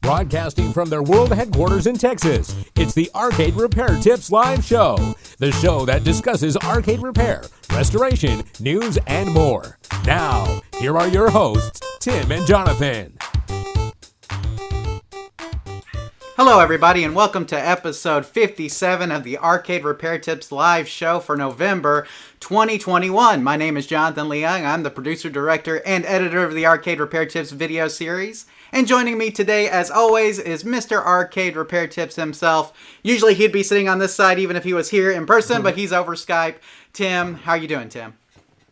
Broadcasting from their world headquarters in Texas, it's the Arcade Repair Tips Live Show. The show that discusses arcade repair, restoration, news, and more. Now, here are your hosts, Tim and Jonathan. Hello, everybody, and welcome to episode 57 of the Arcade Repair Tips Live Show for November 2021. My name is Jonathan Leung. I'm the producer, director, and editor of the Arcade Repair Tips video series. And joining me today, as always, is Mr. Arcade Repair Tips himself. Usually he'd be sitting on this side even if he was here in person, but he's over Skype. Tim, how are you doing, Tim?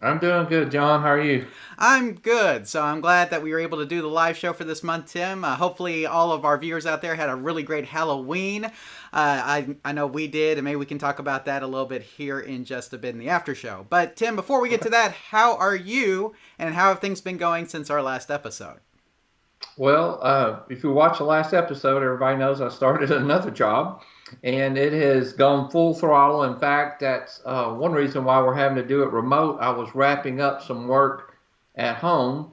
I'm doing good, John. How are you? I'm good. So I'm glad that we were able to do the live show for this month, Tim. Hopefully all of our viewers out there had a really great Halloween. I know we did, and maybe we can talk about that a little bit here in just a bit in the after show. But Tim, before we get to that, how are you, and how have things been going since our last episode? Well, if you watch the last episode, everybody knows I started another job, and it has gone full throttle. In fact, that's one reason why we're having to do it remote. I was wrapping up some work at home,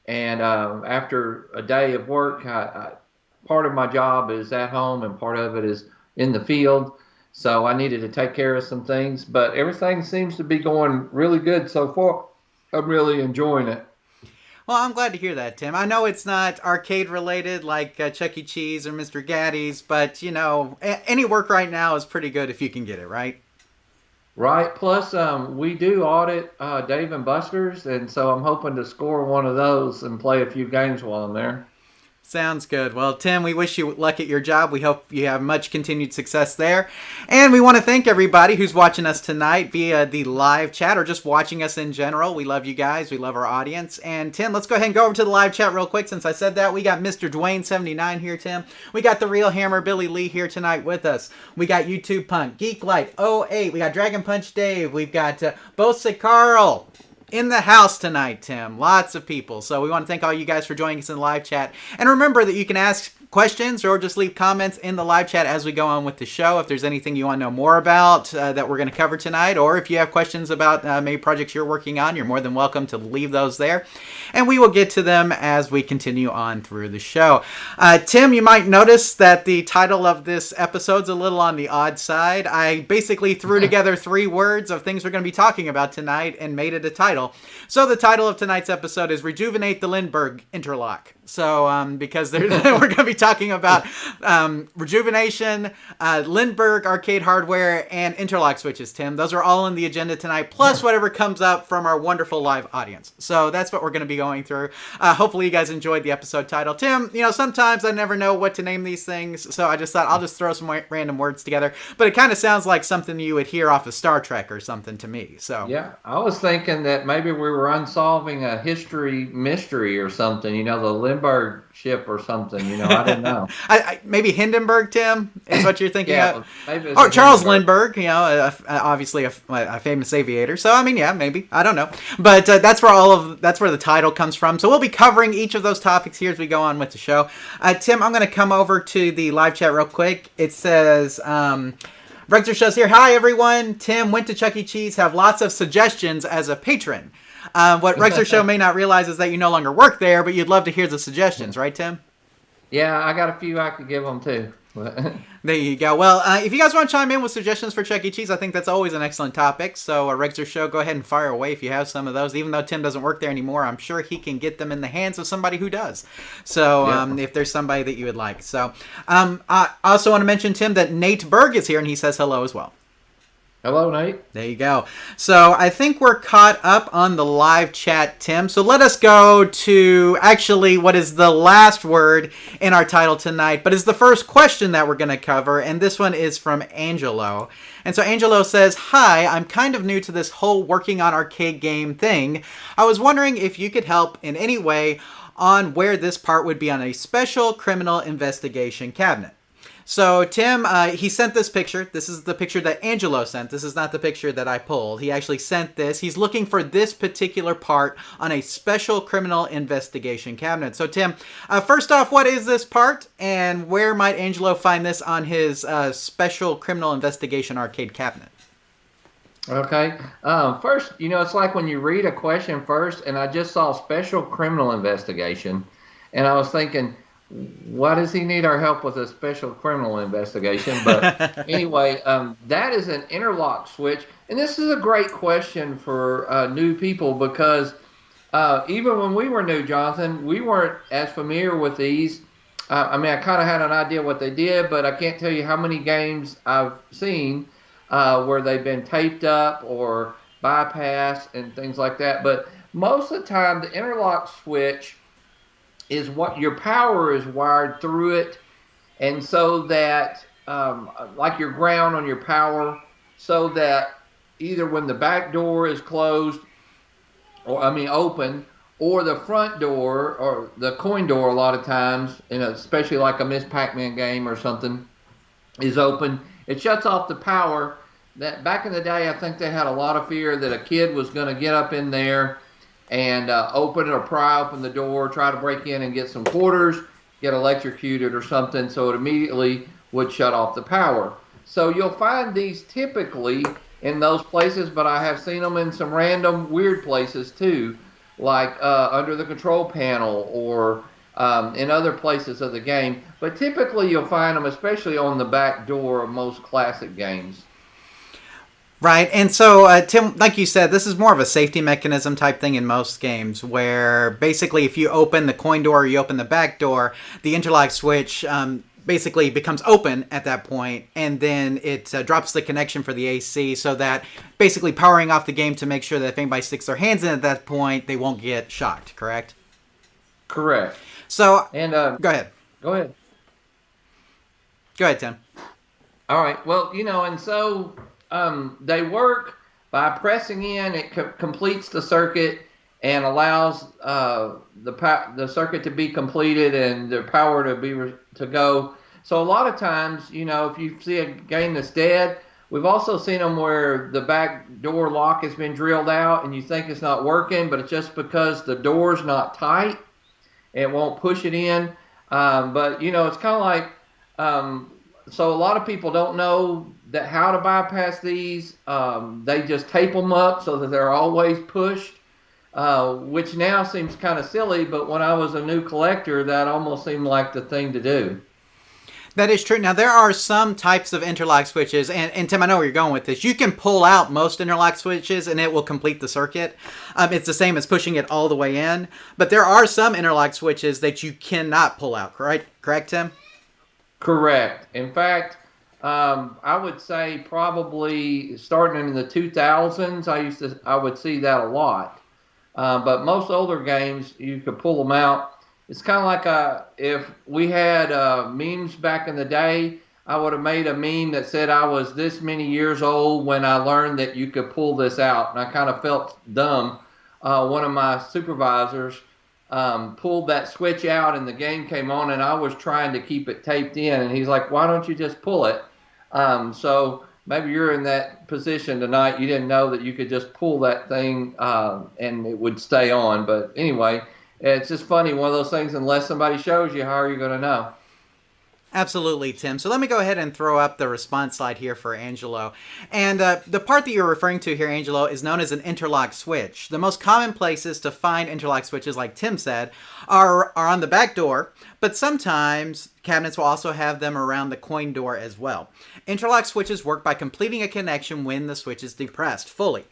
and after a day of work, part of my job is at home and part of it is in the field, so I needed to take care of some things, but everything seems to be going really good so far. I'm really enjoying it. Well, I'm glad to hear that, Tim. I know it's not arcade related like Chuck E. Cheese or Mr. Gaddy's, but you know, any work right now is pretty good if you can get it, right? Right. Plus, we do audit Dave & Buster's, and so I'm hoping to score one of those and play a few games while I'm there. Sounds good. Well, Tim, we wish you luck at your job. We hope you have much continued success there. And we want to thank everybody who's watching us tonight via the live chat or just watching us in general. We love you guys. We love our audience. And Tim, let's go ahead and go over to the live chat real quick since I said that. We got Mr. Dwayne79 here, Tim. We got The Real Hammer Billy Lee here tonight with us. We got YouTube Punk, Geeklight08. We got Dragon Punch Dave. We've got Bose Carl in the house tonight, Tim. Lots of people. So we want to thank all you guys for joining us in the live chat. And remember that you can ask questions or just leave comments in the live chat as we go on with the show. If there's anything you want to know more about that we're going to cover tonight, or if you have questions about maybe projects you're working on, you're more than welcome to leave those there. And we will get to them as we continue on through the show. Tim, you might notice that the title of this episode's a little on the odd side. I basically threw together 3 words of things we're going to be talking about tonight and made it a title. So the title of tonight's episode is Rejuvenate the Lindbergh Interlock. So because we're going to be talking about rejuvenation, Lindbergh arcade hardware, and interlock switches, Tim. Those are all in the agenda tonight, plus whatever comes up from our wonderful live audience. So that's what we're going to be going through. Hopefully you guys enjoyed the episode title. Tim, you know, sometimes I never know what to name these things, so I just thought I'll just throw some random words together. But it kind of sounds like something you would hear off of Star Trek or something to me. So yeah, I was thinking that maybe we were unsolving a history mystery or something, you know, the Lindbergh ship or something, you know, I didn't know. Maybe Hindenburg, Tim, is what you're thinking of? Maybe or Charles Lindbergh, you know, obviously a famous aviator. So, I mean, yeah, maybe. I don't know. But that's where the title comes from. So we'll be covering each of those topics here as we go on with the show. Tim, I'm going to come over to the live chat real quick. It says, Rexer Show's here. Hi, everyone. Tim went to Chuck E. Cheese. Have lots of suggestions as a patron. What Rexer Show may not realize is that you no longer work there, but you'd love to hear the suggestions, right, Tim? Yeah, I got a few I could give them, too. There you go. Well, if you guys want to chime in with suggestions for Chuck E. Cheese, I think that's always an excellent topic. So, Rexer Show, go ahead and fire away if you have some of those. Even though Tim doesn't work there anymore, I'm sure he can get them in the hands of somebody who does. So, if there's somebody that you would like. So, I also want to mention, Tim, that Nate Berg is here, and he says hello as well. Hello, Nate. There you go. So I think we're caught up on the live chat, Tim. So let us go to actually what is the last word in our title tonight, but is the first question that we're going to cover. And this one is from Angelo. And so Angelo says, "Hi, I'm kind of new to this whole working on arcade game thing. I was wondering if you could help in any way on where this part would be on a special criminal investigation cabinet." So, Tim, he sent this picture. This is the picture that Angelo sent. This is not the picture that I pulled. He actually sent this. He's looking for this particular part on a special criminal investigation cabinet. So, Tim, first off, what is this part? And where might Angelo find this on his special criminal investigation arcade cabinet? Okay. First, you know, it's like when you read a question first, and I just saw special criminal investigation, and I was thinking, why does he need our help with a special criminal investigation? But anyway, that is an interlock switch. And this is a great question for new people because even when we were new, Jonathan, we weren't as familiar with these. I mean, I kind of had an idea what they did, but I can't tell you how many games I've seen where they've been taped up or bypassed and things like that. But most of the time, the interlock switch is what your power is wired through it, and so that like your ground on your power, so that either when the back door is closed, or I mean open, or the front door or the coin door, a lot of times, especially like a Miss Pac-Man game or something, is open, it shuts off the power. That back in the day, I think they had a lot of fear that a kid was going to get up in there and open or pry open the door, try to break in and get some quarters, get electrocuted or something, so it immediately would shut off the power. So you'll find these typically in those places, but I have seen them in some random weird places too, like under the control panel or in other places of the game. But typically you'll find them especially on the back door of most classic games. Right, and so, Tim, like you said, this is more of a safety mechanism type thing in most games, where basically if you open the coin door or you open the back door, the interlock switch basically becomes open at that point, and then it drops the connection for the AC, so that basically powering off the game to make sure that if anybody sticks their hands in at that point, they won't get shocked, correct? Correct. So, and go ahead. Go ahead. Go ahead, Tim. All right, well, and so they work by pressing in. It completes the circuit and allows the circuit to be completed and the power to go. So a lot of times, if you see a game that's dead, we've also seen them where the back door lock has been drilled out and you think it's not working, but it's just because the door's not tight. It won't push it in. But it's kind of like so a lot of people don't know that how to bypass these. They just tape them up so that they're always pushed, which now seems kind of silly, but when I was a new collector, that almost seemed like the thing to do. That is true. Now, there are some types of interlock switches, and Tim, I know where you're going with this. You can pull out most interlock switches, and it will complete the circuit. It's the same as pushing it all the way in, but there are some interlock switches that you cannot pull out, right? Correct, Tim? Correct. In fact, I would say probably starting in the 2000s, I would see that a lot. But most older games, you could pull them out. It's kind of like if we had memes back in the day, I would have made a meme that said I was this many years old when I learned that you could pull this out. And I kind of felt dumb. One of my supervisors pulled that switch out and the game came on and I was trying to keep it taped in. And he's like, why don't you just pull it? So maybe you're in that position tonight. You didn't know that you could just pull that thing and it would stay on. But anyway, it's just funny, one of those things, unless somebody shows you, how are you going to know? Absolutely, Tim. So let me go ahead and throw up the response slide here for Angelo. And the part that you're referring to here, Angelo, is known as an interlock switch. The most common places to find interlock switches, like Tim said, are on the back door, but sometimes cabinets will also have them around the coin door as well. Interlock switches work by completing a connection when the switch is depressed fully.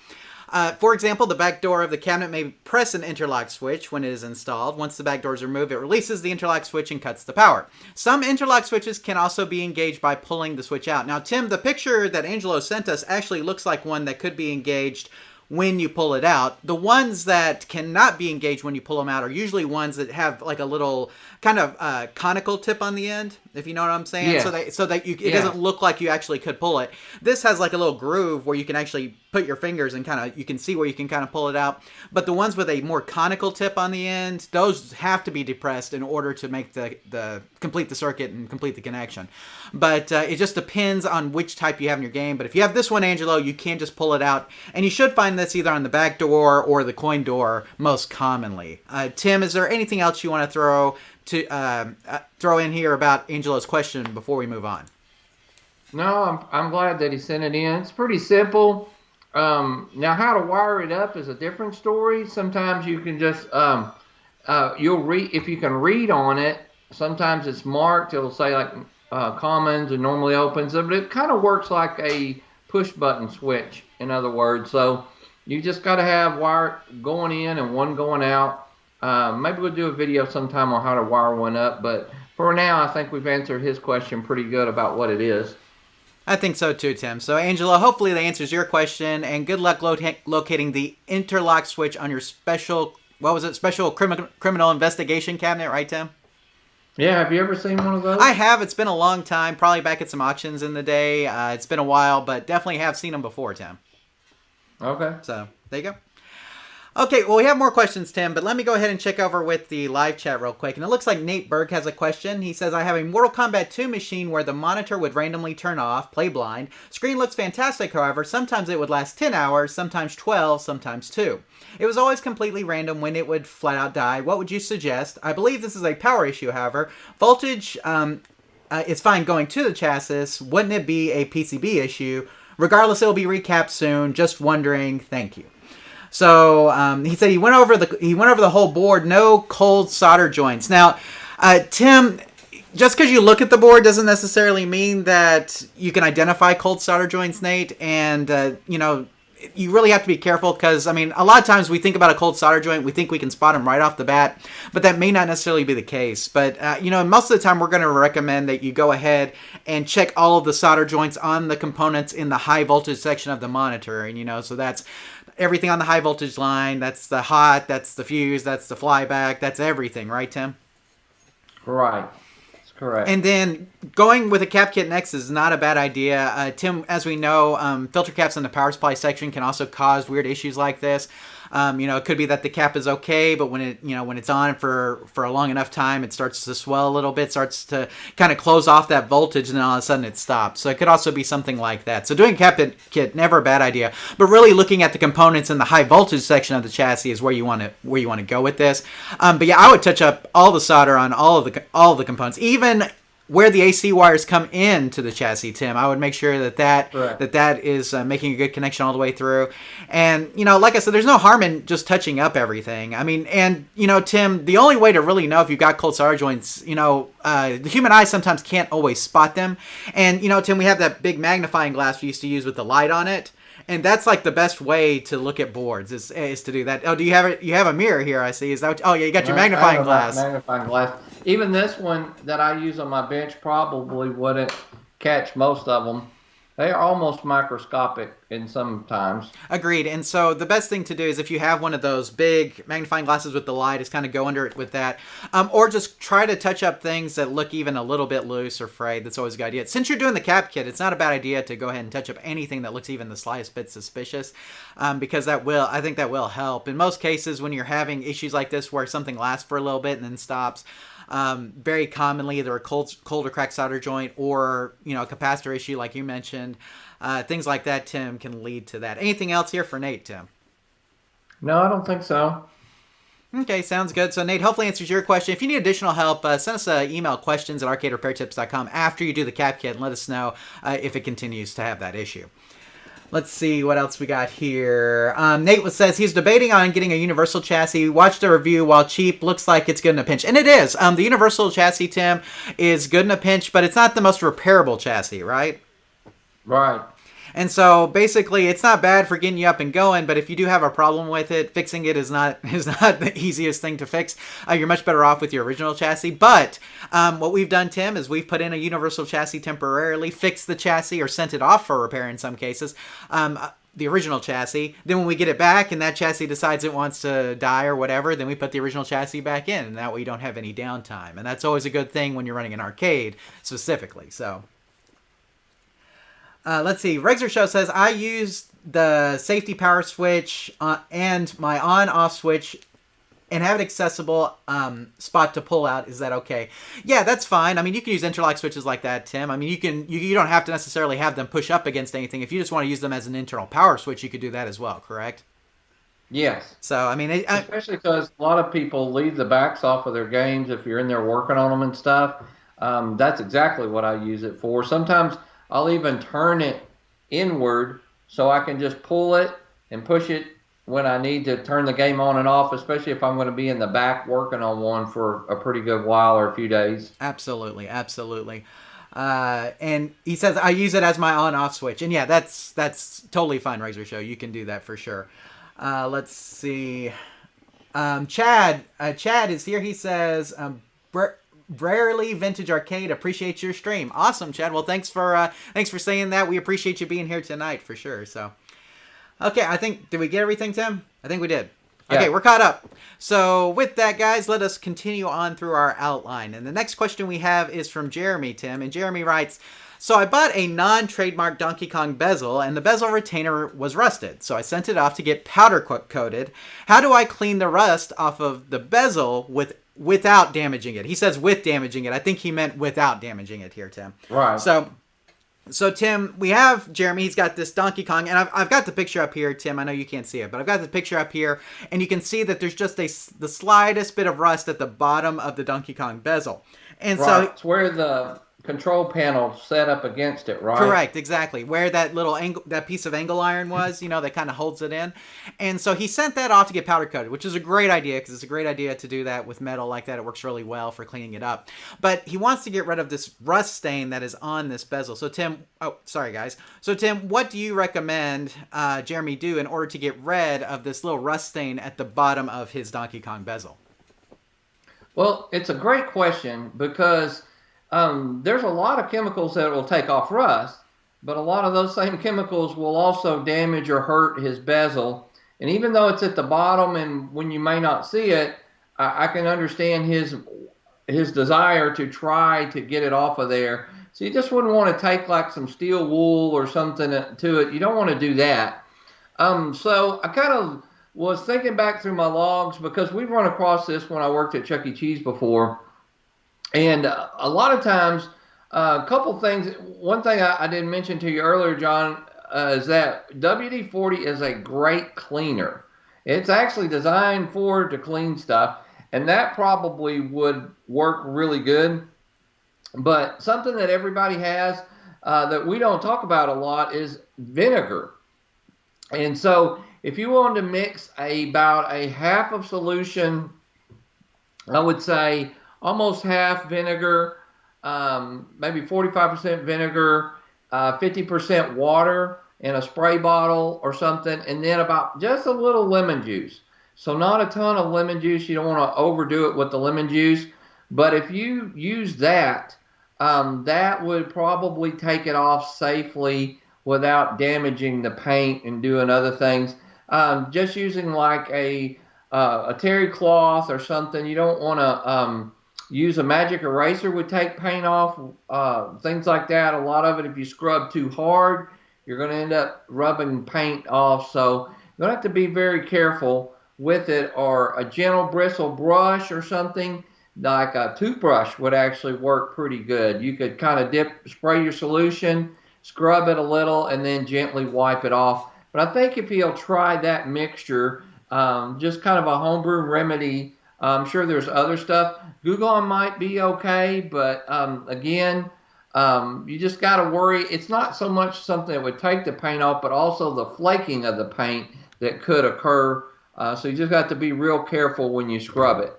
For example, the back door of the cabinet may press an interlock switch when it is installed. Once the back door is removed, it releases the interlock switch and cuts the power. Some interlock switches can also be engaged by pulling the switch out. Now, Tim, the picture that Angelo sent us actually looks like one that could be engaged when you pull it out. The ones that cannot be engaged when you pull them out are usually ones that have like a little kind of conical tip on the end, if you know what I'm saying. Yeah. So that it doesn't look like you actually could pull it. This has like a little groove where you can actually put your fingers and you can see where you can kind of pull it out. But the ones with a more conical tip on the end, those have to be depressed in order to make the complete the circuit and complete the connection. But it just depends on which type you have in your game. But if you have this one, Angelo, you can just pull it out, and you should find this either on the back door or the coin door most commonly. Tim, is there anything else you want to throw in here about Angelo's question before we move on? No, I'm glad that he sent it in. It's pretty simple. Now, how to wire it up is a different story. Sometimes you can just you'll read, if you can read on it, sometimes it's marked. It'll say like commons and normally opens, but it kind of works like a push button switch, in other words. So you just got to have wire going in and one going out. Maybe we'll do a video sometime on how to wire one up, but for now, I think we've answered his question pretty good about what it is. I think so too, Tim. So, Angela, hopefully that answers your question, and good luck locating the interlock switch on your special, what was it, special criminal investigation cabinet, right, Tim? Yeah, have you ever seen one of those? I have. It's been a long time, probably back at some auctions in the day. It's been a while, but definitely have seen them before, Tim. Okay. So, there you go. Okay, well, we have more questions, Tim, but let me go ahead and check over with the live chat real quick. And it looks like Nate Berg has a question. He says, I have a Mortal Kombat 2 machine where the monitor would randomly turn off, play blind. Screen looks fantastic, however. Sometimes it would last 10 hours, sometimes 12, sometimes 2. It was always completely random when it would flat out die. What would you suggest? I believe this is a power issue, however. Voltage is fine going to the chassis. Wouldn't it be a PCB issue? Regardless, it will be recapped soon. Just wondering. Thank you. So he said he went over the whole board, no cold solder joints. Now, Tim, just because you look at the board doesn't necessarily mean that you can identify cold solder joints, Nate. And you really have to be careful because, I mean, a lot of times we think about a cold solder joint, we think we can spot them right off the bat, but that may not necessarily be the case. But, most of the time we're going to recommend that you go ahead and check all of the solder joints on the components in the high voltage section of the monitor. And, so that's everything on the high voltage line. That's the hot, that's the fuse, that's the flyback, that's everything, right, Tim? Right. That's correct. And then going with a cap kit next is not a bad idea. Tim, as we know, filter caps in the power supply section can also cause weird issues like this. It could be that the cap is okay, but when it's on for a long enough time, it starts to swell a little bit, starts to kind of close off that voltage, and then all of a sudden it stops. So it could also be something like that. So doing a cap kit, never a bad idea, but really looking at the components in the high voltage section of the chassis is where you want to go with this. But yeah, I would touch up all the solder on all of the components, even where the AC wires come into the chassis, Tim. I would make sure that is making a good connection all the way through. And, like I said, there's no harm in just touching up everything. I mean, and, Tim, the only way to really know if you've got cold solder joints, the human eye sometimes can't always spot them. And, Tim, we have that big magnifying glass we used to use with the light on it. And that's like the best way to look at boards is to do that. Oh, do you have it? You have a mirror here, I see. Is that? Oh, yeah, you got your magnifying glass. Magnifying glass. Even this one that I use on my bench probably wouldn't catch most of them. They are almost microscopic in sometimes. Agreed. And so the best thing to do is if you have one of those big magnifying glasses with the light, is kind of go under it with that. Or just try to touch up things that look even a little bit loose or frayed. That's always a good idea. Since you're doing the cap kit, it's not a bad idea to go ahead and touch up anything that looks even the slightest bit suspicious, because I think that will help. In most cases, when you're having issues like this where something lasts for a little bit and then stops, very commonly either a cold or cracked solder joint or a capacitor issue like you mentioned. Things like that, Tim, can lead to that. Anything else here for Nate, Tim? No, I don't think so. Okay, sounds good. So Nate, hopefully answers your question. If you need additional help, send us an email, questions@arcaderepairtips.com after you do the cap kit, and let us know if it continues to have that issue. Let's see what else we got here. Nate says he's debating on getting a universal chassis. Watched a review. While cheap, looks like it's good in a pinch. And it is. The universal chassis, Tim, is good in a pinch, but it's not the most repairable chassis, right? Right. And so basically it's not bad for getting you up and going, but if you do have a problem with it, fixing it is not the easiest thing to fix. You're much better off with your original chassis. But what we've done, Tim, is we've put in a universal chassis temporarily, fixed the chassis or sent it off for repair in some cases. The original chassis. Then when we get it back and that chassis decides it wants to die or whatever, then we put the original chassis back in, and that way you don't have any downtime. And that's always a good thing when you're running an arcade specifically. So let's see. Rexer Show says, I use the safety power switch and my on-off switch and have an accessible spot to pull out. Is that okay? Yeah, that's fine. I mean, you can use interlock switches like that, Tim. I mean, you don't have to necessarily have them push up against anything. If you just want to use them as an internal power switch, you could do that as well, correct? Yes. So, I mean... especially because a lot of people leave the backs off of their games if you're in there working on them and stuff. That's exactly what I use it for. Sometimes I'll even turn it inward so I can just pull it and push it when I need to turn the game on and off, especially if I'm going to be in the back working on one for a pretty good while or a few days. Absolutely, absolutely. And he says I use it as my on-off switch, and yeah, that's totally fine, Razor Show. You can do that for sure. Let's see. Chad is here. He says, rarely vintage arcade. Appreciate your stream. Awesome, Chad. Well, thanks for saying that. We appreciate you being here tonight for sure. So. Okay, did we get everything, Tim? I think we did. Yeah. Okay, we're caught up. So with that, guys, let us continue on through our outline. And the next question we have is from Jeremy, Tim. And Jeremy writes, so I bought a non-trademark Donkey Kong bezel, and the bezel retainer was rusted. So I sent it off to get powder coated. How do I clean the rust off of the bezel without damaging it? He says with damaging it. I think he meant without damaging it here, Tim. Right. So, Tim, we have Jeremy. He's got this Donkey Kong, and I've got the picture up here, Tim. I know you can't see it, but I've got the picture up here, and you can see that there's just the slightest bit of rust at the bottom of the Donkey Kong bezel. And right. So it's where the control panel set up against it, right? Correct, exactly. Where that little that piece of angle iron was, that kind of holds it in. And so he sent that off to get powder coated, which is a great idea because it's a great idea to do that with metal like that. It works really well for cleaning it up. But he wants to get rid of this rust stain that is on this bezel. So Tim, guys. So Tim, what do you recommend Jeremy do in order to get rid of this little rust stain at the bottom of his Donkey Kong bezel? Well, it's a great question because there's a lot of chemicals that will take off rust, but a lot of those same chemicals will also damage or hurt his bezel. And even though it's at the bottom and when you may not see it, I can understand his desire to try to get it off of there. So you just wouldn't want to take like some steel wool or something to it. You don't want to do that. So I kind of was thinking back through my logs because we've run across this when I worked at Chuck E. Cheese before. And a lot of times, a couple things. One thing I didn't mention to you earlier, John, is that WD-40 is a great cleaner. It's actually designed to clean stuff, and that probably would work really good. But something that everybody has that we don't talk about a lot is vinegar. And so if you wanted to mix about a half of solution, I would say almost half vinegar, maybe 45% vinegar, 50% water in a spray bottle or something, and then about just a little lemon juice. So not a ton of lemon juice. You don't want to overdo it with the lemon juice. But if you use that, that would probably take it off safely without damaging the paint and doing other things. Just using like a terry cloth or something. You don't want to use a magic eraser would take paint off, things like that. A lot of it, if you scrub too hard, you're going to end up rubbing paint off. So you're going to have to be very careful with it, or a gentle bristle brush or something like a toothbrush would actually work pretty good. You could kind of spray your solution, scrub it a little, and then gently wipe it off. But I think if you'll try that mixture, just kind of a homebrew remedy, I'm sure there's other stuff. Glugon might be okay, but again, you just got to worry. It's not so much something that would take the paint off, but also the flaking of the paint that could occur. So you just got to be real careful when you scrub it.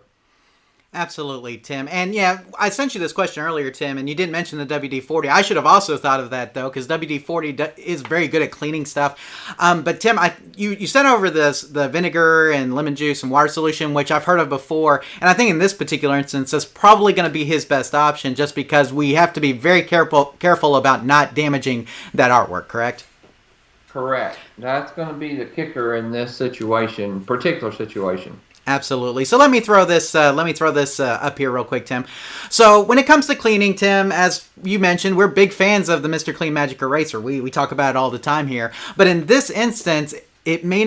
Absolutely, Tim. And yeah, I sent you this question earlier, Tim, and you didn't mention the WD-40. I should have also thought of that, though, because WD-40 is very good at cleaning stuff. But Tim, you sent over the vinegar and lemon juice and water solution, which I've heard of before. And I think in this particular instance, that's probably going to be his best option, just because we have to be very careful about not damaging that artwork, correct? Correct. That's going to be the kicker in this particular situation. Absolutely. So let me throw this up here real quick, Tim. So when it comes to cleaning, Tim, as you mentioned, we're big fans of the Mr. Clean Magic Eraser. We talk about it all the time here. But in this instance, it may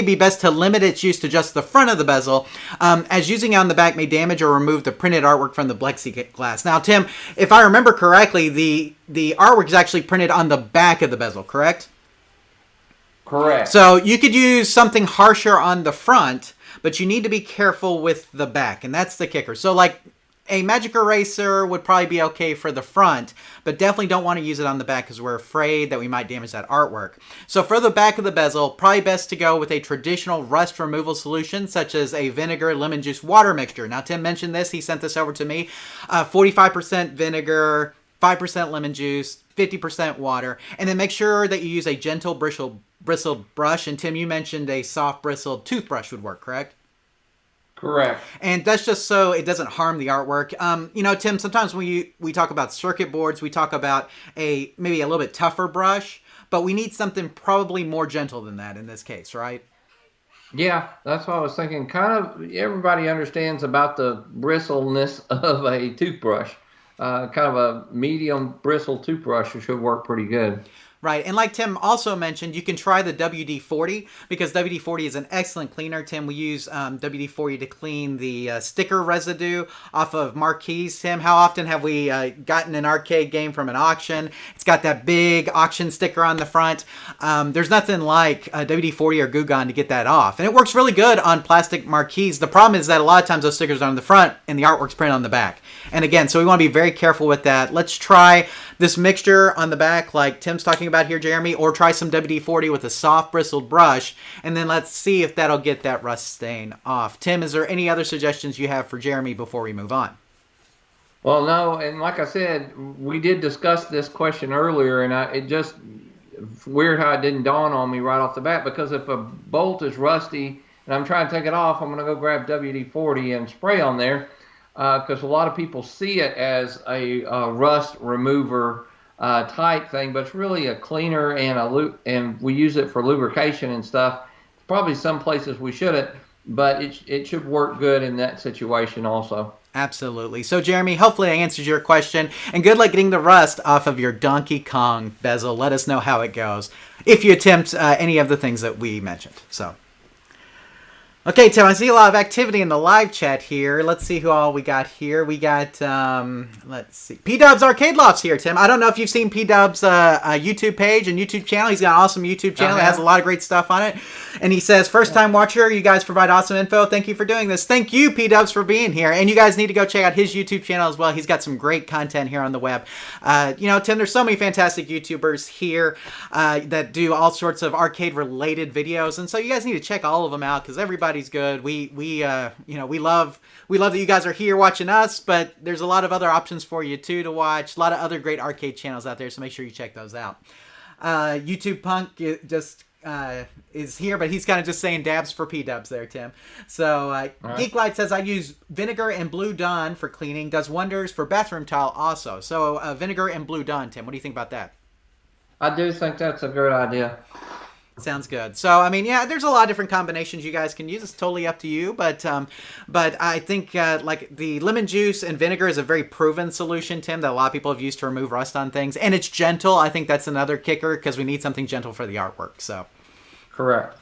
be best to limit its use to just the front of the bezel, as using it on the back may damage or remove the printed artwork from the plexiglass. Now, Tim, if I remember correctly, the artwork is actually printed on the back of the bezel, correct? Correct. So you could use something harsher on the front, but you need to be careful with the back, and that's the kicker. So, like, a magic eraser would probably be okay for the front, but definitely don't want to use it on the back because we're afraid that we might damage that artwork. So for the back of the bezel, probably best to go with a traditional rust removal solution such as a vinegar, lemon juice, water mixture. Now Tim mentioned this, he sent this over to me. 45% vinegar, 5% lemon juice, 50% water, and then make sure that you use a gentle bristled brush. And Tim, you mentioned a soft bristled toothbrush would work, correct? Correct. And that's just so it doesn't harm the artwork. Tim, sometimes we talk about circuit boards, we talk about maybe a little bit tougher brush, but we need something probably more gentle than that in this case, right? Yeah, that's what I was thinking. Kind of everybody understands about the bristleness of a toothbrush. Kind of a medium bristle toothbrush should work pretty good. Right, and like Tim also mentioned, you can try the WD-40 because WD-40 is an excellent cleaner. Tim, we use WD-40 to clean the sticker residue off of marquees. Tim, how often have we gotten an arcade game from an auction? It's got that big auction sticker on the front. There's nothing like WD-40 or Goo Gone to get that off, and it works really good on plastic marquees. The problem is that a lot of times those stickers are on the front and the artwork's printed on the back. And again, so we want to be very careful with that. Let's try this mixture on the back like Tim's talking about here, Jeremy, or try some WD-40 with a soft bristled brush, and then let's see if that'll get that rust stain off. Tim, is there any other suggestions you have for Jeremy before we move on? Well, no, and like I said, we did discuss this question earlier, and it just weird how it didn't dawn on me right off the bat, because if a bolt is rusty and I'm trying to take it off, I'm going to go grab WD-40 and spray on there, because a lot of people see it as a rust remover type thing, but it's really a cleaner and we use it for lubrication and stuff. Probably some places we shouldn't, but it should work good in that situation also. Absolutely. So Jeremy, hopefully I answered your question, and good luck getting the rust off of your Donkey Kong bezel. Let us know how it goes if you attempt any of the things that we mentioned. So. Okay, Tim, I see a lot of activity in the live chat here. Let's see who all we got here. We got, let's see, P-Dub's Arcade Loft's here, Tim. I don't know if you've seen P-Dub's YouTube page and YouTube channel. He's got an awesome YouTube channel that has a lot of great stuff on it. And he says, first-time watcher, you guys provide awesome info. Thank you for doing this. Thank you, P-Dubs, for being here. And you guys need to go check out his YouTube channel as well. He's got some great content here on the web. Tim, there's so many fantastic YouTubers here that do all sorts of arcade-related videos. And so you guys need to check all of them out because everybody's good. We love that you guys are here watching us, but there's a lot of other options for you too to watch. A lot of other great arcade channels out there, so make sure you check those out. YouTube Punk just is here, but he's kind of just saying dabs for P-Dubs there, Tim. So right. Geeklight says, I use vinegar and Blue Dawn for cleaning. Does wonders for bathroom tile also. So vinegar and Blue Dawn, Tim. What do you think about that? I do think that's a good idea. Sounds good. So, I mean, yeah, there's a lot of different combinations you guys can use. It's totally up to you. But I think like the lemon juice and vinegar is a very proven solution, Tim, that a lot of people have used to remove rust on things. And it's gentle. I think that's another kicker because we need something gentle for the artwork. So, correct.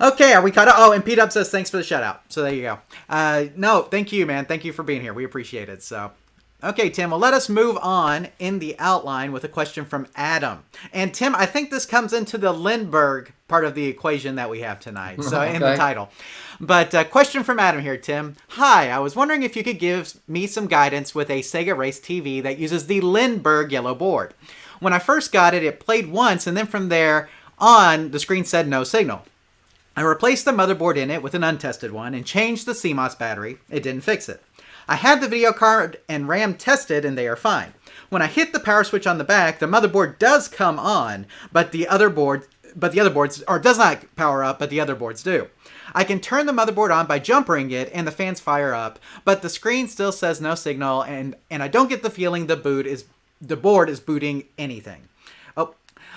Okay, are we caught up? Oh, and Pete Up says thanks for the shout out. So there you go. No, thank you, man. Thank you for being here. We appreciate it. So. Okay, Tim, well, let us move on in the outline with a question from Adam. And, Tim, I think this comes into the Lindbergh part of the equation that we have tonight, so in the title. But question from Adam here, Tim. Hi, I was wondering if you could give me some guidance with a Sega Race TV that uses the Lindbergh yellow board. When I first got it, it played once, and then from there on, the screen said no signal. I replaced the motherboard in it with an untested one and changed the CMOS battery. It didn't fix it. I had the video card and RAM tested and they are fine. When I hit the power switch on the back, the motherboard does come on, but the other boards, or does not power up, but the other boards do. I can turn the motherboard on by jumpering it and the fans fire up, but the screen still says no signal and I don't get the feeling the board is booting anything.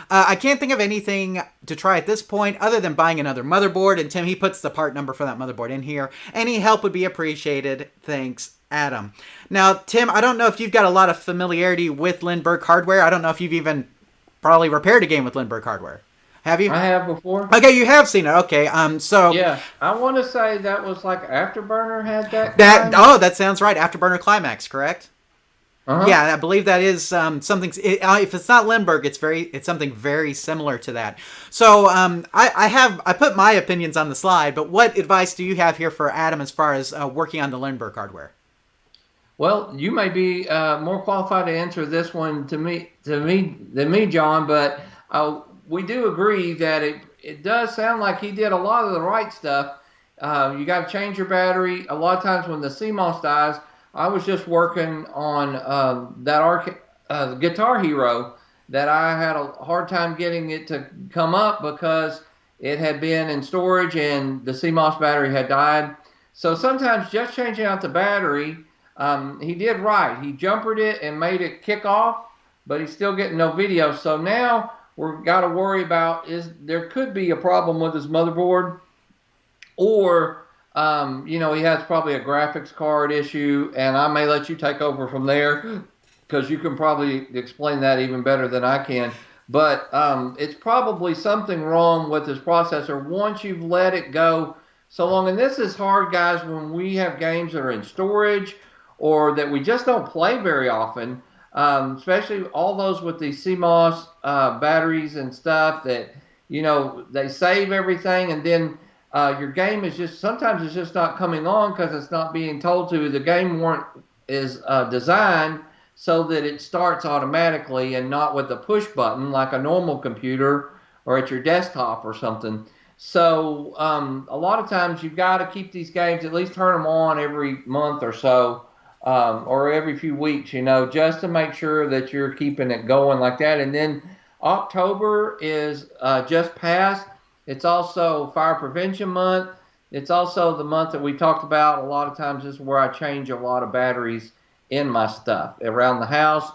I can't think of anything to try at this point other than buying another motherboard. And Tim, he puts the part number for that motherboard in here. Any help would be appreciated. Thanks, Adam. Now, Tim, I don't know if you've got a lot of familiarity with Lindbergh hardware. I don't know if you've even probably repaired a game with Lindbergh hardware. Have you? I have before. Okay, you have seen it. Okay, so yeah, I want to say that was like Afterburner had that. That sounds right. Afterburner Climax, correct? Uh-huh. Yeah, I believe that is something. If it's not Lindbergh, it's something very similar to that. So I put my opinions on the slide, but what advice do you have here for Adam as far as working on the Lindbergh hardware? Well, you may be more qualified to answer this one than me, John. But we do agree that it does sound like he did a lot of the right stuff. You got to change your battery. A lot of times when the CMOS dies, I was just working on Guitar Hero that I had a hard time getting it to come up because it had been in storage and the CMOS battery had died. So sometimes just changing out the battery, he did right. He jumpered it and made it kick off, but he's still getting no video. So now we've got to worry about there could be a problem with his motherboard, or he has probably a graphics card issue, and I may let you take over from there because you can probably explain that even better than I can. But it's probably something wrong with his processor once you've let it go so long. And this is hard, guys, when we have games that are in storage or that we just don't play very often, especially all those with these CMOS batteries and stuff that, they save everything, and then your game is sometimes it's just not coming on because it's not being told to. The game is designed so that it starts automatically and not with a push button like a normal computer or at your desktop or something. So a lot of times you've got to keep these games, at least turn them on every month or so, or every few weeks, just to make sure that you're keeping it going like that. And then October is just past. It's also Fire Prevention Month. It's also the month that we talked about. A lot of times this is where I change a lot of batteries in my stuff around the house.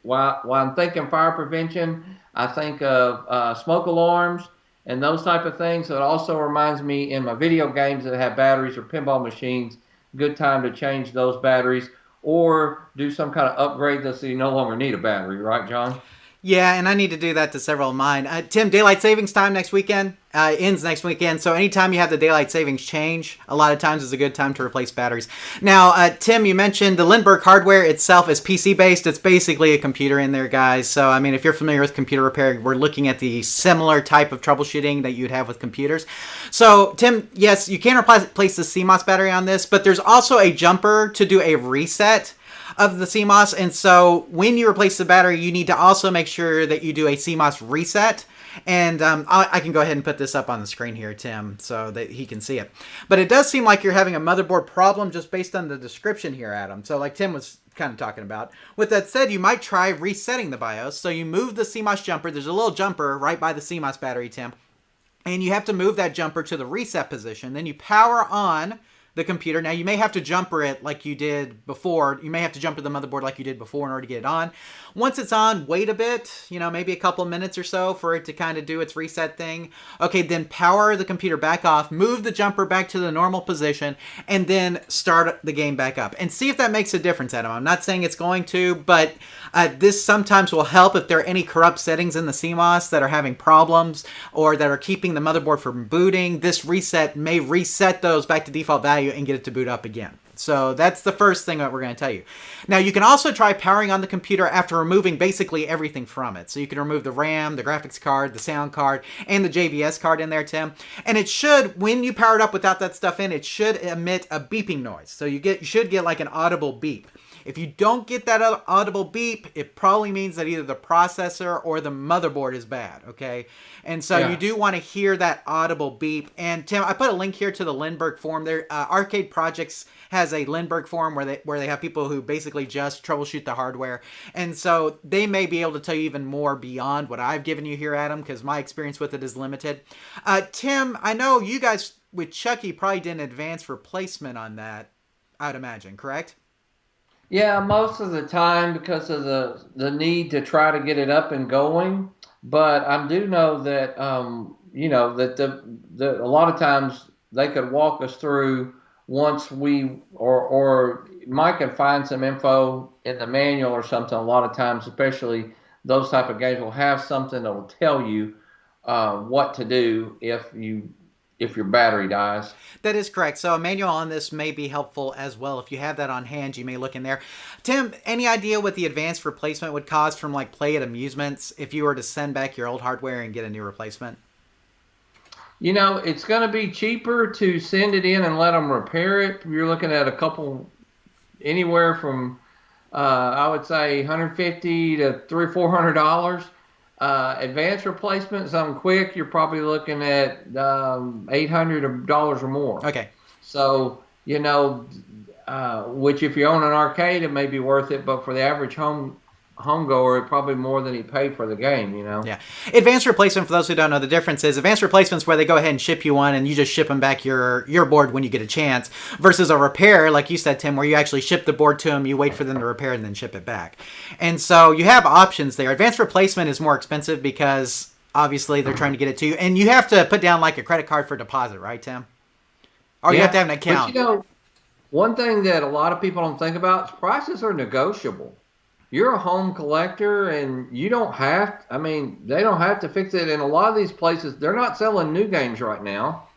While I'm thinking fire prevention, I think of smoke alarms and those type of things. So it also reminds me in my video games that have batteries or pinball machines, good time to change those batteries or do some kind of upgrade so you no longer need a battery, right, John? Yeah, and I need to do that to several of mine. Tim, daylight savings time next weekend ends next weekend. So anytime you have the daylight savings change, a lot of times is a good time to replace batteries. Now, Tim, you mentioned the Lindbergh hardware itself is PC-based. It's basically a computer in there, guys. So, I mean, if you're familiar with computer repair, we're looking at the similar type of troubleshooting that you'd have with computers. So, Tim, yes, you can replace the CMOS battery on this, but there's also a jumper to do a reset of the CMOS, and so when you replace the battery, you need to also make sure that you do a CMOS reset. And I can go ahead and put this up on the screen here, Tim, so that he can see it. But it does seem like you're having a motherboard problem just based on the description here, Adam. So like Tim was kind of talking about. With that said, you might try resetting the BIOS. So you move the CMOS jumper. There's a little jumper right by the CMOS battery, Tim. And you have to move that jumper to the reset position. Then you power on the computer. Now, you may have to jumper it like you did before. You may have to jumper the motherboard like you did before in order to get it on. Once it's on, wait a bit, maybe a couple minutes or so for it to kind of do its reset thing. Okay, then power the computer back off, move the jumper back to the normal position, and then start the game back up. And see if that makes a difference, Adam. I'm not saying it's going to, but this sometimes will help if there are any corrupt settings in the CMOS that are having problems or that are keeping the motherboard from booting. This reset may reset those back to default value and get it to boot up again. So that's the first thing that we're going to tell you. Now, you can also try powering on the computer after removing basically everything from it. So you can remove the RAM, the graphics card, the sound card, and the JVS card in there, Tim. And it should, when you power it up without that stuff in, it should emit a beeping noise. So you should get like an audible beep. If you don't get that audible beep, it probably means that either the processor or the motherboard is bad, okay? And so you do want to hear that audible beep. And Tim, I put a link here to the Lindbergh forum. There, Arcade Projects has a Lindbergh forum where they have people who basically just troubleshoot the hardware. And so they may be able to tell you even more beyond what I've given you here, Adam, because my experience with it is limited. Tim, I know you guys with Chucky probably did an advanced replacement on that, I'd imagine, correct? Yeah, most of the time because of the need to try to get it up and going. But I do know that that a lot of times they could walk us through once we or Mike can find some info in the manual or something. A lot of times, especially those type of games, will have something that will tell you what to do if your battery dies. That is correct. So a manual on this may be helpful as well. If you have that on hand, you may look in there. Tim, any idea what the advanced replacement would cost from like Play at Amusements if you were to send back your old hardware and get a new replacement? It's going to be cheaper to send it in and let them repair it. You're looking at a couple anywhere from I would say $150 to $300-$400. Advanced replacement, something quick, you're probably looking at $800 or more. Okay. So, which if you own an arcade, it may be worth it, but for the average homegoer, it probably more than he paid for the game, Yeah. Advanced replacement, for those who don't know, the difference is advanced replacement's where they go ahead and ship you one and you just ship them back your board when you get a chance, versus a repair, like you said, Tim, where you actually ship the board to them, you wait for them to repair and then ship it back. And so you have options there. Advanced replacement is more expensive because obviously they're trying to get it to you, and you have to put down like a credit card for deposit, right, Tim? Or you have to have an account. But one thing that a lot of people don't think about is prices are negotiable. You're a home collector and they don't have to fix it. And a lot of these places, they're not selling new games right now.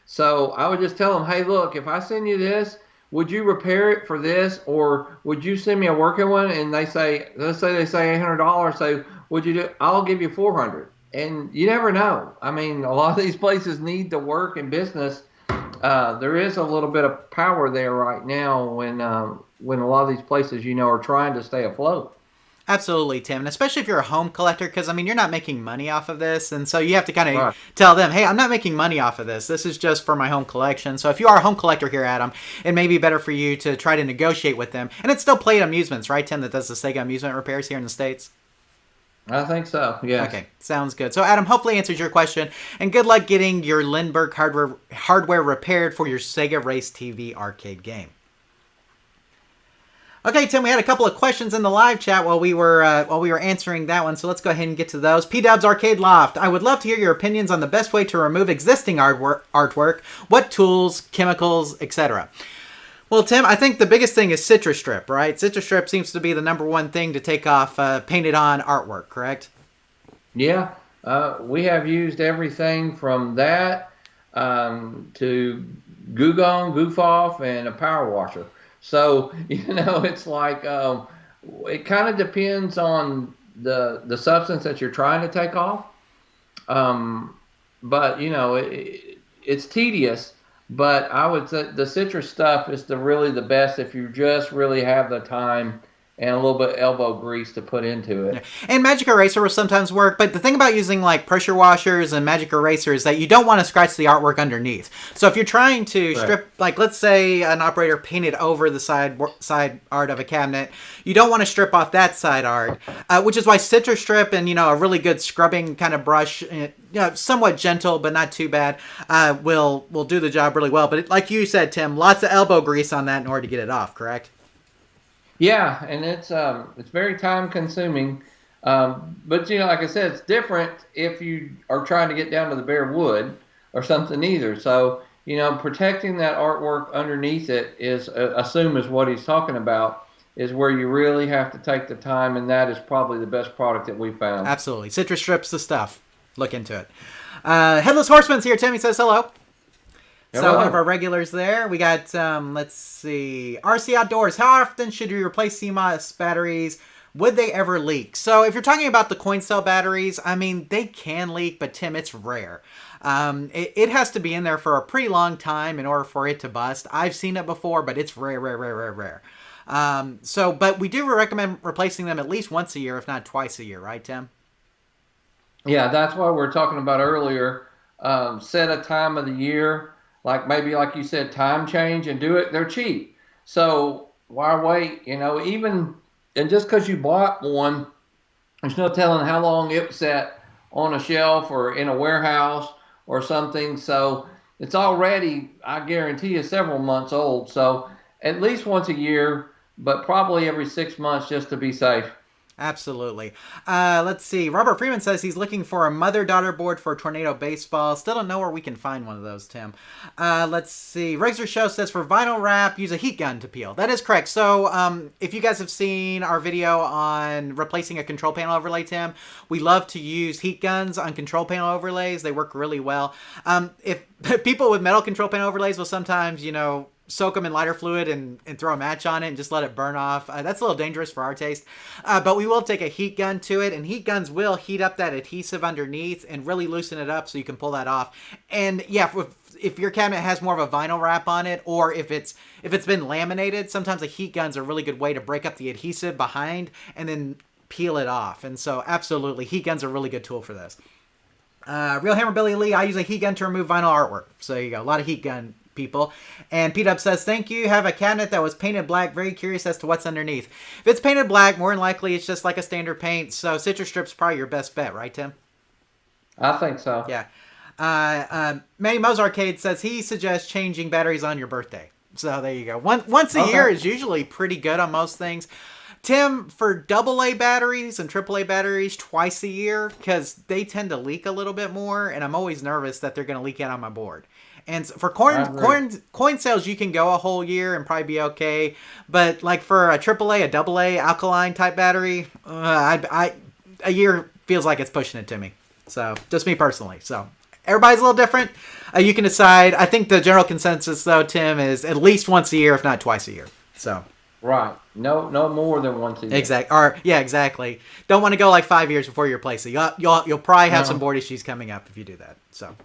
So I would just tell them, hey, look, if I send you this, would you repair it for this? Or would you send me a working one? And let's say they say $800. So would you do, I'll give you $400. And you never know. I mean, a lot of these places need to work in business. There is a little bit of power there right now when a lot of these places, are trying to stay afloat. Absolutely, Tim. And especially if you're a home collector, because, you're not making money off of this. And so you have to kind of tell them, hey, I'm not making money off of this. This is just for my home collection. So if you are a home collector here, Adam, it may be better for you to try to negotiate with them. And it's still Play-It Amusements, right, Tim, that does the Sega amusement repairs here in the States? I think so, yeah. Okay, sounds good. So, Adam, hopefully answers your question. And good luck getting your Lindbergh hardware repaired for your Sega Race TV arcade game. Okay, Tim, we had a couple of questions in the live chat while we were answering that one, so let's go ahead and get to those. P-Dubs Arcade Loft. I would love to hear your opinions on the best way to remove existing artwork, what tools, chemicals, etc. Well, Tim, I think the biggest thing is Citrus Strip, right? Citrus Strip seems to be the number one thing to take off painted-on artwork, correct? Yeah, we have used everything from that to Goo Gone, Goof Off, and a power washer. So, it's like it kind of depends on the substance that you're trying to take off. But, it's tedious. But I would say the citrus stuff is really the best if you just really have the time and a little bit of elbow grease to put into it. Yeah. And Magic Eraser will sometimes work, but the thing about using like pressure washers and Magic Eraser is that you don't want to scratch the artwork underneath. So if you're trying to strip, like let's say an operator painted over the side art of a cabinet, you don't want to strip off that side art, which is why Citrus Strip and, a really good scrubbing kind of brush, somewhat gentle but not too bad, will do the job really well. But like you said, Tim, lots of elbow grease on that in order to get it off, correct? Yeah, and it's very time consuming, but like I said, it's different if you are trying to get down to the bare wood or something either. So protecting that artwork underneath it is assume is what he's talking about, is where you really have to take the time, and that is probably the best product that we found. Absolutely, Citrus Strip's the stuff. Look into it. Headless Horseman's here. Timmy says hello. So one of our regulars there. We got, let's see, RC Outdoors. How often should you replace CMOS batteries? Would they ever leak? So if you're talking about the coin cell batteries, they can leak, but Tim, it's rare. It has to be in there for a pretty long time in order for it to bust. I've seen it before, but it's rare. But we do recommend replacing them at least once a year, if not twice a year, right, Tim? Yeah, that's what we were talking about earlier. Set a time of the year. Like maybe, like you said, time change and do it. They're cheap. So why wait? And just because you bought one, there's no telling how long it sat on a shelf or in a warehouse or something. So it's already, I guarantee you, several months old. So at least once a year, but probably every 6 months just to be safe. Absolutely. Let's see. Robert Freeman says he's looking for a mother-daughter board for Tornado Baseball. Still don't know where we can find one of those, Tim. Let's see. Razor Show says for vinyl wrap, use a heat gun to peel. That is correct. So if you guys have seen our video on replacing a control panel overlay, Tim, we love to use heat guns on control panel overlays. They work really well. If people with metal control panel overlays will sometimes, soak them in lighter fluid and throw a match on it and just let it burn off. That's a little dangerous for our taste. But we will take a heat gun to it, and heat guns will heat up that adhesive underneath and really loosen it up so you can pull that off. And yeah, if your cabinet has more of a vinyl wrap on it, or if it's been laminated, sometimes the heat gun's a really good way to break up the adhesive behind and then peel it off. And so absolutely, heat gun's a really good tool for this. Real Hammer Billy Lee, I use a heat gun to remove vinyl artwork. So there you go, a lot of heat gun people. And P-Dub says, thank you. Have a cabinet that was painted black. Very curious as to what's underneath. If it's painted black, more than likely it's just like a standard paint. So Citrus Strip's probably your best bet, right, Tim? I think so. Yeah. Manny Mo's Arcade says he suggests changing batteries on your birthday. So there you go. Once a year is usually pretty good on most things. Tim, for AA batteries and AAA batteries, twice a year, because they tend to leak a little bit more, and I'm always nervous that they're going to leak out on my board. And for coin sales, you can go a whole year and probably be okay. But like for a AAA, a AA alkaline type battery, a year feels like it's pushing it to me. So just me personally. So everybody's a little different. You can decide. I think the general consensus, though, Tim, is at least once a year, if not twice a year. So right, no more than once a year. Exactly. Don't want to go like 5 years before you replace it. You'll probably have some board issues coming up if you do that. So.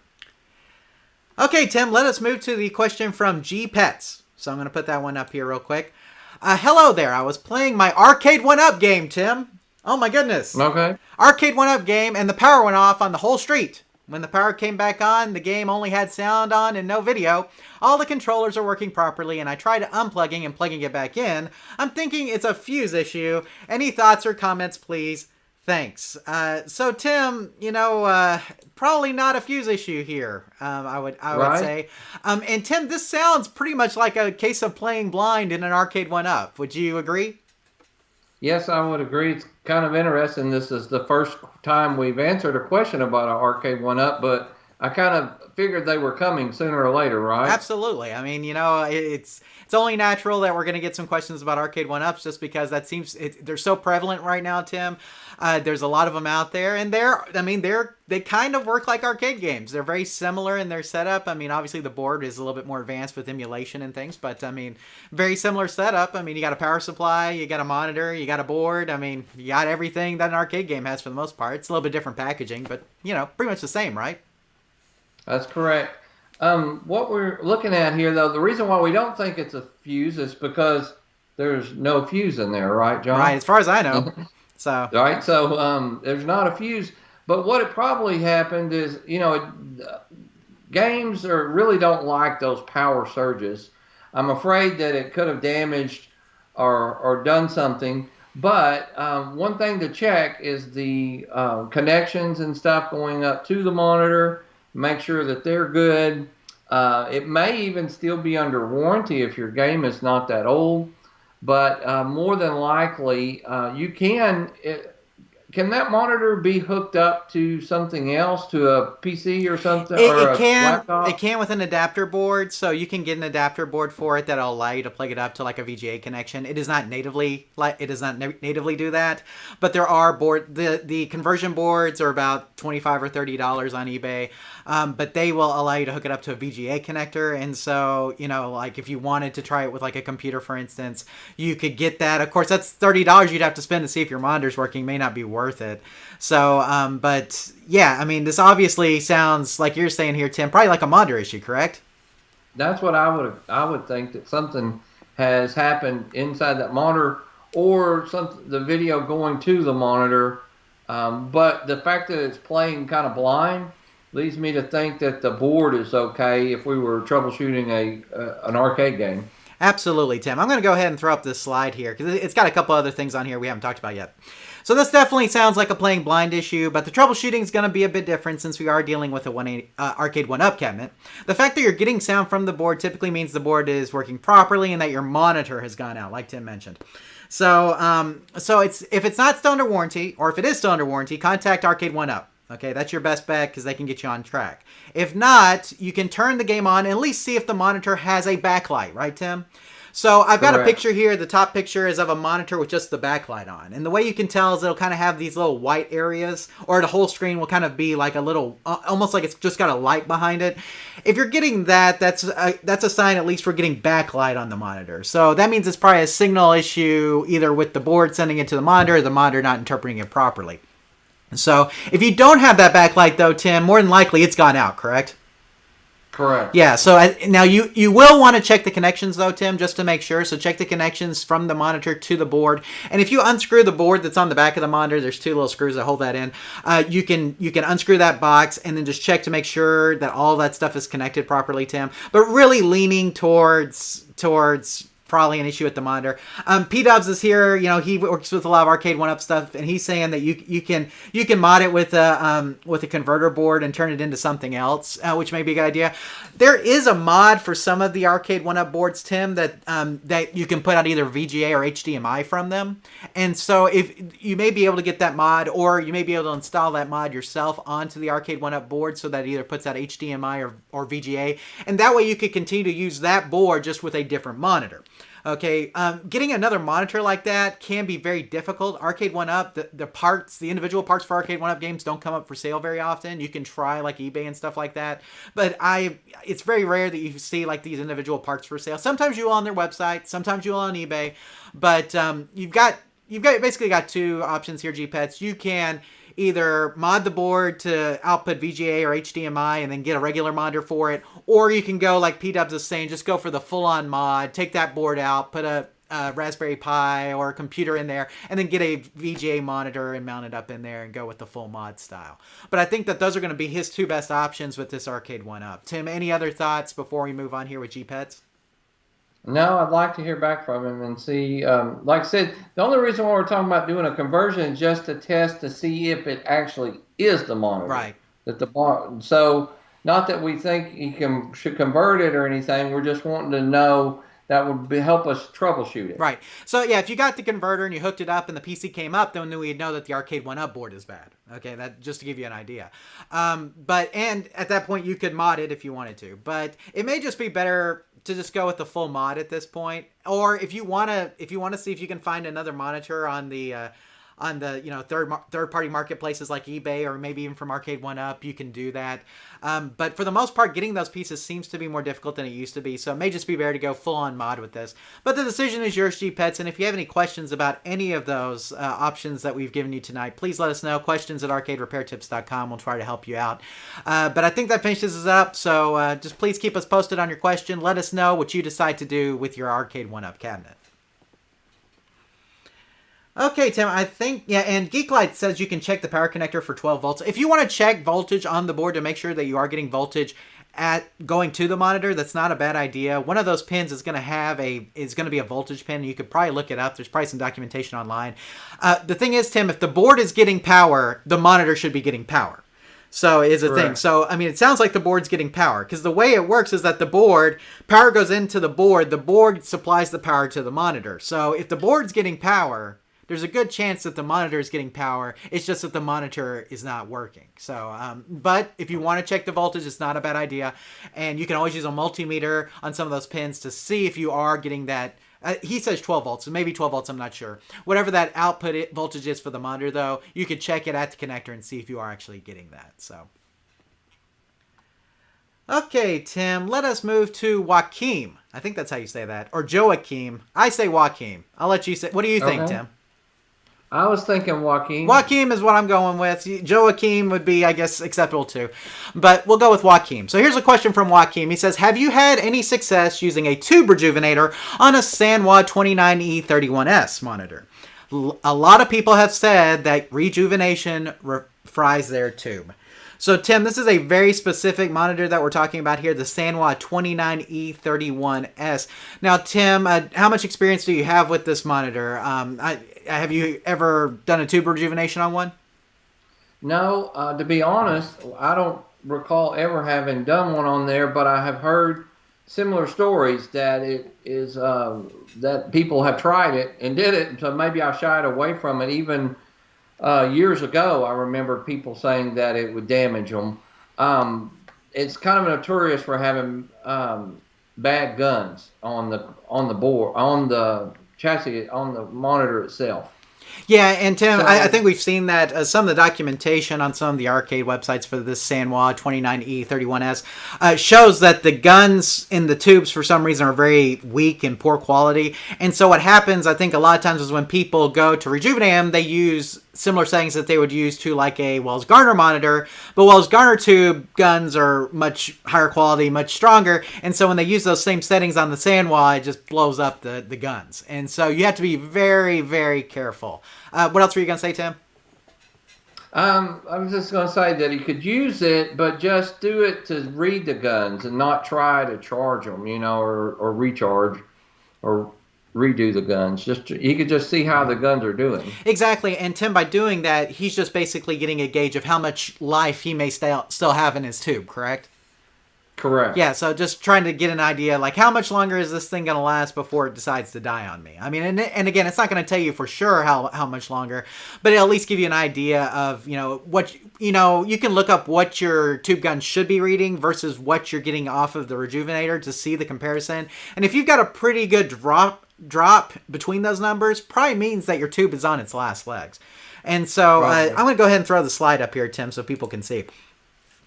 Okay, Tim, let us move to the question from G Pets. So I'm going to put that one up here real quick. Hello there. I was playing my Arcade 1-Up game, Tim. Oh, my goodness. Okay. Arcade 1-Up game, and the power went off on the whole street. When the power came back on, the game only had sound on and no video. All the controllers are working properly, and I tried unplugging and plugging it back in. I'm thinking it's a fuse issue. Any thoughts or comments, please? Thanks. So Tim, probably not a fuse issue here. I would say. And Tim, this sounds pretty much like a case of playing blind in an Arcade 1-Up. Would you agree? Yes, I would agree. It's kind of interesting. This is the first time we've answered a question about an Arcade 1-Up, but I kind of figured they were coming sooner or later, right? Absolutely. I mean, it's only natural that we're going to get some questions about Arcade 1-Ups just because they're so prevalent right now, Tim. There's a lot of them out there, and they kind of work like arcade games. They're very similar in their setup. I mean, obviously the board is a little bit more advanced with emulation and things, but very similar setup. I mean, you got a power supply, you got a monitor, you got a board. I mean, you got everything that an arcade game has for the most part. It's a little bit different packaging, but pretty much the same, right? That's correct. What we're looking at here, though, the reason why we don't think it's a fuse is because there's no fuse in there, right, John? Right, as far as I know. So right, so there's not a fuse. But what it probably happened is, games really don't like those power surges. I'm afraid that it could have damaged or done something. But one thing to check is the connections and stuff going up to the monitor. Make sure that they're good. It may even still be under warranty if your game is not that old. But more than likely, you can that monitor be hooked up to something else, to a PC or something? It can with an adapter board. So you can get an adapter board for it that'll allow you to plug it up to like a VGA connection. It does not natively do that. But there are the conversion boards are about $25 or $30 on eBay. But they will allow you to hook it up to a VGA connector. And so, like if you wanted to try it with like a computer, for instance, you could get that. Of course, that's $30 you'd have to spend to see if your monitor's working. May not be worth it. So, but yeah, I mean, this obviously sounds like you're saying here, Tim, probably like a monitor issue, correct? That's what I would think, that something has happened inside that monitor or the video going to the monitor. But the fact that it's playing kind of blind leads me to think that the board is okay if we were troubleshooting an arcade game. Absolutely, Tim. I'm going to go ahead and throw up this slide here because it's got a couple other things on here we haven't talked about yet. So this definitely sounds like a playing blind issue, but the troubleshooting is going to be a bit different since we are dealing with a Arcade 1-Up cabinet. The fact that you're getting sound from the board typically means the board is working properly and that your monitor has gone out, like Tim mentioned. So, if it's not still under warranty, or if it is still under warranty, contact Arcade 1-Up. Okay, that's your best bet because they can get you on track. If not, you can turn the game on and at least see if the monitor has a backlight, right, Tim? So I've got a picture here. The top picture is of a monitor with just the backlight on. And the way you can tell is it'll kind of have these little white areas, or the whole screen will kind of be like a little, almost like it's just got a light behind it. If you're getting that, that's a sign at least we're getting backlight on the monitor. So that means it's probably a signal issue either with the board sending it to the monitor or the monitor not interpreting it properly. So if you don't have that backlight though, Tim, more than likely it's gone out, correct? Correct. Yeah, so now you will want to check the connections though, Tim, just to make sure. So check the connections from the monitor to the board. And if you unscrew the board that's on the back of the monitor, there's two little screws that hold that in. You can unscrew that box and then just check to make sure that all that stuff is connected properly, Tim. But really leaning towards probably an issue at the monitor. P-Dubs is here. You know, he works with a lot of Arcade 1-Up stuff, and he's saying that you can mod it with a converter board and turn it into something else, which may be a good idea. There is a mod for some of the Arcade 1-Up boards, Tim, that you can put out either VGA or HDMI from them. And so if you may be able to get that mod, or you may be able to install that mod yourself onto the Arcade 1-Up board, so that it either puts out HDMI or VGA, and that way you could continue to use that board just with a different monitor. Okay, getting another monitor like that can be very difficult. Arcade 1-Up, the individual parts for Arcade 1-Up games don't come up for sale very often. You can try like eBay and stuff like that, but it's very rare that you see like these individual parts for sale. Sometimes you will on their website, sometimes you will on eBay, but you've basically got two options here, G-Pets. You can either mod the board to output VGA or HDMI and then get a regular monitor for it, or you can go like P-Dubs is saying, just go for the full-on mod, take that board out, put a Raspberry Pi or a computer in there, and then get a VGA monitor and mount it up in there and go with the full mod style. But I think that those are going to be his two best options with this Arcade 1-Up. Tim, any other thoughts before we move on here with G-Pets? No, I'd like to hear back from him and see. Like I said, the only reason why we're talking about doing a conversion is just to test to see if it actually is the monitor. Right. So not that we think he should convert it or anything. We're just wanting to know that would help us troubleshoot it. Right. So yeah, if you got the converter and you hooked it up and the PC came up, then we'd know that the Arcade 1-Up board is bad. Okay, that just to give you an idea. And at that point you could mod it if you wanted to. But it may just be better to just go with the full mod at this point. Or if you wanna see if you can find another monitor on the third party marketplaces like eBay or maybe even from Arcade 1-Up, you can do that. But for the most part, getting those pieces seems to be more difficult than it used to be. So it may just be better to go full on mod with this. But the decision is yours, G-Pets. And if you have any questions about any of those options that we've given you tonight, please let us know. Questions@arcaderepairtips.com. We'll try to help you out. But I think that finishes us up. So just please keep us posted on your question. Let us know what you decide to do with your Arcade 1-Up cabinet. Okay, Tim, I think, yeah, and Geeklight says you can check the power connector for 12 volts. If you want to check voltage on the board to make sure that you are getting voltage at going to the monitor, that's not a bad idea. One of those pins is going to be a voltage pin. You could probably look it up. There's probably some documentation online. The thing is, Tim, if the board is getting power, the monitor should be getting power. So is a thing. So, I mean, it sounds like the board's getting power because the way it works is that power goes into the board supplies the power to the monitor. So if the board's getting power, there's a good chance that the monitor is getting power. It's just that the monitor is not working. So, but if you want to check the voltage, it's not a bad idea. And you can always use a multimeter on some of those pins to see if you are getting that. He says 12 volts, so maybe 12 volts, I'm not sure. Whatever that output voltage is for the monitor, though, you could check it at the connector and see if you are actually getting that. So, okay, Tim, let us move to Joaquim. I think that's how you say that. Or Joaquim. I say Joaquim. I'll let you say. What do you think, Tim? I was thinking Joaquim. Joaquim is what I'm going with. Joaquim would be, I guess, acceptable too. But we'll go with Joaquim. So here's a question from Joaquim. He says, have you had any success using a tube rejuvenator on a Sanwa 29E31S monitor? A lot of people have said that rejuvenation fries their tube. So, Tim, this is a very specific monitor that we're talking about here, the Sanwa 29E31S. Now, Tim, how much experience do you have with this monitor? Have you ever done a tube rejuvenation on one? No, to be honest, I don't recall ever having done one on there, but I have heard similar stories that it is that people have tried it and did it, so maybe I shied away from it. Even years ago, I remember people saying that it would damage them. It's kind of notorious for having bad guns on the board, on the chassis, on the monitor itself. Yeah, and Tim, I think we've seen that some of the documentation on some of the arcade websites for this Sanwa 29E31S shows that the guns in the tubes for some reason are very weak and poor quality. And so what happens, I think a lot of times, is when people go to rejuvenate them, they use similar settings that they would use to like a Wells-Garner monitor, but Wells-Garner tube guns are much higher quality, much stronger, and so when they use those same settings on the Sanwa, it just blows up the guns. And so you have to be very, very careful. What else were you going to say, Tim? I was just going to say that he could use it, but just do it to read the guns and not try to charge them, or recharge or redo the guns. Just he could just see how the guns are doing. Exactly, and Tim, by doing that, he's just basically getting a gauge of how much life he may still have in his tube, correct? Correct. Yeah, so just trying to get an idea, like how much longer is this thing going to last before it decides to die on me? I mean, and again, it's not going to tell you for sure how much longer, but it'll at least give you an idea of, what, you can look up what your tube gun should be reading versus what you're getting off of the Rejuvenator to see the comparison. And if you've got a pretty good drop between those numbers, probably means that your tube is on its last legs. And so I'm going to go ahead and throw the slide up here, Tim, so people can see.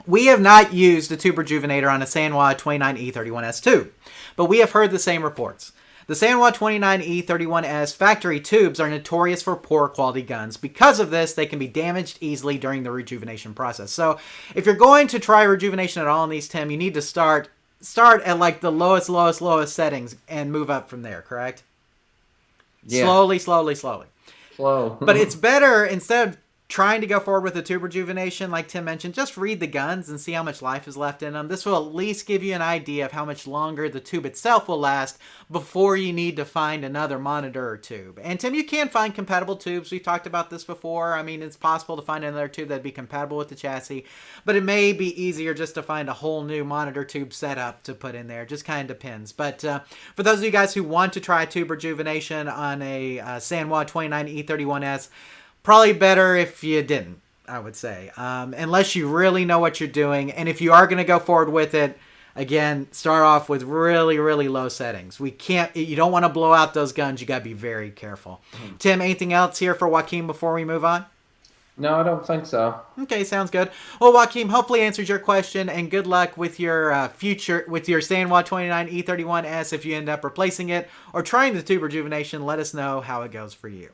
We have not used a tube rejuvenator on a Sanwa 29E31S tube, but we have heard the same reports. The Sanwa 29E31S factory tubes are notorious for poor quality guns. Because of this, they can be damaged easily during the rejuvenation process. So if you're going to try rejuvenation at all in these, Tim, you need to start at like the lowest settings and move up from there, correct? Yeah. Slowly. Slow. But it's better, instead of trying to go forward with the tube rejuvenation, like Tim mentioned, just read the guns and see how much life is left in them. This will at least give you an idea of how much longer the tube itself will last before you need to find another monitor or tube. And Tim, you can find compatible tubes. We've talked about this before. I mean, it's possible to find another tube that'd be compatible with the chassis, but it may be easier just to find a whole new monitor tube setup to put in there. Just kind of depends. But for those of you guys who want to try tube rejuvenation on a Sanwa 29E31S, probably better if you didn't, I would say, unless you really know what you're doing. And if you are going to go forward with it, again, start off with really, really low settings. You don't want to blow out those guns. You got to be very careful. Tim, anything else here for Joaquin before we move on? No, I don't think so. Okay, sounds good. Well, Joaquin, hopefully answers your question, and good luck with your with your Sanwa 29E31S if you end up replacing it or trying the tube rejuvenation. Let us know how it goes for you.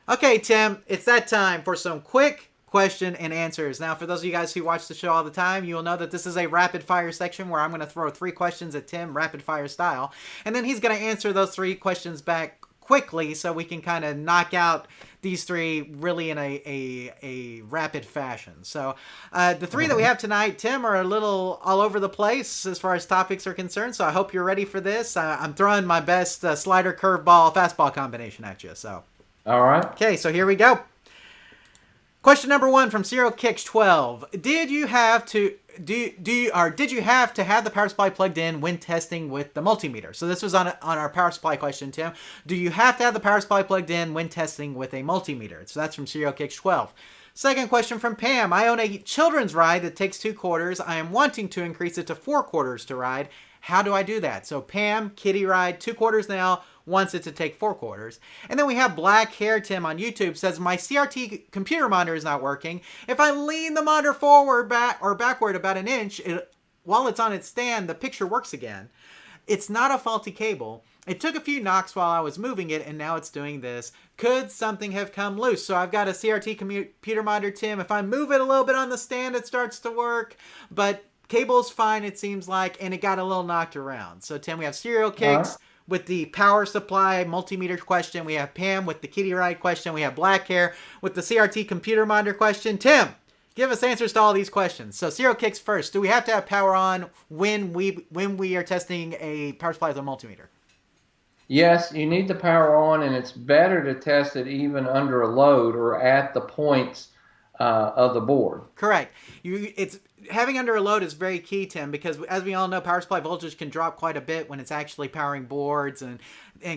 Okay, Tim, it's that time for some quick question and answers. Now, for those of you guys who watch the show all the time, you will know that this is a rapid fire section where I'm going to throw 3 questions at Tim, rapid fire style, and then he's going to answer those 3 questions back quickly so we can kind of knock out these 3 really in a rapid fashion. So the 3 that we have tonight, Tim, are a little all over the place as far as topics are concerned, so I hope you're ready for this. I'm throwing my best slider, curveball, fastball combination at you, so... All right. Okay, so here we go. Question number 1 from Zero Kicks 12. Did you have to have the power supply plugged in when testing with the multimeter? So this was on our power supply question, Tim. Do you have to have the power supply plugged in when testing with a multimeter? So that's from Zero Kicks 12. Second question from Pam. I own a children's ride that takes 2 quarters. I am wanting to increase it to 4 quarters to ride. How do I do that? So Pam, kiddie ride, 2 quarters now, wants it to take 4 quarters. And then we have Black Hair Tim on YouTube says, my CRT computer monitor is not working. If I lean the monitor forward backward about an inch, while it's on its stand, the picture works again. It's not a faulty cable. It took a few knocks while I was moving it, and now it's doing this. Could something have come loose? So I've got a CRT computer monitor, Tim. If I move it a little bit on the stand, it starts to work. But cable's fine, it seems like, and it got a little knocked around. So, Tim, we have Serial Kicks with the power supply multimeter question. We have Pam with the kitty ride question. We have Black Hair with the CRT computer monitor question. Tim, give us answers to all these questions. So, Serial Kicks first. Do we have to have power on when we are testing a power supply with a multimeter? Yes, you need the power on, and it's better to test it even under a load or at the points of the board. Correct. Having under a load is very key, Tim, because as we all know, power supply voltage can drop quite a bit when it's actually powering boards and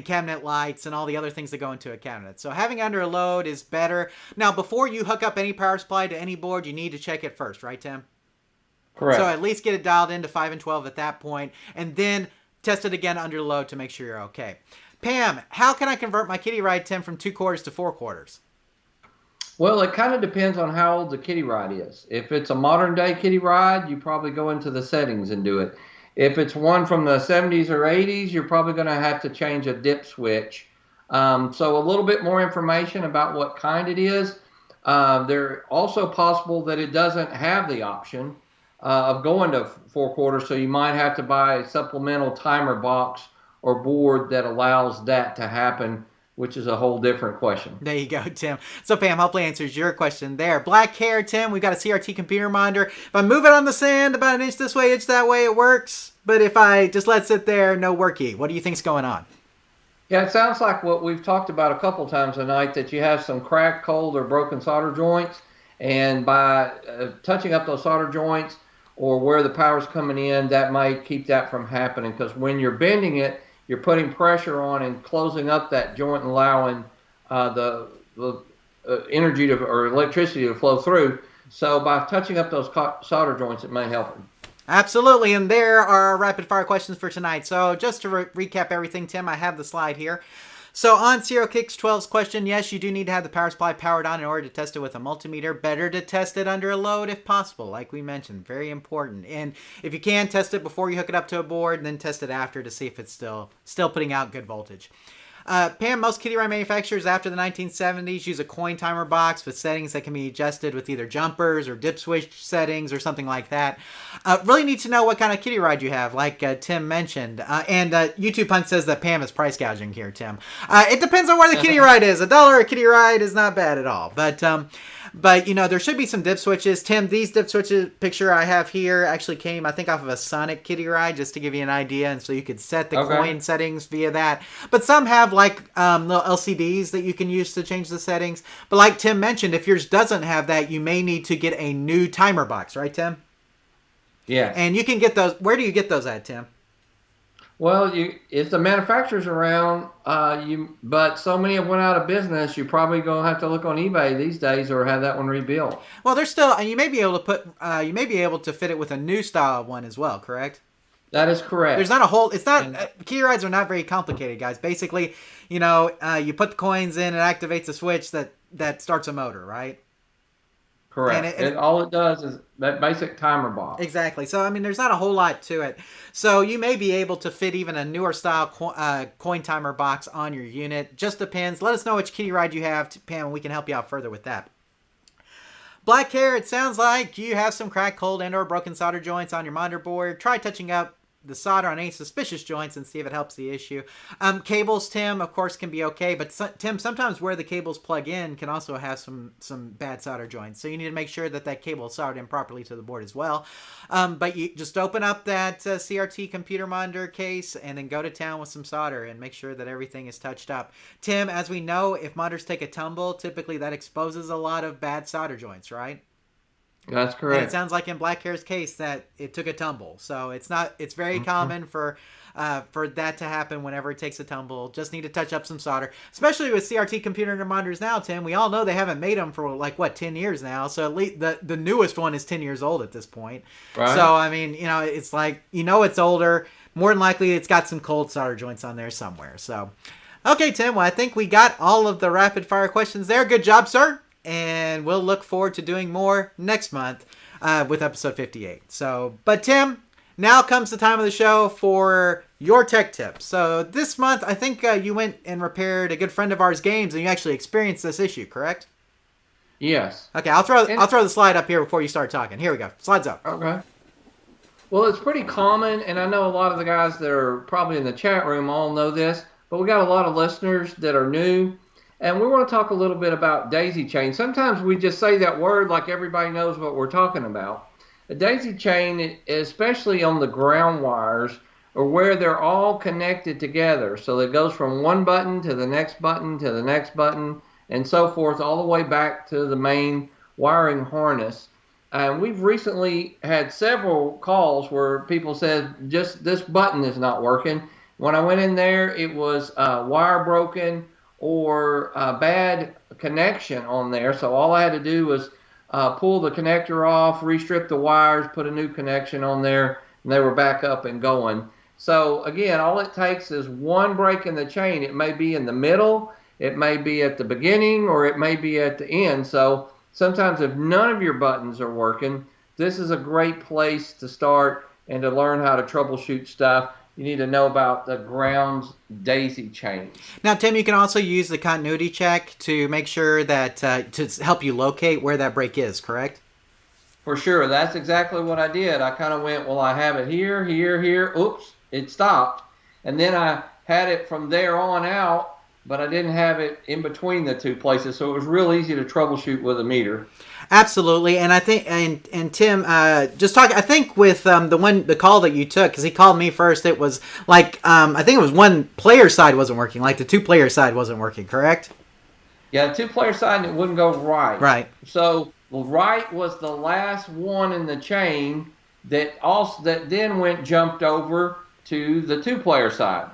cabinet lights and all the other things that go into a cabinet. So having under a load is better. Now, before you hook up any power supply to any board, you need to check it first, right, Tim? Correct. So at least get it dialed into 5 and 12 at that point, and then test it again under load to make sure you're okay. Pam, how can I convert my kitty ride, Tim, from 2 quarters to 4 quarters? Well, it kind of depends on how old the kitty ride is. If it's a modern day kitty ride, you probably go into the settings and do it. If it's one from the 70s or 80s, you're probably going to have to change a dip switch So a little bit more information about what kind it is. They're also possible that it doesn't have the option of going to 4/4, so you might have to buy a supplemental timer box or board that allows that to happen, which is a whole different question. There you go, Tim. So, Pam, hopefully answers your question there. Black hair, Tim, we've got a CRT computer monitor. If I move it on the sand about an inch this way, inch that way, it works. But if I just let it sit there, no worky. What do you think's going on? Yeah, it sounds like what we've talked about a couple times tonight, that you have some cracked, cold, or broken solder joints. And by touching up those solder joints or where the power's coming in, that might keep that from happening. Because when you're bending it, you're putting pressure on and closing up that joint and allowing the energy or electricity to flow through. So by touching up those solder joints, it may help. Absolutely, and there are our rapid fire questions for tonight. So just to recap everything, Tim, I have the slide here. So on Serial Kicks 12's question, yes, you do need to have the power supply powered on in order to test it with a multimeter. Better to test it under a load if possible, like we mentioned. Very important. And if you can, test it before you hook it up to a board, and then test it after to see if it's still putting out good voltage. Pam, most kiddie ride manufacturers after the 1970s use a coin timer box with settings that can be adjusted with either jumpers or dip switch settings or something like that. Really need to know what kind of kiddie ride you have, like Tim mentioned. And YouTube Punk says that Pam is price gouging here, Tim. It depends on where the kiddie ride is. $1 a kiddie ride is not bad at all. But, you know, there should be some dip switches. Tim, these dip switches picture I have here actually came, I think, off of a Sonic kiddie ride, just to give you an idea. And so you could set the coin settings via that. But some have, like, little LCDs that you can use to change the settings. But like Tim mentioned, if yours doesn't have that, you may need to get a new timer box. Right, Tim? Yeah. And you can get those. Where do you get those at, Tim? Well, if the manufacturer's around, but so many have went out of business, you're probably going to have to look on eBay these days or have that one rebuilt. Well, there's still, and you may be able to fit it with a new style one as well, correct? That is correct. There's not a whole, it's not, kiddie rides are not very complicated, guys. Basically, you know, you put the coins in, it activates a switch that starts a motor, right? Correct. And all it does is that basic timer box. Exactly. So, I mean, there's not a whole lot to it. So, you may be able to fit even a newer style coin timer box on your unit. Just depends. Let us know which kiddie ride you have, Pam, and we can help you out further with that. Black hair, it sounds like you have some cracked, cold, and or broken solder joints on your monitor board. Try touching up the solder on any suspicious joints and see if it helps the issue. Cables, Tim, of course, can be okay, but Tim, sometimes where the cables plug in can also have some bad solder joints, so you need to make sure that cable is soldered in properly to the board as well. But you just open up that CRT computer monitor case and then go to town with some solder and make sure that everything is touched up. Tim, as we know, if monitors take a tumble, typically that exposes a lot of bad solder joints, right? That's correct. And it sounds like in Black Hair's case that it took a tumble. So it's very common for that to happen whenever it takes a tumble. Just need to touch up some solder, especially with CRT computer monitors now, Tim. We all know they haven't made them for 10 years now. So at least the newest one is 10 years old at this point. Right. So, I mean, you know, it's like, you know, it's older. More than likely it's got some cold solder joints on there somewhere. So, okay, Tim, well, I think we got all of the rapid fire questions there. Good job, sir. And we'll look forward to doing more next month with episode 58. So, but Tim, now comes the time of the show for your tech tips. So this month, I think you went and repaired a good friend of ours' games, and you actually experienced this issue, correct? Yes. Okay, I'll throw the slide up here before you start talking. Here we go. Slides up. Okay. Well, it's pretty common, and I know a lot of the guys that are probably in the chat room all know this, but we got a lot of listeners that are new. And we want to talk a little bit about daisy chain. Sometimes we just say that word like everybody knows what we're talking about. A daisy chain, especially on the ground wires, or where they're all connected together. So it goes from one button to the next button to the next button and so forth, all the way back to the main wiring harness. And we've recently had several calls where people said, just this button is not working. When I went in there, it was wire broken or a bad connection on there. So all I had to do was pull the connector off, restrip the wires, put a new connection on there, and they were back up and going. So again, all it takes is one break in the chain. It may be in the middle, it may be at the beginning, or it may be at the end. So sometimes if none of your buttons are working, this is a great place to start and to learn how to troubleshoot stuff. you need to know about the ground's daisy chains. Now, Tim, you can also use the continuity check to make sure that to help you locate where that break is, correct? For sure. That's exactly what I did. I kind of went, well, I have it here, here, here. Oops, it stopped. And then I had it from there on out, but I didn't have it in between the two places. So it was real easy to troubleshoot with a meter. Absolutely. And I think, and Tim, just talk, I think with the call that you took, because he called me first, it was like, I think it was one player side wasn't working, like the 2-player side wasn't working, correct? Yeah, the 2-player side, and it wouldn't go right. Right. So right was the last one in the chain that then jumped over to the 2-player side.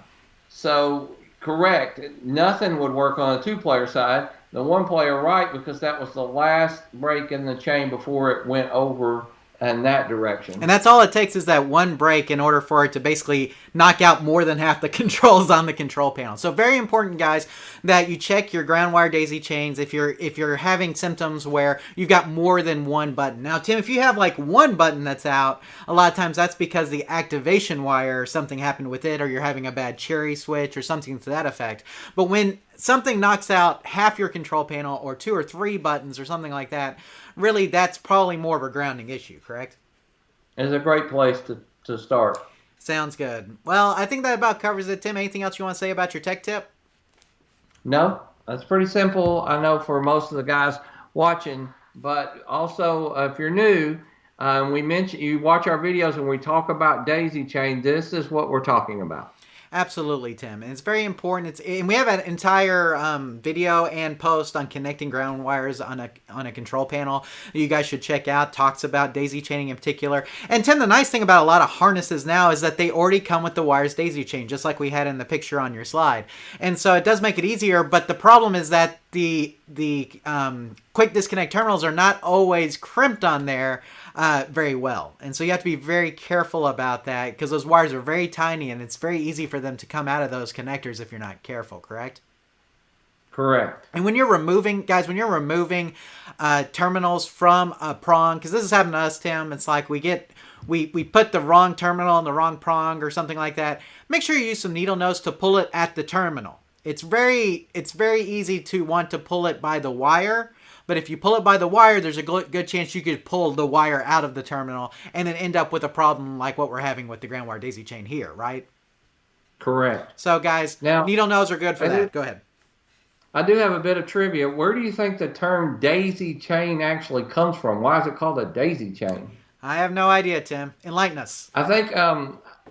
So correct, nothing would work on the 2-player side. The 1-player right, because that was the last break in the chain before it went over in that direction. And that's all it takes is that one break in order for it to basically knock out more than half the controls on the control panel. So very important, guys, that you check your ground wire daisy chains if you're having symptoms where you've got more than one button. Now, Tim, if you have like one button that's out, a lot of times that's because the activation wire, something happened with it, or you're having a bad cherry switch or something to that effect. But when something knocks out half your control panel or 2 or 3 buttons or something like that, really that's probably more of a grounding issue, correct? It's a great place to start. Sounds good. Well, I think that about covers it. Tim, anything else you want to say about your tech tip? No, that's pretty simple. I know for most of the guys watching, but also if you're new, we mention you watch our videos and we talk about daisy chain. This is what we're talking about. Absolutely, Tim. And it's very important. And we have an entire video and post on connecting ground wires on a control panel that you guys should check out. Talks about daisy chaining in particular. And Tim, the nice thing about a lot of harnesses now is that they already come with the wires daisy chain, just like we had in the picture on your slide. And so it does make it easier, but the problem is that the quick disconnect terminals are not always crimped on there very well. And so you have to be very careful about that because those wires are very tiny and it's very easy for them to come out of those connectors if you're not careful, correct? Correct. And when you're removing, guys, terminals from a prong, because this has happened to us, Tim, it's like we put the wrong terminal on the wrong prong or something like that. Make sure you use some needle nose to pull it at the terminal. It's very easy to want to pull it by the wire, but if you pull it by the wire, there's a good chance you could pull the wire out of the terminal and then end up with a problem like what we're having with the ground wire daisy chain here, right? Correct. So, guys, now, needle nose are good for that. Go ahead. I do have a bit of trivia. Where do you think the term daisy chain actually comes from? Why is it called a daisy chain? I have no idea, Tim. Enlighten us. I think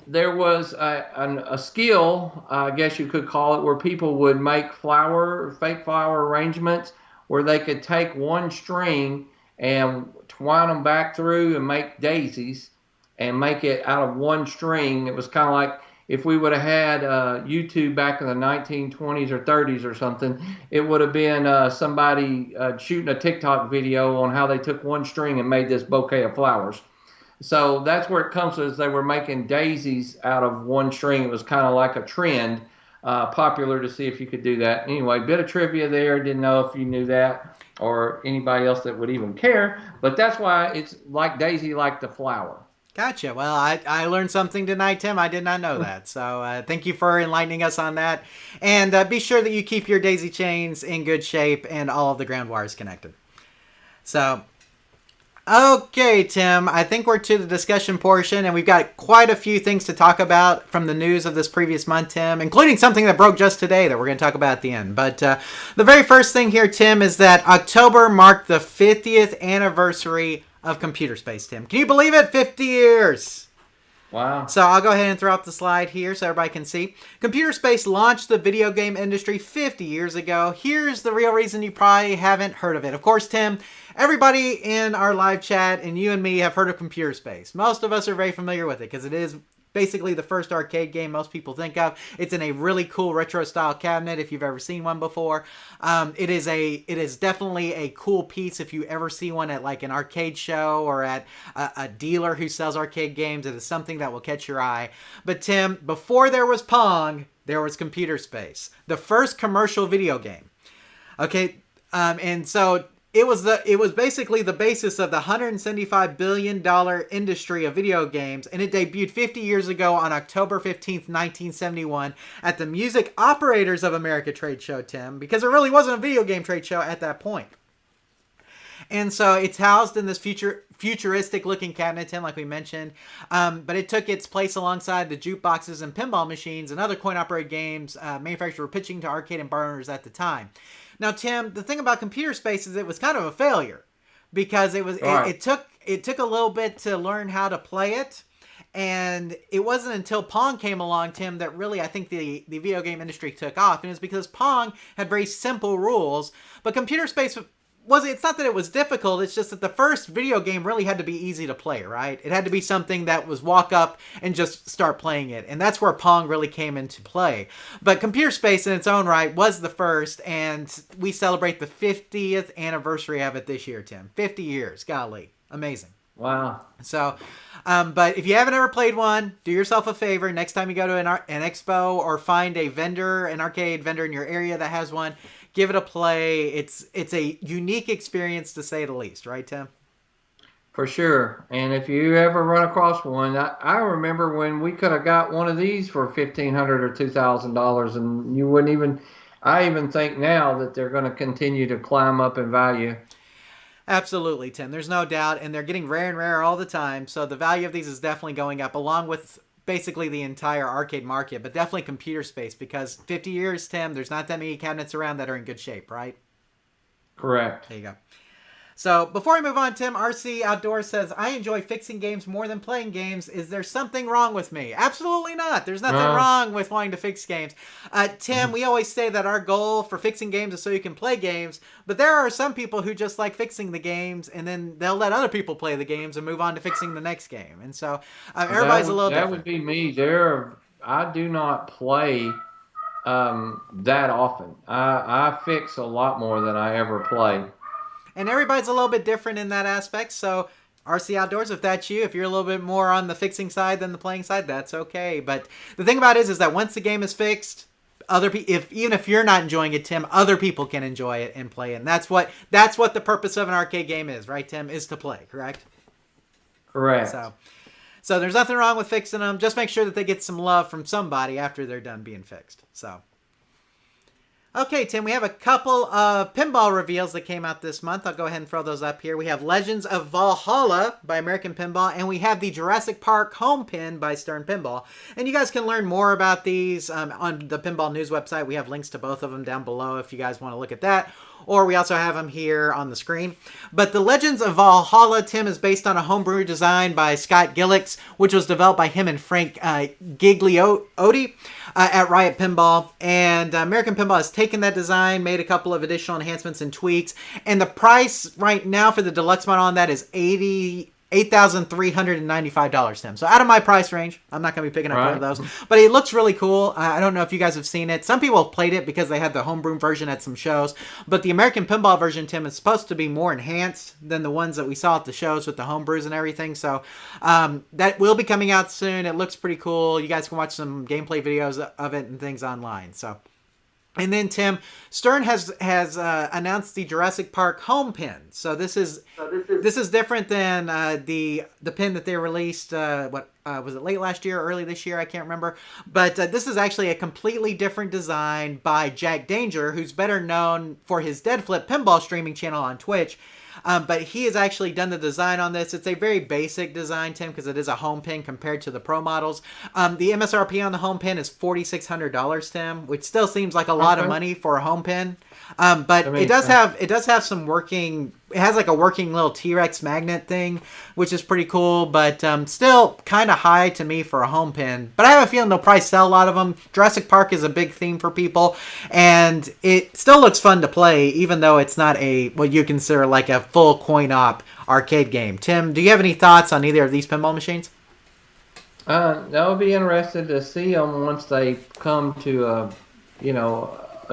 there was a skill, I guess you could call it, where people would make fake flower arrangements where they could take one string and twine them back through and make daisies and make it out of one string. It was kind of like if we would have had YouTube back in the 1920s or 30s or something, it would have been somebody shooting a TikTok video on how they took one string and made this bouquet of flowers. So that's where it comes from, is they were making daisies out of one string. It was kind of like a trend, popular to see if you could do that. Anyway, bit of trivia there. Didn't know if you knew that or anybody else that would even care. But that's why it's like daisy, like the flower. Gotcha. Well, I learned something tonight, Tim. I did not know that. So thank you for enlightening us on that. And be sure that you keep your daisy chains in good shape and all of the ground wires connected. So... okay, Tim, I think we're to the discussion portion, and we've got quite a few things to talk about from the news of this previous month, Tim, including something that broke just today that we're going to talk about at the end. But the very first thing here, Tim, is that October marked the 50th anniversary of Computer Space, Tim. Can you believe it? 50 years! Wow. So I'll go ahead and throw up the slide here so everybody can see. Computer Space launched the video game industry 50 years ago. Here's the real reason you probably haven't heard of it. Of course, Tim, everybody in our live chat and you and me have heard of Computer Space. Most of us are very familiar with it because it is basically the first arcade game most people think of. It's in a really cool retro style cabinet if you've ever seen one before. It is definitely a cool piece if you ever see one at like an arcade show or at a dealer who sells arcade games. It is something that will catch your eye. But Tim, before there was Pong, there was Computer Space, the first commercial video game. Okay, and so It was basically the basis of the $175 billion industry of video games, and it debuted 50 years ago on October 15th, 1971 at the Music Operators of America trade show, Tim, because it really wasn't a video game trade show at that point. And so it's housed in this futuristic looking cabinet, Tim, like we mentioned. But it took its place alongside the jukeboxes and pinball machines and other coin-operated games manufacturers were pitching to arcade and bar owners at the time. Now, Tim, the thing about Computer Space is it was kind of a failure because it took a little bit to learn how to play it. And it wasn't until Pong came along, Tim, that really I think the video game industry took off. And it's because Pong had very simple rules. But Computer Space it's not that it was difficult, it's just that the first video game really had to be easy to play, right? It had to be something that was walk up and just start playing it. And that's where Pong really came into play. But Computer Space in its own right was the first, and we celebrate the 50th anniversary of it this year, Tim. 50 years, golly. Amazing. Wow. So, but if you haven't ever played one, do yourself a favor. Next time you go to an expo or find an arcade vendor in your area that has one, give it a play. It's a unique experience to say the least, right, Tim? For sure. And if you ever run across one, I remember when we could have got one of these for $1,500 or $2,000, and you wouldn't even. I even think now that they're going to continue to climb up in value. Absolutely, Tim. There's no doubt, and they're getting rare and rarer all the time. So the value of these is definitely going up, along with basically the entire arcade market, but definitely Computer Space, because 50 years, Tim, there's not that many cabinets around that are in good shape, right? Correct. There you go. So before we move on, Tim, RC Outdoors says, I enjoy fixing games more than playing games. Is there something wrong with me? Absolutely not. There's nothing wrong with wanting to fix games. Tim, we always say that our goal for fixing games is so you can play games, but there are some people who just like fixing the games, and then they'll let other people play the games and move on to fixing the next game. And so everybody's a little different. That would be me. I do not play that often. I fix a lot more than I ever play. And everybody's a little bit different in that aspect. So RC Outdoors, if that's you, if you're a little bit more on the fixing side than the playing side, that's okay. But the thing about it is that once the game is fixed, even if you're not enjoying it, Tim, other people can enjoy it and play it. And that's what the purpose of an arcade game is, right, Tim? Is to play, correct? Correct. So there's nothing wrong with fixing them. Just make sure that they get some love from somebody after they're done being fixed. So. Okay, Tim, we have a couple of pinball reveals that came out this month. I'll go ahead and throw those up here. We have Legends of Valhalla by American Pinball, and we have the Jurassic Park Home Pin by Stern Pinball. And you guys can learn more about these on the Pinball News website. We have links to both of them down below if you guys want to look at that. Or we also have them here on the screen. But the Legends of Valhalla, Tim, is based on a homebrew design by Scott Gillicks, which was developed by him and Frank Gigliotti at Riot Pinball. And American Pinball has taken that design, made a couple of additional enhancements and tweaks. And the price right now for the deluxe model on that is $8,395, Tim. So out of my price range. I'm not going to be picking up one of those. But it looks really cool. I don't know if you guys have seen it. Some people have played it because they had the homebrew version at some shows. But the American Pinball version, Tim, is supposed to be more enhanced than the ones that we saw at the shows with the homebrews and everything. So that will be coming out soon. It looks pretty cool. You guys can watch some gameplay videos of it and things online. So. And then, Tim, Stern has announced the Jurassic Park Home Pin. So this is different than the pin that they released. Was it late last year or early this year? I can't remember. But this is actually a completely different design by Jack Danger, who's better known for his Dead Flip pinball streaming channel on Twitch. But he has actually done the design on this. It's a very basic design, Tim, because it is a home pin compared to the Pro models. The MSRP on the home pin is $4,600, Tim, which still seems like a lot of money for a home pin. But it does have some working. It has like a working little T-Rex magnet thing, which is pretty cool, but still kind of high to me for a home pin. But I have a feeling they'll probably sell a lot of them. Jurassic Park is a big theme for people, and it still looks fun to play, even though it's not what you consider like a full coin-op arcade game. Tim, do you have any thoughts on either of these pinball machines? I would be interested to see them once they come to a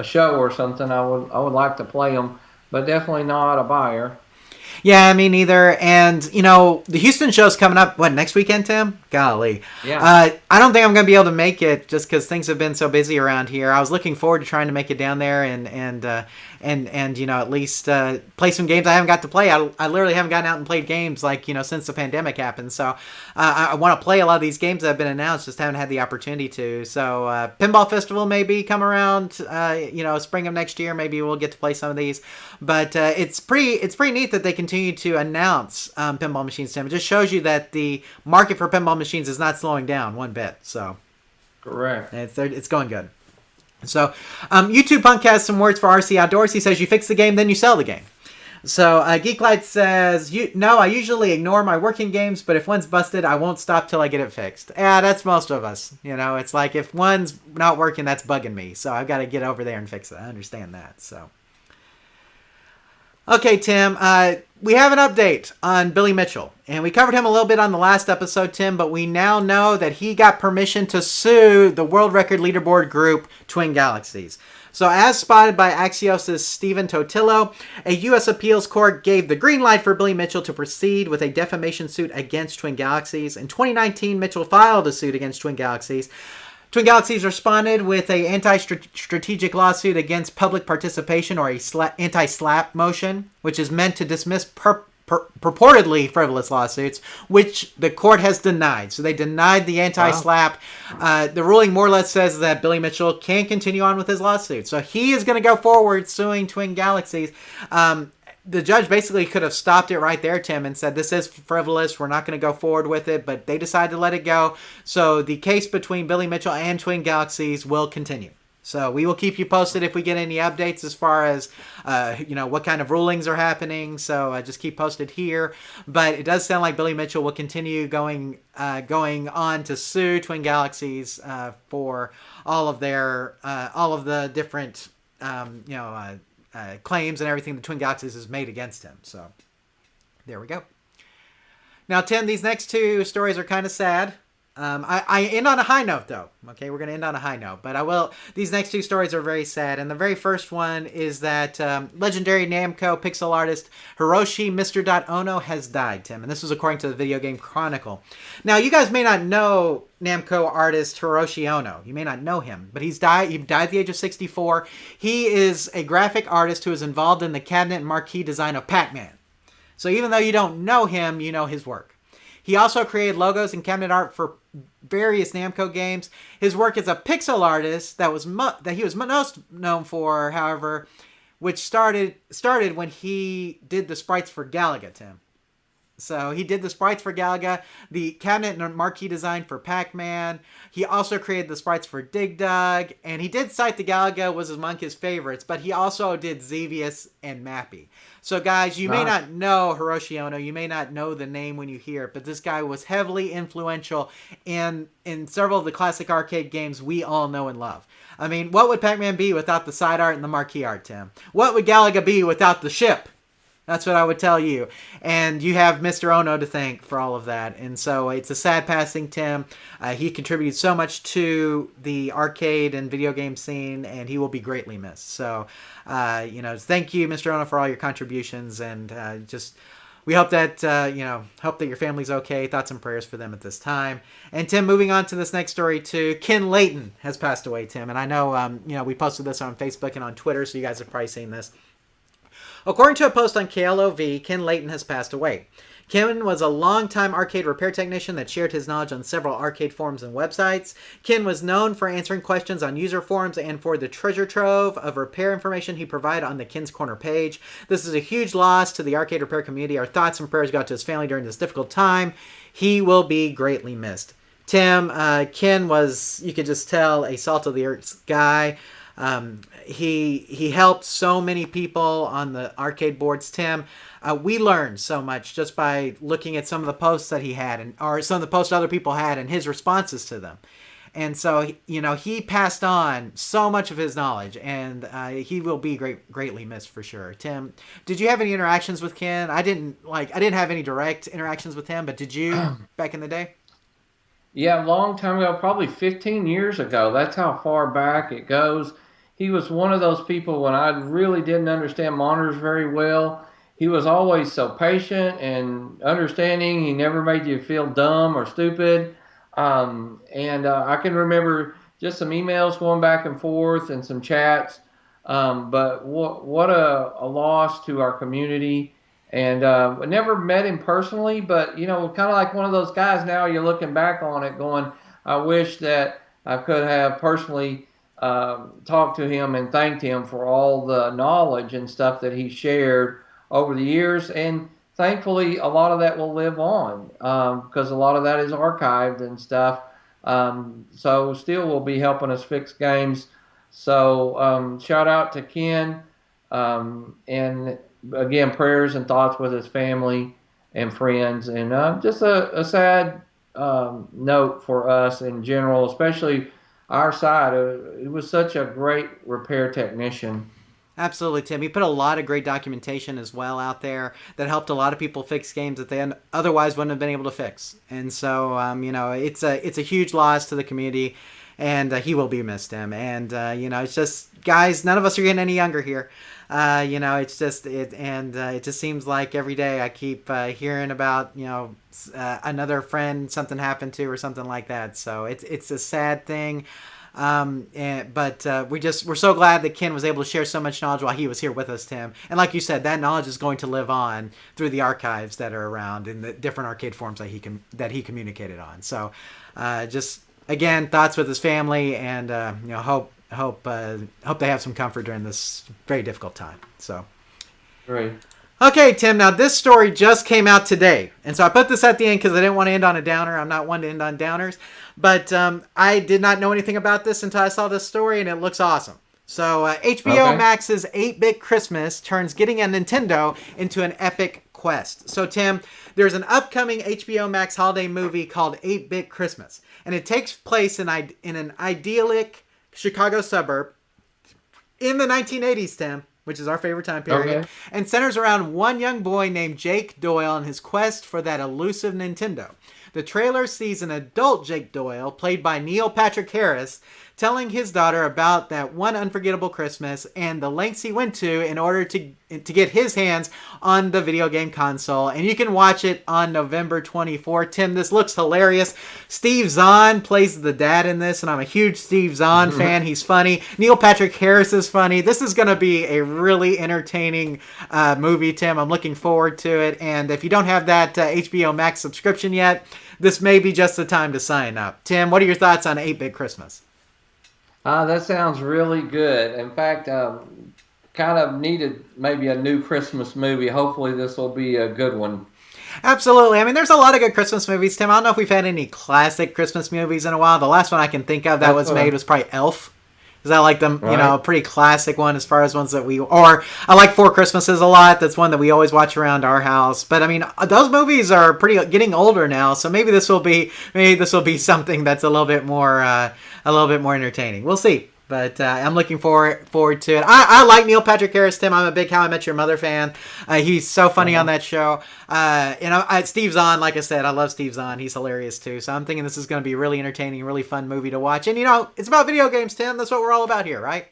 show or something. I would like to play them, but definitely not a buyer. Yeah, me neither. And, the Houston show's coming up, what, next weekend, Tim? Golly. Yeah. I don't think I'm going to be able to make it just because things have been so busy around here. I was looking forward to trying to make it down there and at least play some games I haven't got to play. I literally haven't gotten out and played games since the pandemic happened. So I want to play a lot of these games that have been announced, just haven't had the opportunity to. So Pinball Festival maybe come around, spring of next year. Maybe we'll get to play some of these. But it's pretty neat that they continue to announce pinball machines, Tim. It just shows you that the market for pinball machines is not slowing down one bit. So correct. It's going good. So YouTube Punk has some words for RC Outdoors. He says, you fix the game, then you sell the game. So Geeklight says, no, I usually ignore my working games, but if one's busted, I won't stop till I get it fixed. Yeah, that's most of us. It's like if one's not working, that's bugging me. So I've got to get over there and fix it. I understand that. So. Okay, Tim, we have an update on Billy Mitchell, and we covered him a little bit on the last episode, Tim, but we now know that he got permission to sue the world record leaderboard group Twin Galaxies. So as spotted by Axios' Stephen Totillo, a U.S. appeals court gave the green light for Billy Mitchell to proceed with a defamation suit against Twin Galaxies. In 2019, Mitchell filed a suit against Twin Galaxies. Twin Galaxies responded with an anti-strategic lawsuit against public participation, or a anti-SLAPP motion, which is meant to dismiss purportedly frivolous lawsuits, which the court has denied. So they denied the anti-SLAPP. Wow. The ruling more or less says that Billy Mitchell can continue on with his lawsuit. So he is going to go forward suing Twin Galaxies. The judge basically could have stopped it right there, Tim, and said, this is frivolous, we're not going to go forward with it, but they decided to let it go. So the case between Billy Mitchell and Twin Galaxies will continue. So we will keep you posted if we get any updates as far as, what kind of rulings are happening. So just keep posted here. But it does sound like Billy Mitchell will continue going on to sue Twin Galaxies for all of the different, claims and everything the Twin Galaxies has made against him. So there we go. Now, Tim, these next two stories are kind of sad. I end on a high note, though. Okay, we're going to end on a high note. But these next two stories are very sad. And the very first one is that legendary Namco pixel artist Hiroshi Mr Ono has died, Tim. And this was according to the Video Game Chronicle. Now, you guys may not know Namco artist Hiroshi Ono. You may not know him, but he died at the age of 64. He is a graphic artist who is involved in the cabinet and marquee design of Pac-Man. So even though you don't know him, you know his work. He also created logos and cabinet art for various Namco games. His work as a pixel artist that he was most known for, however, which started when he did the sprites for Galaga, Tim. So he did the sprites for Galaga, the cabinet and marquee design for Pac-Man. He also created the sprites for Dig Dug, and he did cite the Galaga was among his favorites, but he also did Xevious and Mappy. So guys, you may not know Hiroshi Ono, you may not know the name when you hear it, but this guy was heavily influential in several of the classic arcade games we all know and love. I mean, what would Pac-Man be without the side art and the marquee art, Tim? What would Galaga be without the ship? That's what I would tell you. And you have Mr. Ono to thank for all of that. And so it's a sad passing, Tim. He contributed so much to the arcade and video game scene, and he will be greatly missed. So, thank you, Mr. Ono, for all your contributions. And we hope that, hope that your family's okay. Thoughts and prayers for them at this time. And Tim, moving on to this next story too, Ken Layton has passed away, Tim. And I know, we posted this on Facebook and on Twitter, so you guys have probably seen this. According to a post on KLOV, Ken Layton has passed away. Ken was a longtime arcade repair technician that shared his knowledge on several arcade forums and websites. Ken was known for answering questions on user forums and for the treasure trove of repair information he provided on the Ken's Corner page. This is a huge loss to the arcade repair community. Our thoughts and prayers go out to his family during this difficult time. He will be greatly missed. Tim, Ken was, you could just tell, a salt-of-the-earth guy. He helped so many people on the arcade boards, Tim. We learned so much just by looking at some of the posts that he had, or some of the posts other people had, and his responses to them. And so, he passed on so much of his knowledge, and he will be greatly missed for sure. Tim, did you have any interactions with Ken? I didn't have any direct interactions with him, but did you back in the day? Yeah, a long time ago, probably 15 years ago. That's how far back it goes. He was one of those people when I really didn't understand monitors very well. he was always so patient and understanding. He never made you feel dumb or stupid. And I can remember just some emails going back and forth and some chats. But what a loss to our community. And I never met him personally, but kind of like one of those guys. Now you're looking back on it, going, I wish that I could have personally talked to him and thanked him for all the knowledge and stuff that he shared over the years. And thankfully, a lot of that will live on because a lot of that is archived and stuff. So still will be helping us fix games. So shout out to Ken. And again, prayers and thoughts with his family and friends. And just a sad note for us in general, especially our side. It was such a great repair technician. Absolutely, Tim. He put a lot of great documentation as well out there that helped a lot of people fix games that they otherwise wouldn't have been able to fix. And so, it's a huge loss to the community, and he will be missed, Tim. And it's just, guys, none of us are getting any younger here. It's just it just seems like every day I keep hearing about another friend something happened to or something like that. So it's a sad thing. But we're so glad that Ken was able to share so much knowledge while he was here with us, Tim. And like you said, that knowledge is going to live on through the archives that are around in the different arcade forums that he communicated on. So, just again, thoughts with his family, and hope they have some comfort during this very difficult time. So, Great. Okay, Tim, now this story just came out today. And so I put this at the end because I didn't want to end on a downer. I'm not one to end on downers. But I did not know anything about this until I saw this story, and it looks awesome. So HBO Max's 8-Bit Christmas turns getting a Nintendo into an epic quest. So, Tim, there's an upcoming HBO Max holiday movie called 8-Bit Christmas. And it takes place in an idyllic Chicago suburb in the 1980s, Tim, which is our favorite time period, and centers around one young boy named Jake Doyle and his quest for that elusive Nintendo. The trailer sees an adult Jake Doyle, played by Neil Patrick Harris, telling his daughter about that one unforgettable Christmas and the lengths he went to in order to get his hands on the video game console. And you can watch it on November 24th. Tim, this looks hilarious. Steve Zahn plays the dad in this, and I'm a huge Steve Zahn fan. He's funny. Neil Patrick Harris is funny. This is going to be a really entertaining movie, Tim. I'm looking forward to it. And if you don't have that HBO Max subscription yet, this may be just the time to sign up. Tim, what are your thoughts on 8-Bit Christmas? That sounds really good. In fact, kind of needed maybe a new Christmas movie. Hopefully this will be a good one. Absolutely. I mean, there's a lot of good Christmas movies, Tim. I don't know if we've had any classic Christmas movies in a while. The last one I can think of that was made was probably Elf. Is that like a pretty classic one as far as ones that or I like Four Christmases a lot. That's one that we always watch around our house. But I mean, those movies are getting older now. So maybe this will be something that's a little bit more entertaining. We'll see. But I'm looking forward to it. I like Neil Patrick Harris, Tim. I'm a big How I Met Your Mother fan. He's so funny on that show. Steve Zahn, like I said, I love Steve Zahn. He's hilarious too. So I'm thinking this is going to be a really entertaining, really fun movie to watch. And it's about video games, Tim. That's what we're all about here, right?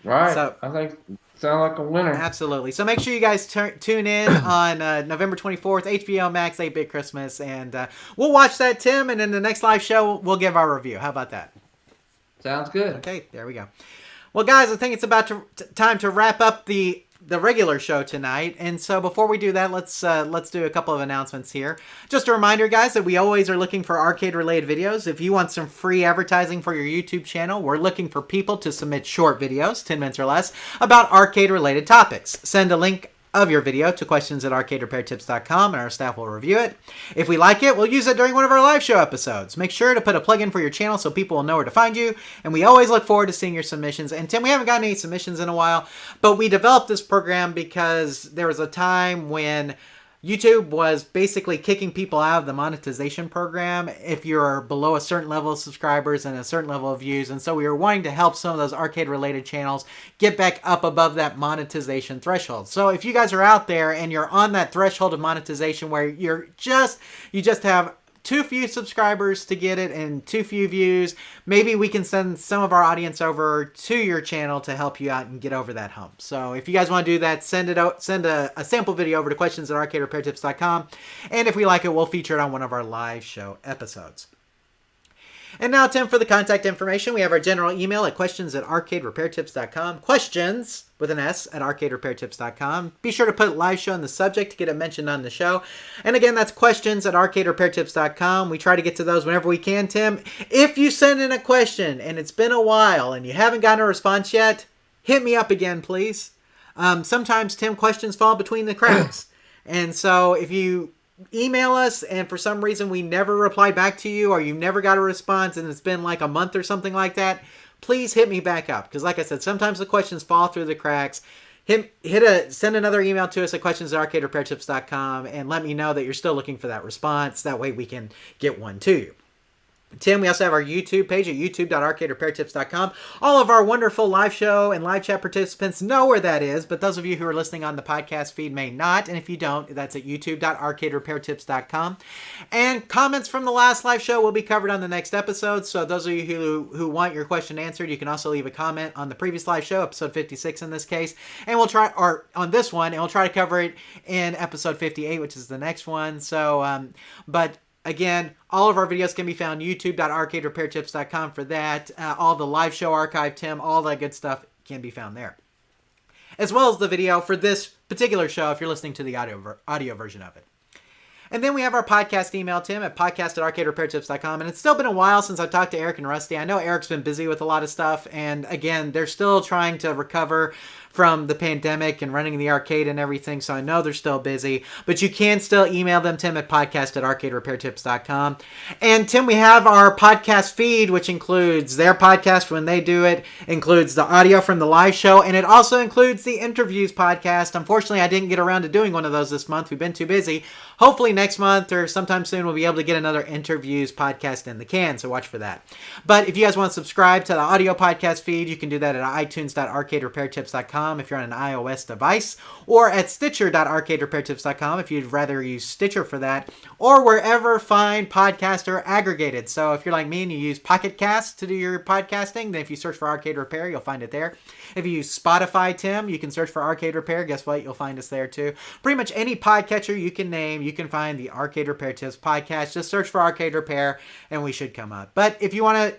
Right. So, I think sound like a winner. Absolutely. So make sure you guys tune in on November 24th, HBO Max 8-Bit Christmas, and we'll watch that, Tim. And in the next live show, we'll give our review. How about that? Sounds good. Okay, there we go. Well, guys, I think it's about time to wrap up the regular show tonight. And so before we do that, let's do a couple of announcements here. Just a reminder, guys, that we always are looking for arcade-related videos. If you want some free advertising for your YouTube channel, we're looking for people to submit short videos, 10 minutes or less, about arcade-related topics. Send a link of your video to questions@arcaderepairtips.com, and our staff will review it. If we like it, we'll use it during one of our live show episodes. Make sure to put a plug-in for your channel so people will know where to find you, and we always look forward to seeing your submissions. And Tim, we haven't gotten any submissions in a while, but we developed this program because there was a time when YouTube was basically kicking people out of the monetization program if you're below a certain level of subscribers and a certain level of views. And so we were wanting to help some of those arcade-related channels get back up above that monetization threshold. So if you guys are out there and you're on that threshold of monetization where you just have too few subscribers to get it and too few views. Maybe we can send some of our audience over to your channel to help you out and get over that hump. So if you guys want to do that, send a sample video over to questions@arcaderepairtips.com. And if we like it, we'll feature it on one of our live show episodes. And now, Tim, for the contact information, we have our general email at questions@arcaderepairtips.com. Questions, with an S, at arcaderepairtips.com. Be sure to put live show in the subject to get it mentioned on the show. And again, that's questions@arcaderepairtips.com. We try to get to those whenever we can, Tim. If you send in a question and it's been a while and you haven't gotten a response yet, hit me up again, please. Sometimes, Tim, questions fall between the cracks. And so if you email us and for some reason we never reply back to you or you never got a response and it's been like a month or something like that, please hit me back up. Because like I said, sometimes the questions fall through the cracks. Send another email to us at questions@arcaderepairtips.com and let me know that you're still looking for that response. That way we can get one to you. Tim, we also have our YouTube page at youtube.arcaderepairtips.com. All of our wonderful live show and live chat participants know where that is, but those of you who are listening on the podcast feed may not. And if you don't, that's at youtube.arcaderepairtips.com. And comments from the last live show will be covered on the next episode. So those of you who want your question answered, you can also leave a comment on the previous live show, episode 56 in this case. And we'll try, or on this one, and we'll try to cover it in episode 58, which is the next one. So, but again, all of our videos can be found youtube.arcaderepairtips.com for that. All the live show archive, Tim, all that good stuff can be found there. As well as the video for this particular show if you're listening to the audio version of it. And then we have our podcast email, Tim, at podcast@arcaderepairtips.com. And it's still been a while since I talked to Eric and Rusty. I know Eric's been busy with a lot of stuff. And again, they're still trying to recover from the pandemic and running the arcade and everything. So I know they're still busy. But you can still email them, Tim, at podcast@arcaderepairtips.com. And Tim, we have our podcast feed, which includes their podcast when they do it, includes the audio from the live show, and it also includes the interviews podcast. Unfortunately, I didn't get around to doing one of those this month. We've been too busy. Hopefully next month or sometime soon we'll be able to get another interviews podcast in the can, so watch for that. But if you guys want to subscribe to the audio podcast feed, you can do that at itunes.arcaderepairtips.com if you're on an iOS device, or at stitcher.arcaderepairtips.com if you'd rather use Stitcher for that, or wherever fine podcasts are aggregated. So if you're like me and you use Pocket Cast to do your podcasting, then if you search for Arcade Repair, you'll find it there. If you use Spotify, Tim, you can search for Arcade Repair. Guess what? You'll find us there too. Pretty much any podcatcher you can name, you can find the Arcade Repair Tips podcast. Just search for Arcade Repair and we should come up. But if you want to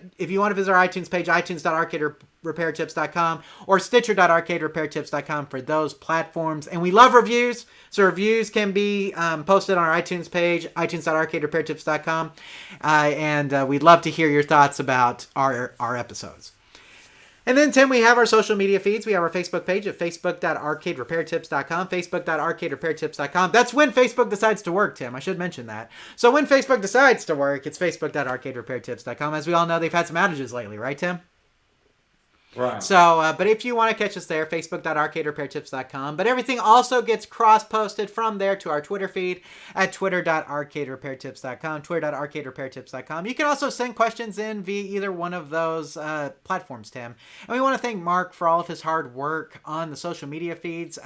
visit our iTunes page, itunes.arcaderepairtips.com or stitcher.arcaderepairtips.com for those platforms. And we love reviews, so reviews can be posted on our iTunes page, itunes.arcaderepairtips.com, and we'd love to hear your thoughts about our episodes. And then, Tim, we have our social media feeds. We have our Facebook page at facebook.arcaderepairtips.com, facebook.arcaderepairtips.com. That's when Facebook decides to work, Tim. I should mention that. So when Facebook decides to work, it's facebook.arcaderepairtips.com. As we all know, they've had some outages lately, right, Tim? Right. So, but if you want to catch us there, facebook.arcaderepairtips.com. But everything also gets cross-posted from there to our Twitter feed at twitter.arcaderepairtips.com, twitter.arcaderepairtips.com. You can also send questions in via either one of those platforms, Tim. And we want to thank Mark for all of his hard work on the social media feeds.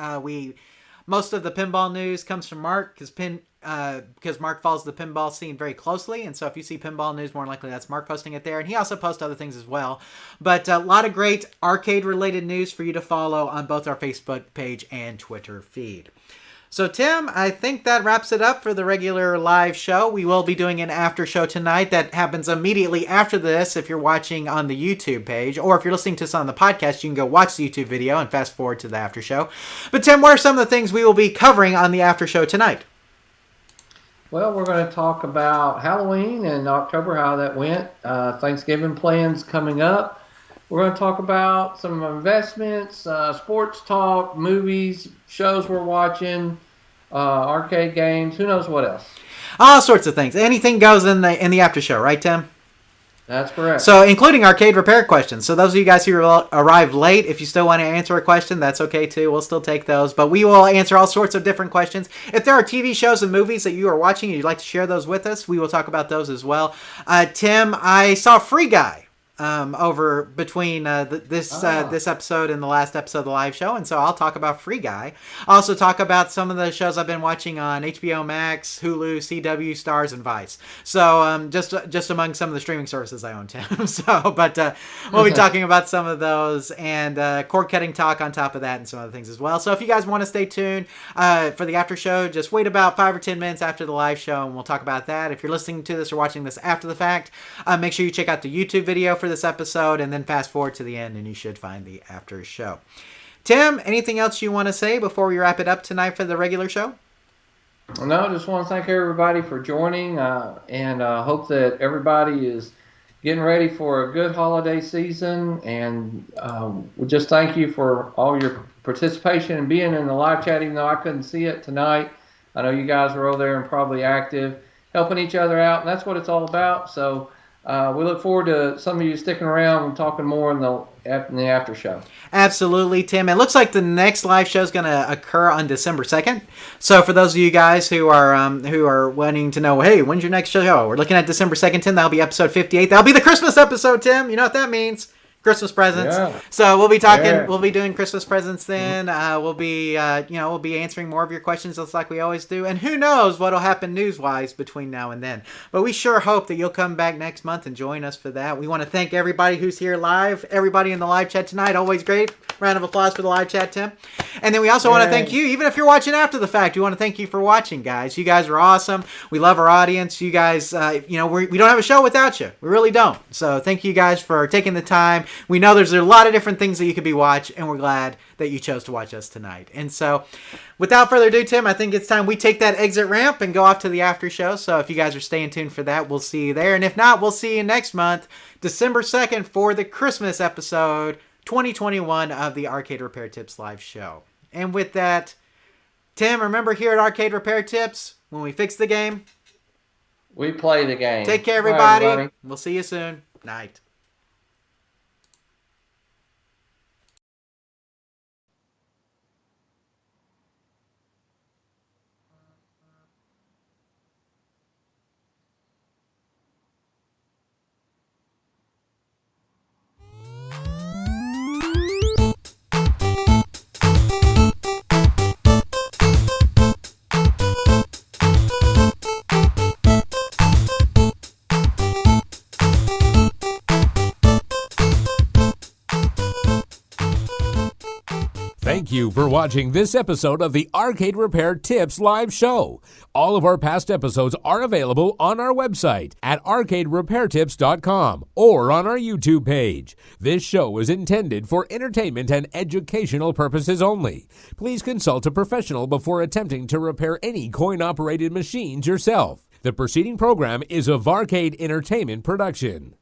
Most of the pinball news comes from Mark because Mark follows the pinball scene very closely. And so if you see pinball news, more likely that's Mark posting it there. And he also posts other things as well. But a lot of great arcade-related news for you to follow on both our Facebook page and Twitter feed. So, Tim, I think that wraps it up for the regular live show. We will be doing an after show tonight that happens immediately after this if you're watching on the YouTube page. Or if you're listening to us on the podcast, you can go watch the YouTube video and fast forward to the after show. But, Tim, what are some of the things we will be covering on the after show tonight? Well, we're going to talk about Halloween in October, how that went. Thanksgiving plans coming up. We're going to talk about some investments, sports talk, movies, shows we're watching, arcade games, who knows what else. All sorts of things. Anything goes in the after show, right, Tim? That's correct. So, including arcade repair questions. So, those of you guys who arrived late, if you still want to answer a question, that's okay too. We'll still take those. But we will answer all sorts of different questions. If there are TV shows and movies that you are watching and you'd like to share those with us, we will talk about those as well. Tim, I saw Free Guy over between this episode and the last episode of the live show, and so I'll talk about Free Guy. I'll also talk about some of the shows I've been watching on HBO Max, Hulu, CW, Stars, and Vice. So just among some of the streaming services I own, Tim. But we'll be talking about some of those and cord cutting talk on top of that and some other things as well. So if you guys want to stay tuned for the after show, just wait about 5 or 10 minutes after the live show, and we'll talk about that. If you're listening to this or watching this after the fact, make sure you check out the YouTube video for this episode and then fast forward to the end and you should find the after show. Tim, anything else you want to say before we wrap it up tonight for the regular show? No, just want to thank everybody for joining and hope that everybody is getting ready for a good holiday season, and we just thank you for all your participation and being in the live chat, even though I couldn't see it tonight. I know you guys are over there and probably active, helping each other out, and that's what it's all about. So we look forward to some of you sticking around and talking more in the after show. Absolutely, Tim. It looks like the next live show is going to occur on December 2nd. So for those of you guys who are wanting to know, hey, when's your next show? We're looking at December 2nd, Tim. That'll be episode 58. That'll be the Christmas episode, Tim. You know what that means. Christmas presents. Yeah. So we'll be talking. Yeah. We'll be doing Christmas presents then. We'll be we'll be answering more of your questions just like we always do. And who knows what'll happen news-wise between now and then. But we sure hope that you'll come back next month and join us for that. We want to thank everybody who's here live. Everybody in the live chat tonight. Always great. Round of applause for the live chat, Tim. And then we also want to thank you, even if you're watching after the fact. We want to thank you for watching, guys. You guys are awesome. We love our audience. You guys, we don't have a show without you. We really don't. So thank you guys for taking the time. We know there's a lot of different things that you could be watching, and we're glad that you chose to watch us tonight. And so, without further ado, Tim, I think it's time we take that exit ramp and go off to the after show. So if you guys are staying tuned for that, we'll see you there. And if not, we'll see you next month, December 2nd, for the Christmas episode 2021 of the Arcade Repair Tips live show. And with that, Tim, remember here at Arcade Repair Tips, when we fix the game, we play the game. Take care, everybody. Bye, everybody. We'll see you soon. Night. Thank you for watching this episode of the Arcade Repair Tips live show. All of our past episodes are available on our website at arcaderepairtips.com or on our YouTube page. This show is intended for entertainment and educational purposes only. Please consult a professional before attempting to repair any coin-operated machines yourself. The preceding program is a Varcade Entertainment production.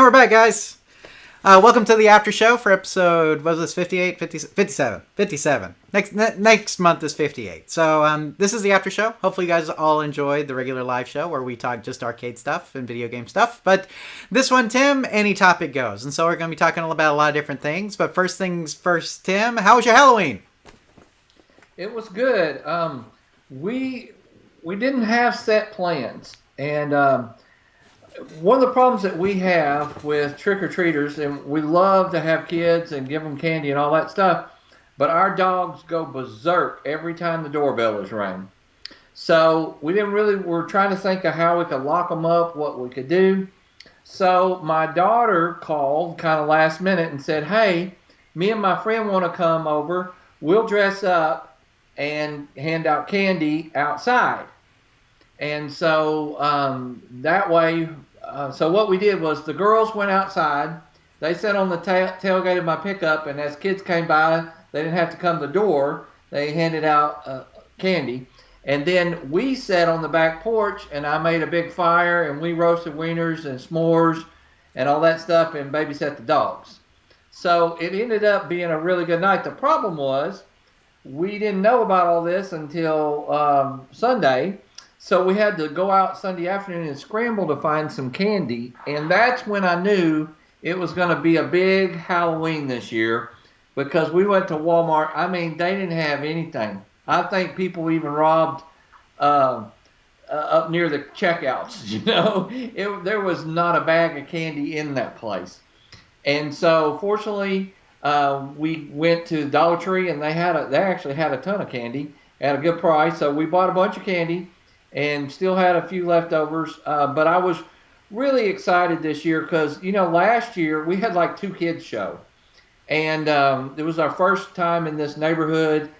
we're back, guys. Welcome to the after show for episode, what was this, 58? 57. 57. Next month is 58. So this is the after show. Hopefully you guys all enjoyed the regular live show where we talk just arcade stuff and video game stuff. But this one, Tim, any topic goes. And so we're going to be talking about a lot of different things. But first things first, Tim, how was your Halloween? It was good. We didn't have set plans. And one of the problems that we have with trick-or-treaters, and we love to have kids and give them candy and all that stuff, but our dogs go berserk every time the doorbell is rang. So we're trying to think of how we could lock them up, what we could do. So my daughter called kind of last minute and said, hey, me and my friend want to come over. We'll dress up and hand out candy outside. And so that way, so what we did was the girls went outside. They sat on the tailgate of my pickup, and as kids came by, they didn't have to come to the door. They handed out candy. And then we sat on the back porch, and I made a big fire, and we roasted wieners and s'mores and all that stuff and babysat the dogs. So it ended up being a really good night. The problem was we didn't know about all this until Sunday. So we had to go out Sunday afternoon and scramble to find some candy. And that's when I knew it was going to be a big Halloween this year, because we went to Walmart. I mean, they didn't have anything. I think people even robbed up near the checkouts, you know. There was not a bag of candy in that place. And so fortunately, we went to Dollar Tree, and they actually had a ton of candy at a good price. So we bought a bunch of candy and still had a few leftovers. But I was really excited this year because, you know, last year we had like 2 kids show. And it was our first time in this neighborhood.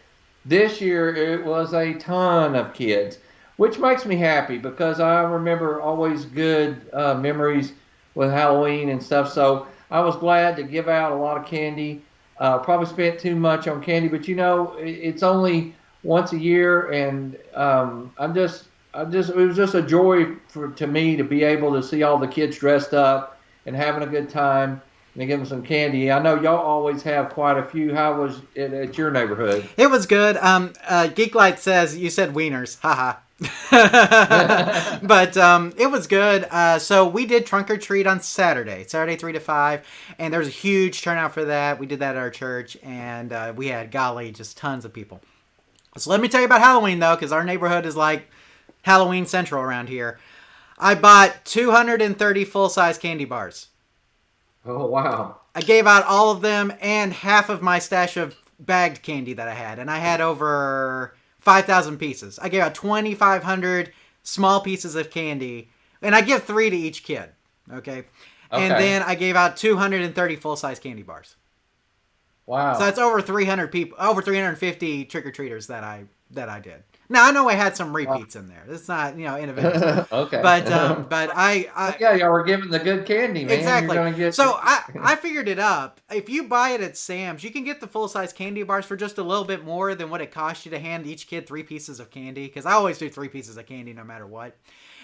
This year it was a ton of kids, which makes me happy because I remember always good memories with Halloween and stuff. So I was glad to give out a lot of candy. Probably spent too much on candy, but you know, it's only once a year, and it was just a joy to me to be able to see all the kids dressed up and having a good time and give them some candy. I know y'all always have quite a few. How was it at your neighborhood? It was good. Geeklight says you said wieners. Haha. But it was good. So we did trunk or treat on Saturday 3 to 5, and there was a huge turnout for that. We did that at our church, and we had, golly, just tons of people. So let me tell you about Halloween, though, because our neighborhood is like Halloween Central around here. I bought 230 full-size candy bars. Oh, wow. I gave out all of them and half of my stash of bagged candy that I had. And I had over 5,000 pieces. I gave out 2,500 small pieces of candy. And I give 3 to each kid. Okay. And then I gave out 230 full-size candy bars. Wow. So that's over 300 people, over 350 trick-or-treaters that I did. Now, I know I had some repeats in there. It's not, you know, innovative. Okay. But I yeah, y'all were giving the good candy, man. Exactly. So I figured it up. If you buy it at Sam's, you can get the full-size candy bars for just a little bit more than what it costs you to hand each kid 3 pieces of candy. Because I always do 3 pieces of candy no matter what.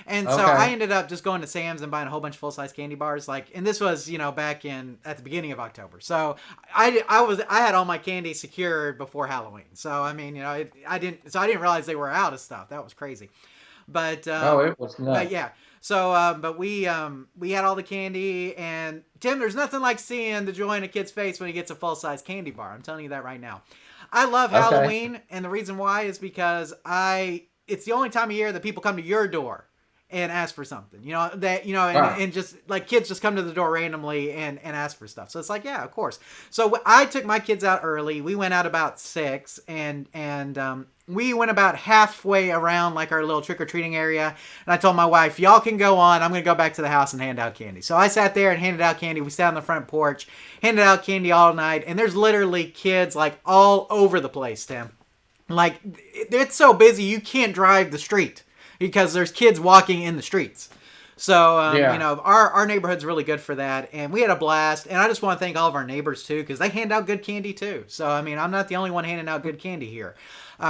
And so I ended up just going to Sam's and buying a whole bunch of full-size candy bars. And this was, you know, back at the beginning of October. So I had all my candy secured before Halloween. So I mean, you know, I didn't realize they were out of stuff. That was crazy. But it was nuts. But yeah. So but we had all the candy, and Tim, there's nothing like seeing the joy in a kid's face when he gets a full-size candy bar. I'm telling you that right now. I love Halloween, and the reason why is because it's the only time of year that people come to your door and ask for something, you know, and just like kids just come to the door randomly and ask for stuff. So it's like, yeah, of course. So I took my kids out early. We went out about 6, and we went about halfway around like our little trick-or-treating area. And I told my wife, y'all can go on. I'm going to go back to the house and hand out candy. So I sat there and handed out candy. We sat on the front porch, handed out candy all night. And there's literally kids like all over the place, Tim. Like, it's so busy you can't drive the street because there's kids walking in the streets. So, you know, our neighborhood's really good for that. And we had a blast. And I just want to thank all of our neighbors, too, because they hand out good candy, too. So, I mean, I'm not the only one handing out good candy here.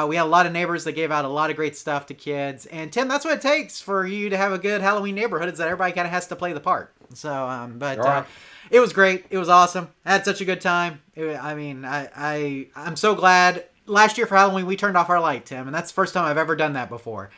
We had a lot of neighbors that gave out a lot of great stuff to kids. And, Tim, that's what it takes for you to have a good Halloween neighborhood, is that everybody kind of has to play the part. So, but Right. it was great. It was awesome. I had such a good time. I'm so glad. Last year for Halloween, we turned off our light, Tim, and that's the first time I've ever done that before.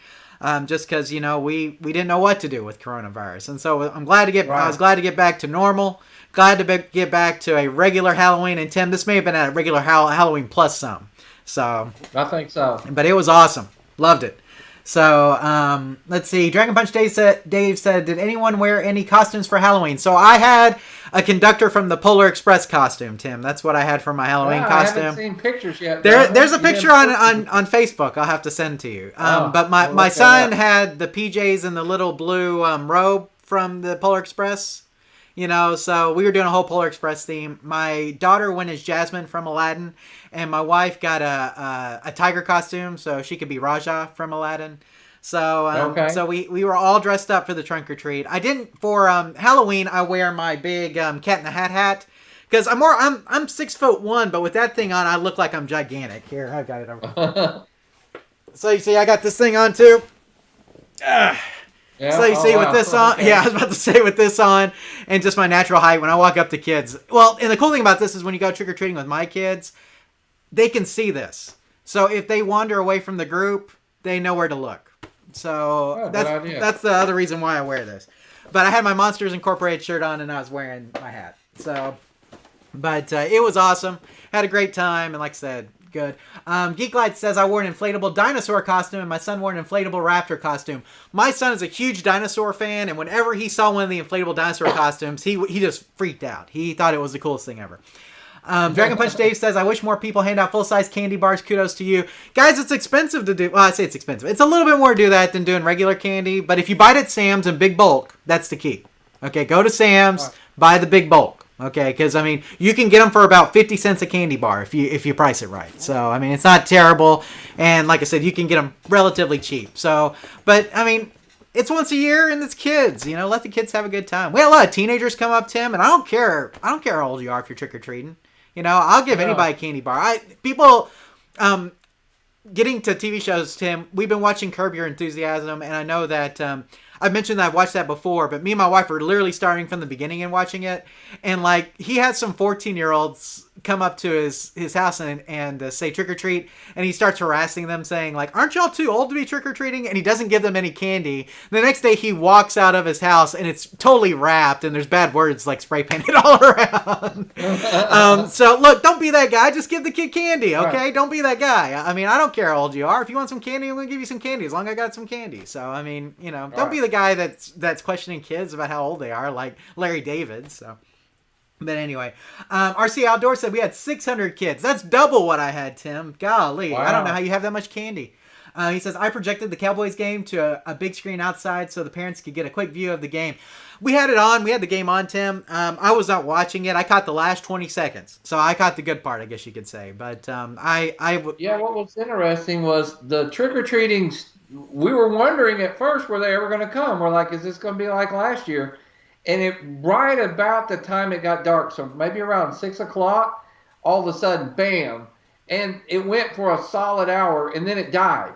Just because we didn't know what to do with coronavirus, and so I'm glad to get. Right. I was glad to get back to normal. Glad to get back to a regular Halloween. And Tim, this may have been a regular Halloween plus some. So I think so. but it was awesome. Loved it. So let's see. Dragon Punch Dave said, did anyone wear any costumes for Halloween? So I had a conductor from the Polar Express costume, Tim. That's what I had for my Halloween costume. I haven't seen pictures yet. There's a picture on Facebook I'll have to send to you. But my son had the PJs and the little blue robe from the Polar Express. So we were doing a whole Polar Express theme. My daughter went as Jasmine from Aladdin, and my wife got a tiger costume, so she could be Raja from Aladdin. So so we were all dressed up for the trunk or treat. I didn't for Halloween. I wear my big Cat in the hat because I'm 6'1", but with that thing on, I look like I'm gigantic. Here, I've got it over. So you see, I got this thing on too. Yeah? So you see with this on, Okay. yeah, I was about to say with this on, and just my natural height when I walk up to kids. Well, and the cool thing about this is when you go trick-or-treating with my kids, they can see this. So if they wander away from the group, they know where to look. So that's the other reason why I wear this. But I had my Monsters Incorporated shirt on, and I was wearing my hat. So, but it was awesome. Had a great time, and like I said, good. Geeklight says I wore an inflatable dinosaur costume and my son wore an inflatable raptor costume. My son is a huge dinosaur fan, and whenever he saw one of the inflatable dinosaur costumes, he just freaked out. He thought it was the coolest thing ever. Dragon Punch Dave says, I wish more people hand out full-size candy bars. Kudos to you. Guys, it's expensive to do. Well, I say it's expensive. It's a little bit more to do that than doing regular candy, but if you buy it at Sam's in big bulk, that's the key. Okay, go to Sam's, buy the big bulk. Okay, because you can get them for about 50 cents a candy bar if you price it right. So it's not terrible, and like I said, you can get them relatively cheap. So, but it's once a year, and it's kids. Let the kids have a good time. We had a lot of teenagers come up, Tim, and I don't care how old you are if you're trick or treating. I'll give anybody a candy bar. People getting to TV shows, Tim. We've been watching Curb Your Enthusiasm, and I know that. I've mentioned that I've watched that before, but me and my wife are literally starting from the beginning and watching it. And he had some 14-year-olds come up to his house and say trick or treat, and he starts harassing them, saying aren't y'all too old to be trick or treating? And he doesn't give them any candy. The next day he walks out of his house and it's totally wrapped, and there's bad words spray painted all around. So look, don't be that guy. Just give the kid candy, okay? Right. Don't be that guy. I don't care how old you are. If you want some candy, I'm gonna give you some candy as long as I got some candy. So don't be the guy that's questioning kids about how old they are, like Larry David. So. But anyway, RC Outdoor said we had 600 kids. That's double what I had, Tim. Golly, wow. I don't know how you have that much candy. He says, I projected the Cowboys game to a big screen outside so the parents could get a quick view of the game. We had it on. We had the game on, Tim. I was not watching it. I caught the last 20 seconds. So I caught the good part, I guess you could say. But Yeah, what was interesting was the trick-or-treating. We were wondering at first, were they ever going to come? We're like, is this going to be like last year? And right about the time it got dark, so maybe around 6 o'clock, all of a sudden, bam. And it went for a solid hour, and then it died.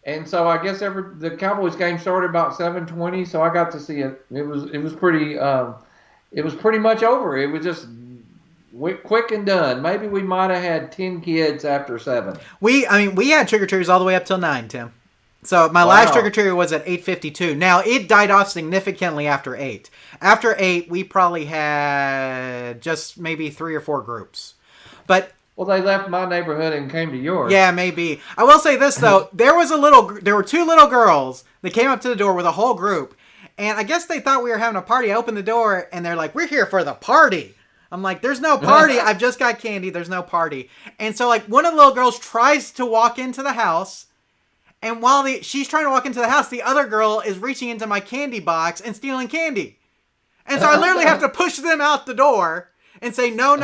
And so I guess the Cowboys game started about 7:20, so I got to see it. It was pretty much over. It was just quick and done. Maybe we might have had 10 kids after 7. We had trick-or-treaters all the way up till 9, Tim. So my last trick-or-treater was at 8:52. Now, it died off significantly after 8. After 8, we probably had just maybe 3 or 4 groups. But well, they left my neighborhood and came to yours. Yeah, maybe. I will say this, though. There were 2 little girls that came up to the door with a whole group. And I guess they thought we were having a party. I opened the door, and they're like, we're here for the party. I'm like, there's no party. I've just got candy. There's no party. And so, one of the little girls tries to walk into the house. And while she's trying to walk into the house, the other girl is reaching into my candy box and stealing candy. And so I literally have to push them out the door and say, no,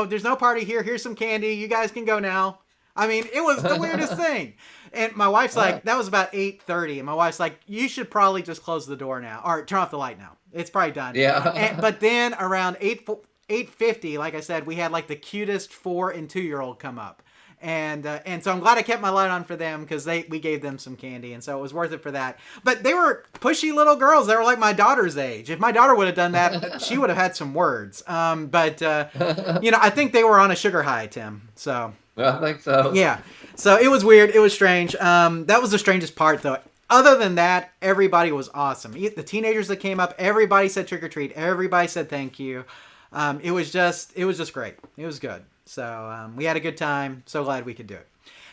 there's no party here. Here's some candy. You guys can go now. It was the weirdest thing. And my wife's like, that was about 8:30. And my wife's like, you should probably just close the door now or turn off the light now. It's probably done. Yeah. But then around 8:50, like I said, we had the cutest 4- and 2-year-old come up. And so I'm glad I kept my light on for them because we gave them some candy, and so it was worth it for that. But they were pushy little girls. They were like my daughter's age. If my daughter would have done that, she would have had some words. But I think they were on a sugar high, Tim. So I think so. Yeah. So it was weird. It was strange. That was the strangest part, though. Other than that, everybody was awesome. The teenagers that came up, everybody said trick or treat. Everybody said thank you. It was just great. It was good. So we had a good time. So glad we could do it.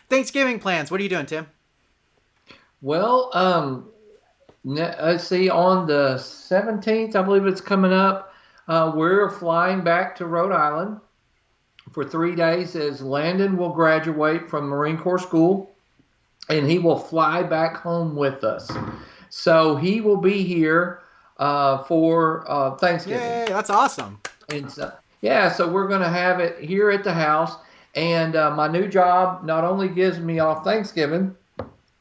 Thanksgiving plans. What are you doing, Tim? Well, let's see. On the 17th, I believe it's coming up. We're flying back to Rhode Island for 3 days as Landon will graduate from Marine Corps School, and he will fly back home with us. So he will be here for Thanksgiving. Yay, that's awesome. And so we're going to have it here at the house. And my new job not only gives me off Thanksgiving,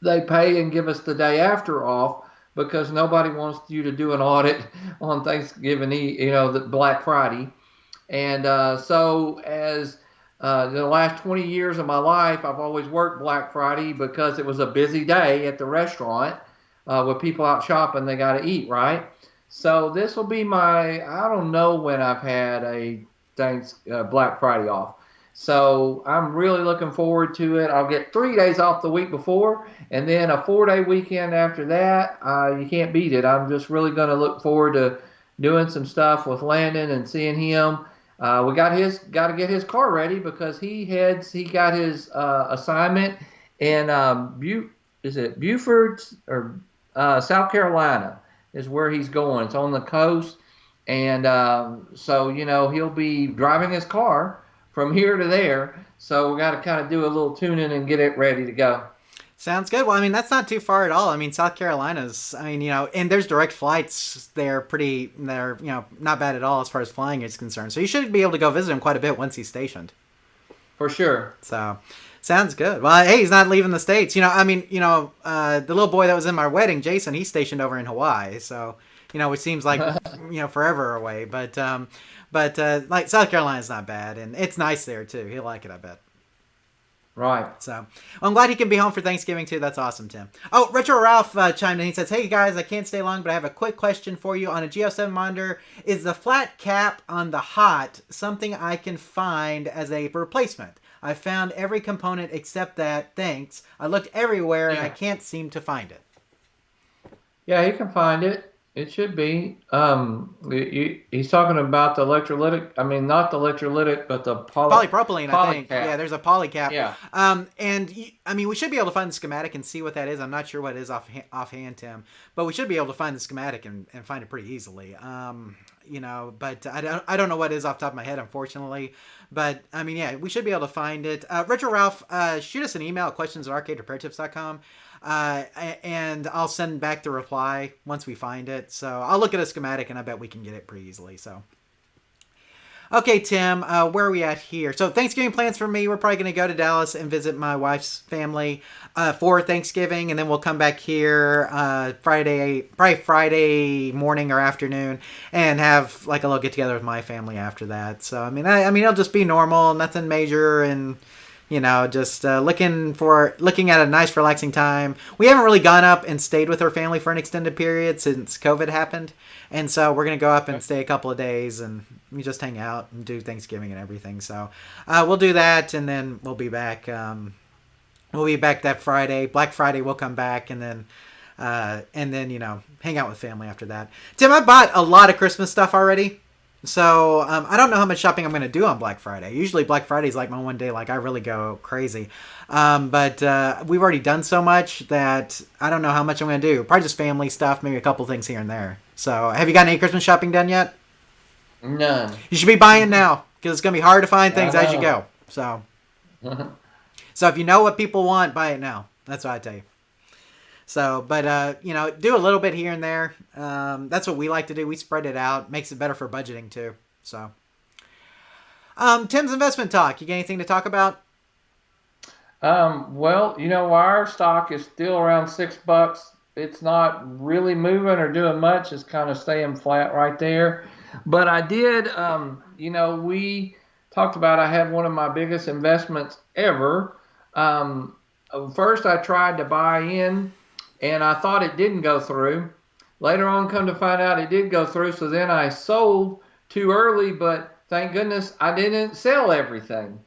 they pay and give us the day after off because nobody wants you to do an audit on Thanksgiving, the Black Friday. And so as the last 20 years of my life, I've always worked Black Friday because it was a busy day at the restaurant with people out shopping. They got to eat, right? So this will be I don't know when I've had a Black Friday off. So I'm really looking forward to it. I'll get 3 days off the week before and then a 4-day weekend after that. You can't beat it. I'm just really going to look forward to doing some stuff with Landon and seeing him. We got to get his car ready because he got his assignment in Beaufort or South Carolina is where he's going. It's on the coast. And so, he'll be driving his car from here to there. So we got to kind of do a little tuning and get it ready to go. Sounds good. Well, that's not too far at all. South Carolina's, and there's direct flights there they're not bad at all as far as flying is concerned. So you should be able to go visit him quite a bit once he's stationed. For sure. So sounds good. Well, hey, he's not leaving the States. The little boy that was in my wedding, Jason, he's stationed over in Hawaii. So, which seems like, forever away. But like South Carolina's not bad. And it's nice there too. He'll like it, I bet. Right. So I'm glad he can be home for Thanksgiving too. That's awesome, Tim. Oh, Retro Ralph chimed in. He says, "Hey guys, I can't stay long, but I have a quick question for you. On a G07 monitor, is the flat cap on the hot something I can find as a replacement? I found every component except that. Thanks. I looked everywhere and I can't seem to find it." Yeah, you can find it. It should be. He's talking about the electrolytic. Not the electrolytic, but the polypropylene. I think. Cap. Yeah, there's a poly cap. Yeah. We should be able to find the schematic and see what that is. I'm not sure what it is offhand, Tim, but we should be able to find the schematic and find it pretty easily. But I don't know what it is off the top of my head, unfortunately. But we should be able to find it. Retro Ralph, shoot us an email at questions@arcaderepairtips.com. And I'll send back the reply once we find it. So I'll look at a schematic and I bet we can get it pretty easily. So, okay, Tim, where are we at here? So Thanksgiving plans for me, we're probably going to go to Dallas and visit my wife's family for Thanksgiving. And then we'll come back here Friday morning or afternoon and have like a little get together with my family after that. So, it'll just be normal, nothing major, and just looking at a nice relaxing time. We haven't really gone up and stayed with our family for an extended period since COVID happened. And so we're going to go up and stay a couple of days and we just hang out and do Thanksgiving and everything. So we'll do that and then we'll be back. We'll be back that Friday. Black Friday we'll come back and then hang out with family after that. Tim, I bought a lot of Christmas stuff already. So I don't know how much shopping I'm going to do on Black Friday. Usually Black Friday is like my one day, like I really go crazy. But we've already done so much that I don't know how much I'm going to do. Probably just family stuff, maybe a couple things here and there. So have you got any Christmas shopping done yet? None. You should be buying now because it's going to be hard to find things as you go. So, so if you know what people want, buy it now. That's what I tell you. So, but, do a little bit here and there. That's what we like to do. We spread it out. Makes it better for budgeting, too. So, Tim's investment talk. You got anything to talk about? Well, our stock is still around $6. It's not really moving or doing much. It's kind of staying flat right there. But I did, we talked about, I had one of my biggest investments ever. First, I tried to buy in, and I thought it didn't go through. Later on, come to find out it did go through, so then I sold too early, but thank goodness I didn't sell everything.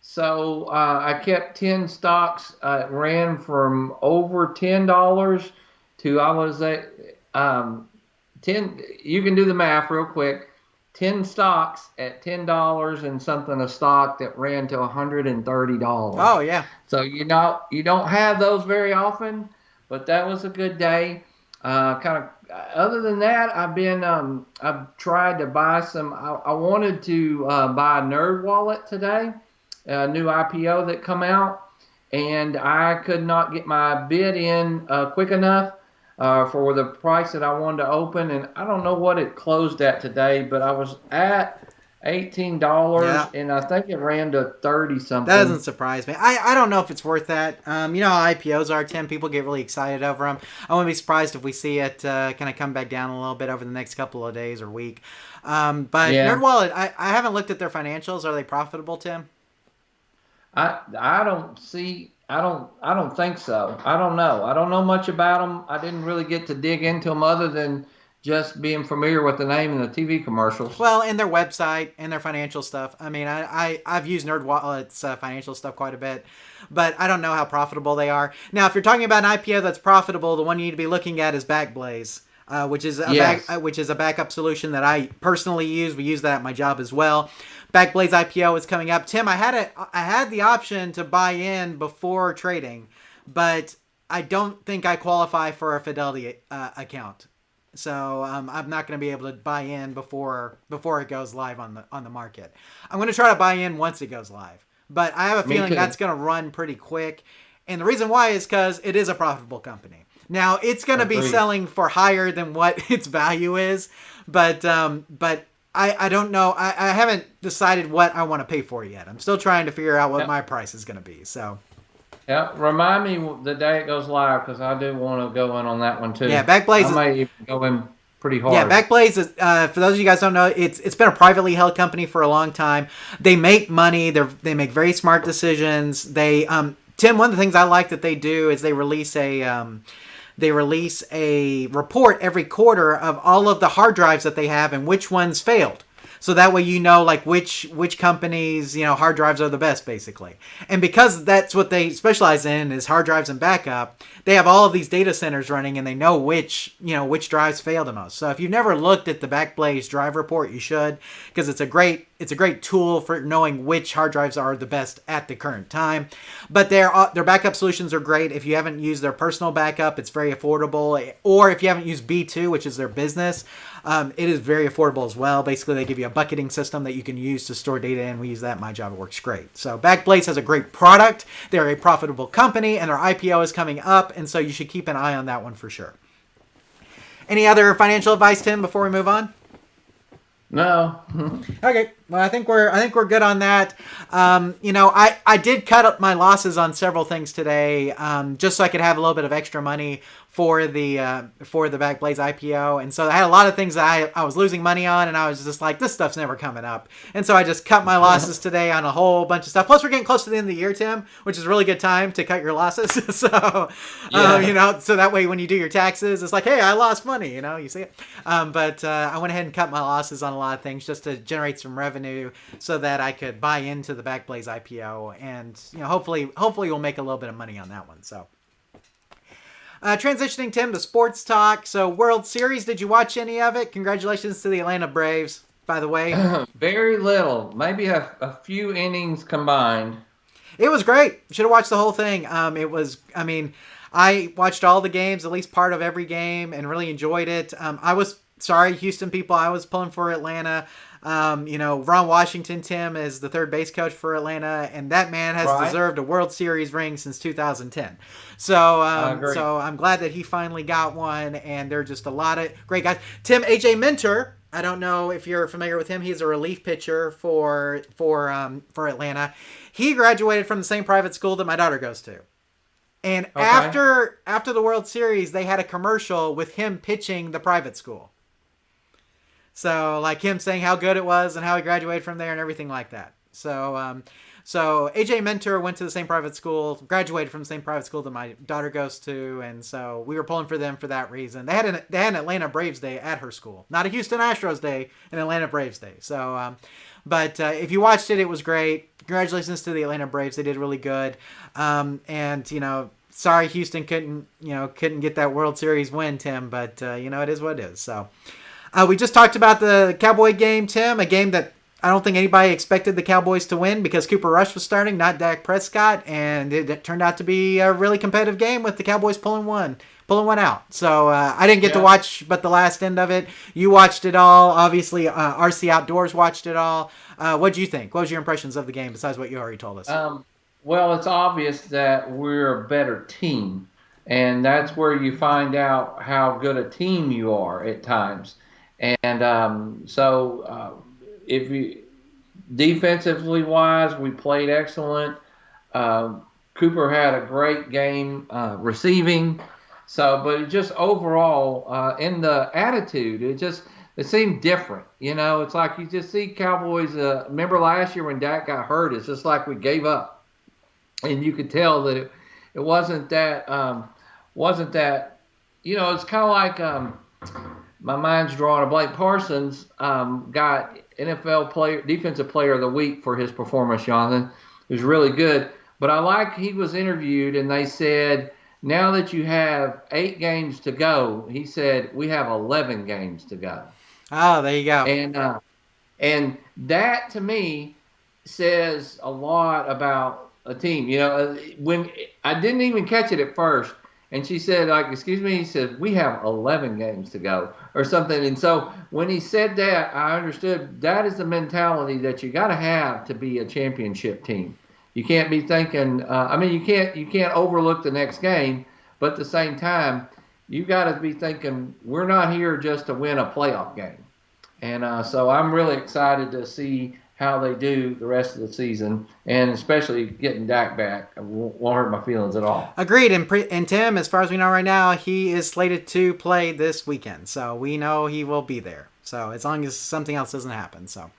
So I kept 10 stocks. It ran from over $10 to, I was at 10. You can do the math real quick. 10 stocks at $10 and something a stock that ran to $130. Oh yeah. So you don't have those very often, but that was a good day. Other than that, I've tried to buy some. I wanted to buy a Nerd Wallet today, a new IPO that come out, and I could not get my bid in quick enough for the price that I wanted to open, and I don't know what it closed at today, but I was at $18, and I think it ran to 30 something. That doesn't surprise me. I don't know if it's worth that. You know how IPOs are, Tim. People get really excited over them. I wouldn't be surprised if we see it kind of come back down a little bit over the next couple of days or week. But yeah. NerdWallet, I haven't looked at their financials. Are they profitable, Tim? I don't think so. I don't know. I don't know much about them. I didn't really get to dig into them other than just being familiar with the name and the TV commercials. Well, and their website and their financial stuff. I mean, I've used NerdWallet's financial stuff quite a bit, but I don't know how profitable they are. Now, if you're talking about an IPO that's profitable, the one you need to be looking at is Backblaze, which is a backup solution that I personally use. We use that at my job as well. Backblaze IPO is coming up. Tim, I had the option to buy in before trading, but I don't think I qualify for a Fidelity account. So I'm not going to be able to buy in before it goes live on the market. I'm going to try to buy in once it goes live, but I have a feeling that's going to run pretty quick. And the reason why is because it is a profitable company. Now it's going to be selling for higher than what its value is, but I don't know. I haven't decided what I want to pay for it yet. I'm still trying to figure out what my price is going to be. So. Yeah, remind me the day it goes live because I do want to go in on that one too. Yeah, Backblaze. I may even go in pretty hard. Yeah, Backblaze is for those of you guys who don't know, it's been a privately held company for a long time. They make money. They make very smart decisions. They Tim, one of the things I like that they do is they release a report every quarter of all of the hard drives that they have and which ones failed. So that way you know like which companies, hard drives are the best basically. And because that's what they specialize in is hard drives and backup, they have all of these data centers running and they know which drives fail the most. So if you've never looked at the Backblaze drive report, you should, because it's a great tool for knowing which hard drives are the best at the current time. But their backup solutions are great. If you haven't used their personal backup, it's very affordable. Or if you haven't used B2, which is their business, it is very affordable as well. Basically, they give you a bucketing system that you can use to store data in. We use that at my job. It works great. So Backblaze has a great product. They're a profitable company, and their IPO is coming up, and so you should keep an eye on that one for sure. Any other financial advice, Tim, before we move on? No. Okay. Well, I think we're good on that. I did cut up my losses on several things today, just so I could have a little bit of extra money for the Backblaze IPO. And so I had a lot of things that I was losing money on, and I was just like, this stuff's never coming up. And so I just cut my losses today on a whole bunch of stuff. Plus, we're getting close to the end of the year, Tim, which is a really good time to cut your losses. So, so that way when you do your taxes, it's like, hey, I lost money, you see it. But I went ahead and cut my losses on a lot of things just to generate some revenue so that I could buy into the Backblaze IPO. And, hopefully we'll make a little bit of money on that one. So. Transitioning, Tim, to sports talk. So, World Series, did you watch any of it? Congratulations to the Atlanta Braves, by the way. Very little. Maybe a few innings combined. It was great. Should have watched the whole thing. I watched all the games, at least part of every game, and really enjoyed it. Sorry, Houston people, I was pulling for Atlanta. Ron Washington, Tim, is the third base coach for Atlanta, and that man has deserved a World Series ring since 2010. So I'm glad that he finally got one, and there are just a lot of great guys. Tim, AJ Minter, I don't know if you're familiar with him. He's a relief pitcher for Atlanta. He graduated from the same private school that my daughter goes to. And after the World Series, they had a commercial with him pitching the private school. So, like him saying how good it was and how he graduated from there and everything like that. So AJ Mentor went to the same private school, graduated from the same private school that my daughter goes to, and so we were pulling for them for that reason. They had an Atlanta Braves Day at her school, not a Houston Astros Day, an Atlanta Braves Day. So, but if you watched it, it was great. Congratulations to the Atlanta Braves; they did really good. And sorry Houston couldn't get that World Series win, Tim, but it is what it is. So, we just talked about the Cowboy game, Tim, a game that I don't think anybody expected the Cowboys to win because Cooper Rush was starting, not Dak Prescott, and it turned out to be a really competitive game with the Cowboys pulling one out. So I didn't get to watch but the last end of it. You watched it all. Obviously, RC Outdoors watched it all. What did you think? What was your impressions of the game besides what you already told us? Well, it's obvious that we're a better team, and that's where you find out how good a team you are at times. And if you defensively wise, we played excellent. Cooper had a great game receiving. But just overall, in the attitude, it seemed different. It's like you just see Cowboys. Remember last year when Dak got hurt? It's just like we gave up, and you could tell that it wasn't that. It's kind of like my mind's drawing a blank. Parsons got NFL defensive player of the week for his performance, Jonathan. It was really good. But he was interviewed and they said, now that you have 8 games to go, he said, we have 11 games to go. Oh, there you go. And that to me says a lot about a team. When I didn't even catch it at first. And she said, excuse me, he said, we have 11 games to go or something. And so when he said that, I understood that is the mentality that you got to have to be a championship team. You can't be thinking, you can't overlook the next game, but at the same time, you got to be thinking, we're not here just to win a playoff game. And so I'm really excited to see how they do the rest of the season, and especially getting Dak back. It won't hurt my feelings at all. Agreed. And Tim, as far as we know right now, he is slated to play this weekend. So we know he will be there. So as long as something else doesn't happen. So,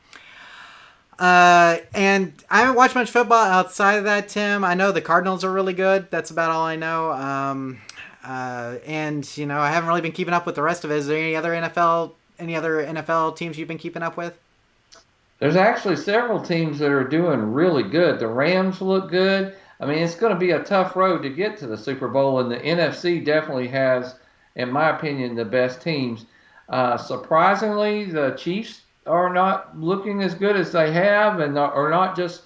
and I haven't watched much football outside of that, Tim. I know the Cardinals are really good. That's about all I know. And I haven't really been keeping up with the rest of it. Is there any other NFL teams you've been keeping up with? There's actually several teams that are doing really good. The Rams look good. It's going to be a tough road to get to the Super Bowl, and the NFC definitely has, in my opinion, the best teams. Surprisingly, the Chiefs are not looking as good as they have, and are not just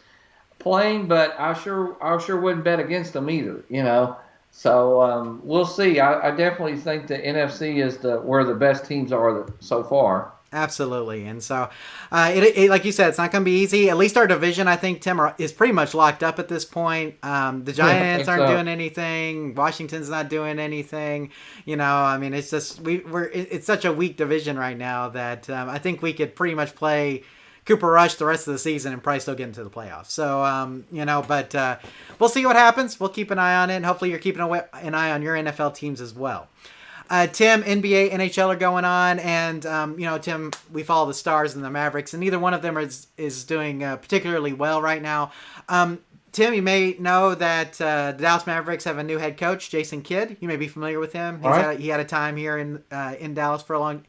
playing. But I sure wouldn't bet against them either. So we'll see. I definitely think the NFC is where the best teams are so far. Absolutely. And so, it like you said, it's not going to be easy. At least our division, I think, Tim, is pretty much locked up at this point. The Giants aren't doing anything. Washington's not doing anything. It's just it's such a weak division right now that I think we could pretty much play Cooper Rush the rest of the season and probably still get into the playoffs. So, but we'll see what happens. We'll keep an eye on it. And hopefully you're keeping an eye on your NFL teams as well. Tim, NBA, NHL are going on, and Tim, we follow the Stars and the Mavericks, and neither one of them is doing particularly well right now. Tim, you may know that the Dallas Mavericks have a new head coach, Jason Kidd. You may be familiar with him. He had a time here in Dallas for a long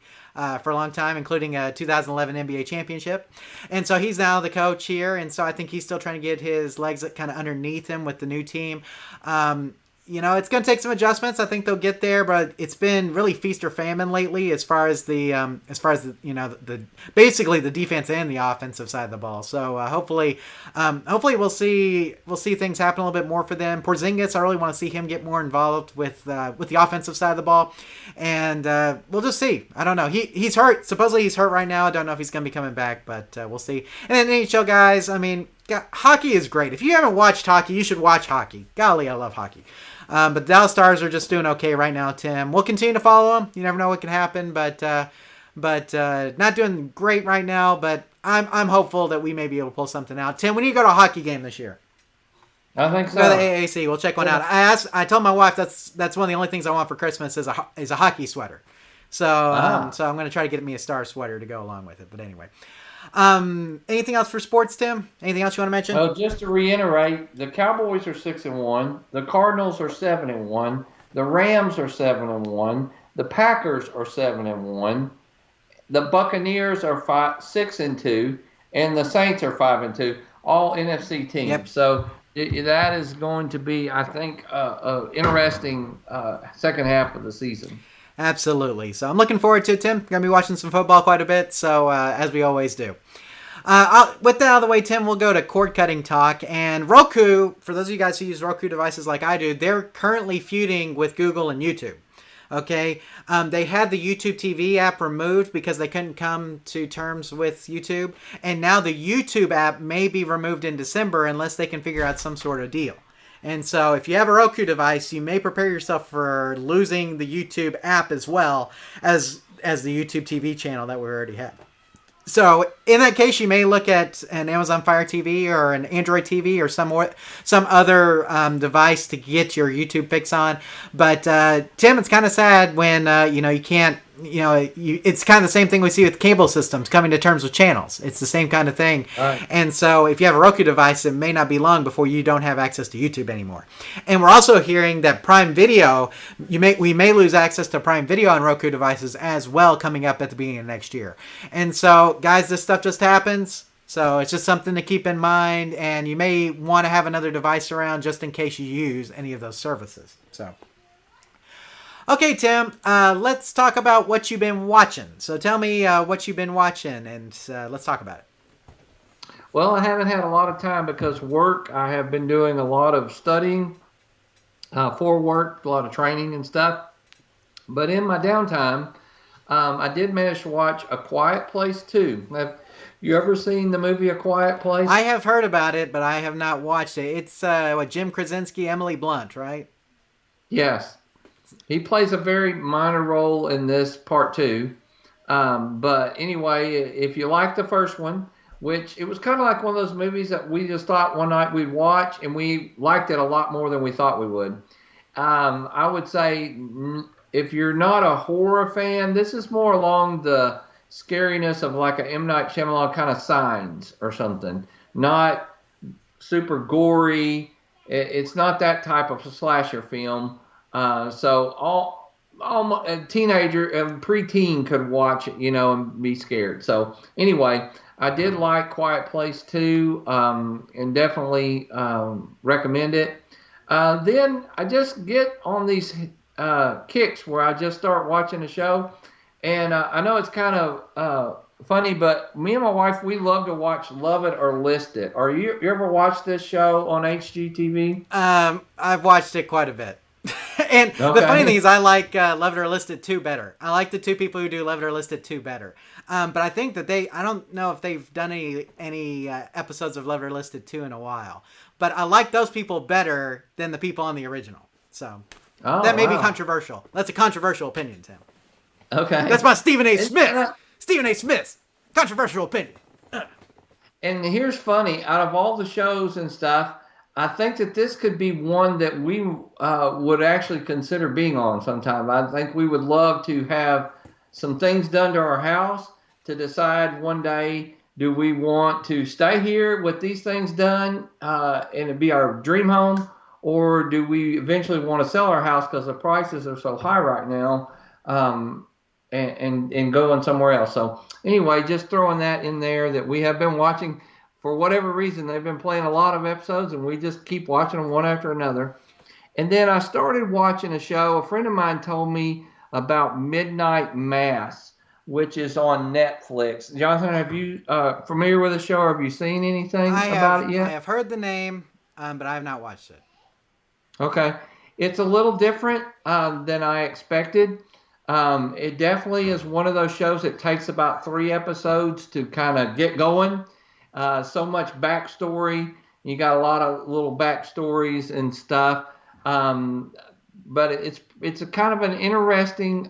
time, including a 2011 NBA championship. And so he's now the coach here, and so I think he's still trying to get his legs kind of underneath him with the new team. It's going to take some adjustments. I think they'll get there, but it's been really feast or famine lately as far as the basically the defense and the offensive side of the ball. So hopefully we'll see things happen a little bit more for them. Porzingis, I really want to see him get more involved with the offensive side of the ball, and we'll just see. I don't know. He's hurt. Supposedly he's hurt right now. I don't know if he's going to be coming back, but we'll see. And then NHL guys, hockey is great. If you haven't watched hockey, you should watch hockey. Golly, I love hockey. But the Dallas Stars are just doing okay right now, Tim. We'll continue to follow them. You never know what can happen, but not doing great right now. But I'm hopeful that we may be able to pull something out. Tim, we need to go to a hockey game this year. I think so. Go to the AAC. We'll check one out. I told my wife that's one of the only things I want for Christmas is a hockey sweater. So I'm going to try to get me a Star sweater to go along with it. But anyway. Anything else for sports, Tim? Anything else you want to mention? Well, just to reiterate, the Cowboys are 6-1, the Cardinals are 7-1, the Rams are 7-1, the Packers are 7-1, the Buccaneers are 6-2, and the Saints are 5-2. All NFC teams. Yep. So that is going to be, I think, interesting second half of the season. Absolutely. So I'm looking forward to it, Tim. Going to be watching some football quite a bit, so as we always do. With that out of the way, Tim, we'll go to cord cutting talk. And Roku, for those of you guys who use Roku devices like I do, they're currently feuding with Google and YouTube. Okay, they had the YouTube TV app removed because they couldn't come to terms with YouTube. And now the YouTube app may be removed in December unless they can figure out some sort of deal. And so if you have a Roku device, you may prepare yourself for losing the YouTube app as well as the YouTube TV channel that we already have. So in that case, you may look at an Amazon Fire TV or an Android TV or some other device to get your YouTube fix on. But Tim, it's kind of sad when you can't. It's kind of the same thing we see with cable systems coming to terms with channels. It's the same kind of thing. Right. And so if you have a Roku device, it may not be long before you don't have access to YouTube anymore. And we're also hearing that Prime Video, we may lose access to Prime Video on Roku devices as well coming up at the beginning of next year. And so, guys, this stuff just happens. So it's just something to keep in mind. And you may want to have another device around just in case you use any of those services. So... Okay, Tim, let's talk about what you've been watching. So tell me what you've been watching, and let's talk about it. Well, I haven't had a lot of time because work. I have been doing a lot of studying for work, a lot of training and stuff. But in my downtime, I did manage to watch A Quiet Place 2. Have you ever seen the movie A Quiet Place? I have heard about it, but I have not watched it. It's Jim Krasinski, Emily Blunt, right? Yes. He plays a very minor role in this part 2. But anyway, if you like the first one, which it was kind of like one of those movies that we just thought one night we'd watch, and we liked it a lot more than we thought we would. I would say if you're not a horror fan, this is more along the scariness of like a M. Night Shyamalan kind of Signs or something. Not super gory. It's not that type of slasher film. So all a teenager and preteen could watch it, and be scared. So anyway, I did like Quiet Place 2, and definitely recommend it. Then I just get on these kicks where I just start watching a show, and I know it's kind of funny, but me and my wife, we love to watch Love It or List It. You ever watched this show on HGTV? I've watched it quite a bit. And okay. The funny thing is I like Love It or List It 2 better. I like the two people who do Love It or List It 2 better. But I think that I don't know if they've done any episodes of Love It or List It 2 in a while. But I like those people better than the people on the original. So that may be controversial. That's a controversial opinion, Tim. Okay. That's my Stephen A. Smith. Stephen A. Smith. Controversial opinion. And here's funny. Out of all the shows and stuff, I think that this could be one that we would actually consider being on sometime. I think we would love to have some things done to our house to decide one day, do we want to stay here with these things done and it be our dream home, or do we eventually want to sell our house because the prices are so high right now and going somewhere else. So anyway, just throwing that in there that we have been watching. For whatever reason, they've been playing a lot of episodes, and we just keep watching them one after another. And then I started watching a show. A friend of mine told me about Midnight Mass, which is on Netflix. Jonathan, have you familiar with the show, or have you seen anything about it yet? I have heard the name, but I have not watched it. Okay. It's a little different than I expected. It definitely is one of those shows that takes about 3 episodes to kind of get going. So much backstory. You got a lot of little backstories and stuff. But it's a kind of an interesting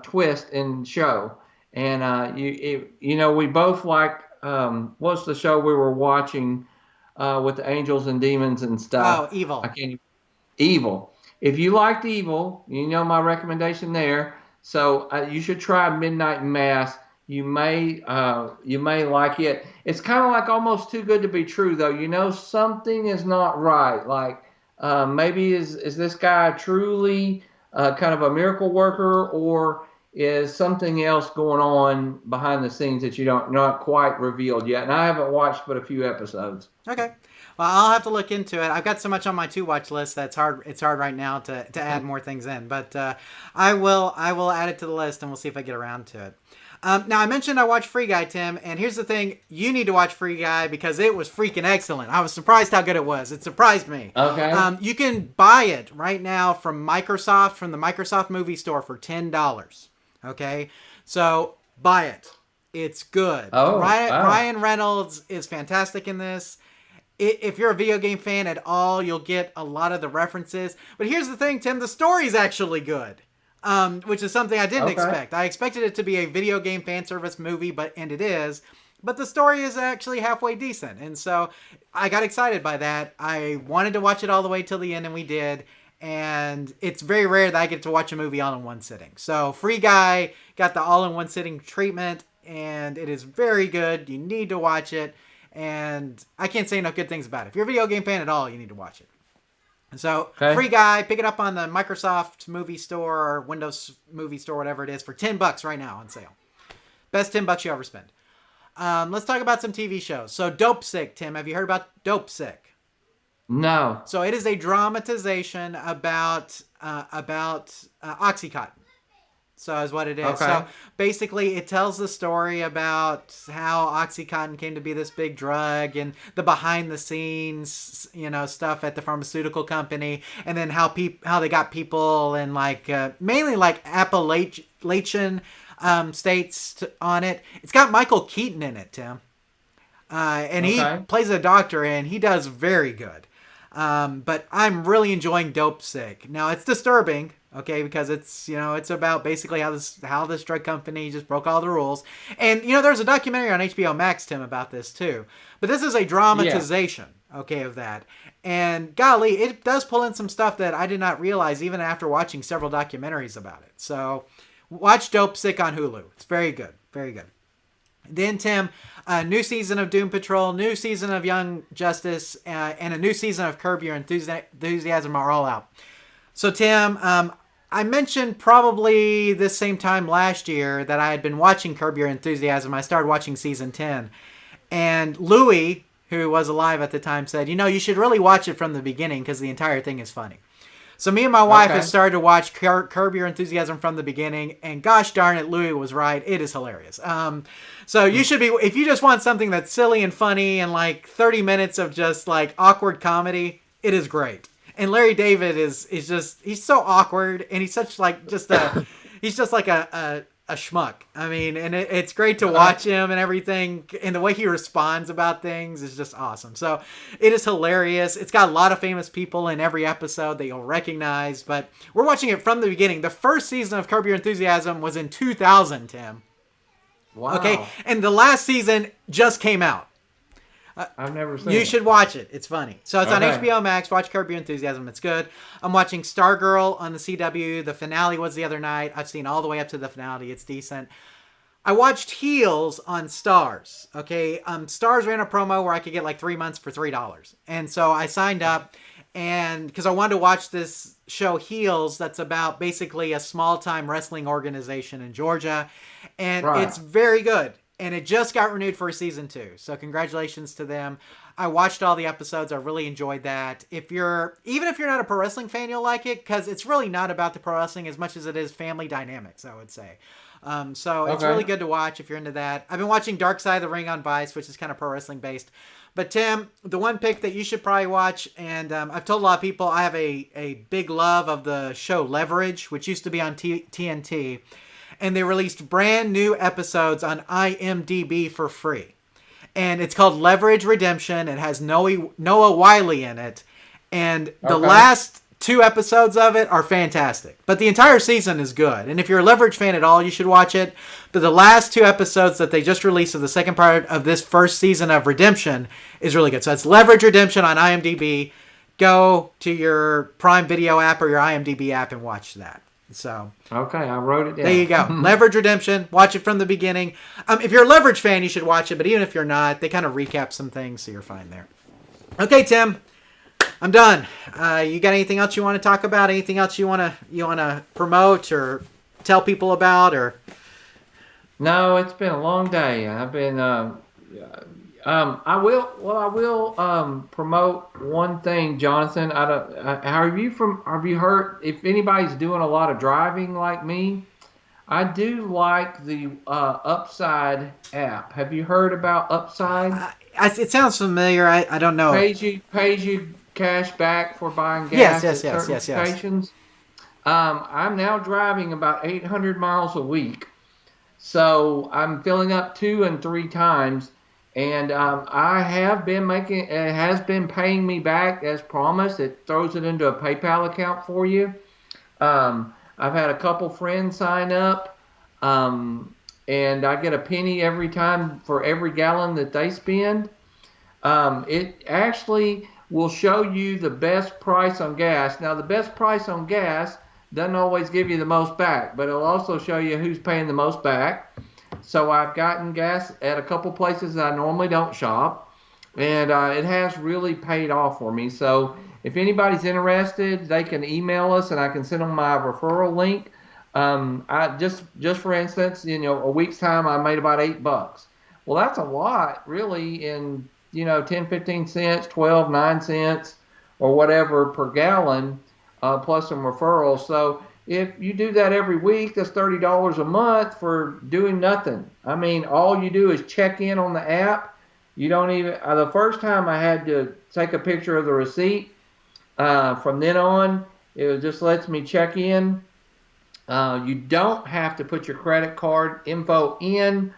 twist in show. And we both like what's the show we were watching with the angels and demons and stuff? Oh, Evil. Evil. If you liked Evil, you know my recommendation there. So you should try Midnight Mass. you may like it. It's kind of like almost too good to be true, though. You know, something is not right. Like maybe is this guy truly kind of a miracle worker, or is something else going on behind the scenes that you don't not quite revealed yet? And I haven't watched but a few episodes. Okay. Well, I'll have to look into it. I've got so much on my to watch list that's hard. It's hard right now to add more things in, but I will add it to the list and we'll see if I get around to it. Now I mentioned I watched Free Guy, Tim, and here's the thing: you need to watch Free Guy because it was freaking excellent. I was surprised how good it was. It surprised me. Okay. You can buy it right now from the Microsoft Movie Store for $10. Okay, so buy it. It's good. Oh, wow. Ryan Reynolds is fantastic in this. If you're a video game fan at all, you'll get a lot of the references. But here's the thing, Tim: the story's actually good. Which is something I didn't expect. I expected it to be a video game fan service movie, and it is. But the story is actually halfway decent. And so I got excited by that. I wanted to watch it all the way till the end, and we did. And it's very rare that I get to watch a movie all in one sitting. So Free Guy got the all-in-one sitting treatment, and it is very good. You need to watch it. And I can't say enough good things about it. If you're a video game fan at all, you need to watch it. So, Free Guy, pick it up on the Microsoft Movie Store or Windows Movie Store, whatever it is, for $10 right now on sale. Best $10 you ever spend. Let's talk about some TV shows. So, Dope Sick, Tim. Have you heard about Dope Sick? No. So, it is a dramatization about Oxycontin. So is what it is. Okay. So basically it tells the story about how Oxycontin came to be this big drug and the behind the scenes, stuff at the pharmaceutical company, and then how they got people in mainly Appalachian states on it. It's got Michael Keaton in it, Tim. And he plays a doctor and he does very good. But I'm really enjoying Dope Sick. Now it's disturbing. Okay, because it's about basically how this drug company just broke all the rules. And there's a documentary on HBO Max, Tim, about this too. But this is a dramatization, of that. And golly, it does pull in some stuff that I did not realize even after watching several documentaries about it. So watch Dope Sick on Hulu. It's very good. Very good. Then, Tim, a new season of Doom Patrol, new season of Young Justice, and a new season of Curb Your Enthusiasm are all out. So, Tim, I mentioned probably this same time last year that I had been watching Curb Your Enthusiasm. I started watching season 10. And Louie, who was alive at the time, said, you should really watch it from the beginning because the entire thing is funny. So me and my wife have started to watch Curb Your Enthusiasm from the beginning. And gosh darn it, Louie was right. It is hilarious. So you should be, if you just want something that's silly and funny and 30 minutes of just awkward comedy, it is great. And Larry David is just, he's so awkward and he's such he's just like a schmuck. I mean, and it's great to watch him and everything. And the way he responds about things is just awesome. So it is hilarious. It's got a lot of famous people in every episode that you'll recognize, but we're watching it from the beginning. The first season of Curb Your Enthusiasm was in 2000, Tim. Wow. Okay. And the last season just came out. I've never seen it. You should watch it. It's funny. So it's on HBO Max. Watch Curb Your Enthusiasm. It's good. I'm watching Stargirl on the CW. The finale was the other night. I've seen all the way up to the finale. It's decent. I watched Heels on Starz. Okay. Starz ran a promo where I could get 3 months for $3. And so I signed up and because I wanted to watch this show Heels that's about basically a small-time wrestling organization in Georgia. And it's very good. And it just got renewed for season 2. So congratulations to them. I watched all the episodes. I really enjoyed that. Even if you're not a pro wrestling fan, you'll like it because it's really not about the pro wrestling as much as it is family dynamics, I would say. So it's really good to watch if you're into that. I've been watching Dark Side of the Ring on Vice, which is kind of pro wrestling based. But Tim, the one pick that you should probably watch, and I've told a lot of people I have a big love of the show Leverage, which used to be on TNT. And they released brand new episodes on IMDb for free. And it's called Leverage Redemption. It has Noah Wiley in it. And the last 2 episodes of it are fantastic. But the entire season is good. And if you're a Leverage fan at all, you should watch it. But the last 2 episodes that they just released of the second part of this first season of Redemption is really good. So it's Leverage Redemption on IMDb. Go to your Prime Video app or your IMDb app and watch that. So okay, I wrote it down. There you go. Leverage Redemption. Watch it from the beginning. If you're a Leverage fan, you should watch it. But even if you're not, they kind of recap some things, so you're fine there. Okay, Tim, I'm done. You got anything else you want to talk about? Anything else you wanna promote or tell people about? Or No, it's been a long day. I've been. I will promote one thing, Jonathan. Have you heard, if anybody's doing a lot of driving like me, I do like the Upside app. Have you heard about Upside? It sounds familiar. I don't know. Pays you cash back for buying gas Yes. at certain stations. I'm now driving about 800 miles a week, so I'm filling up 2 and 3 times. And it has been paying me back as promised. It throws it into a PayPal account for you. I've had a couple friends sign up, and I get a penny every time for every gallon that they spend. It actually will show you the best price on gas. Now, the best price on gas doesn't always give you the most back, but it'll also show you who's paying the most back. So I've gotten gas at a couple places that I normally don't shop, and it has really paid off for me. So if anybody's interested, they can email us, and I can send them my referral link. I just for instance, a week's time, I made about $8. Well, that's a lot, really, in 10, 15 cents, 12, 9 cents, or whatever per gallon, plus some referrals. So if you do that every week, that's $30 a month for doing nothing. I mean, all you do is check in on the app. You don't even, the first time I had to take a picture of the receipt. From then on, it just lets me check in. You don't have to put your credit card info in,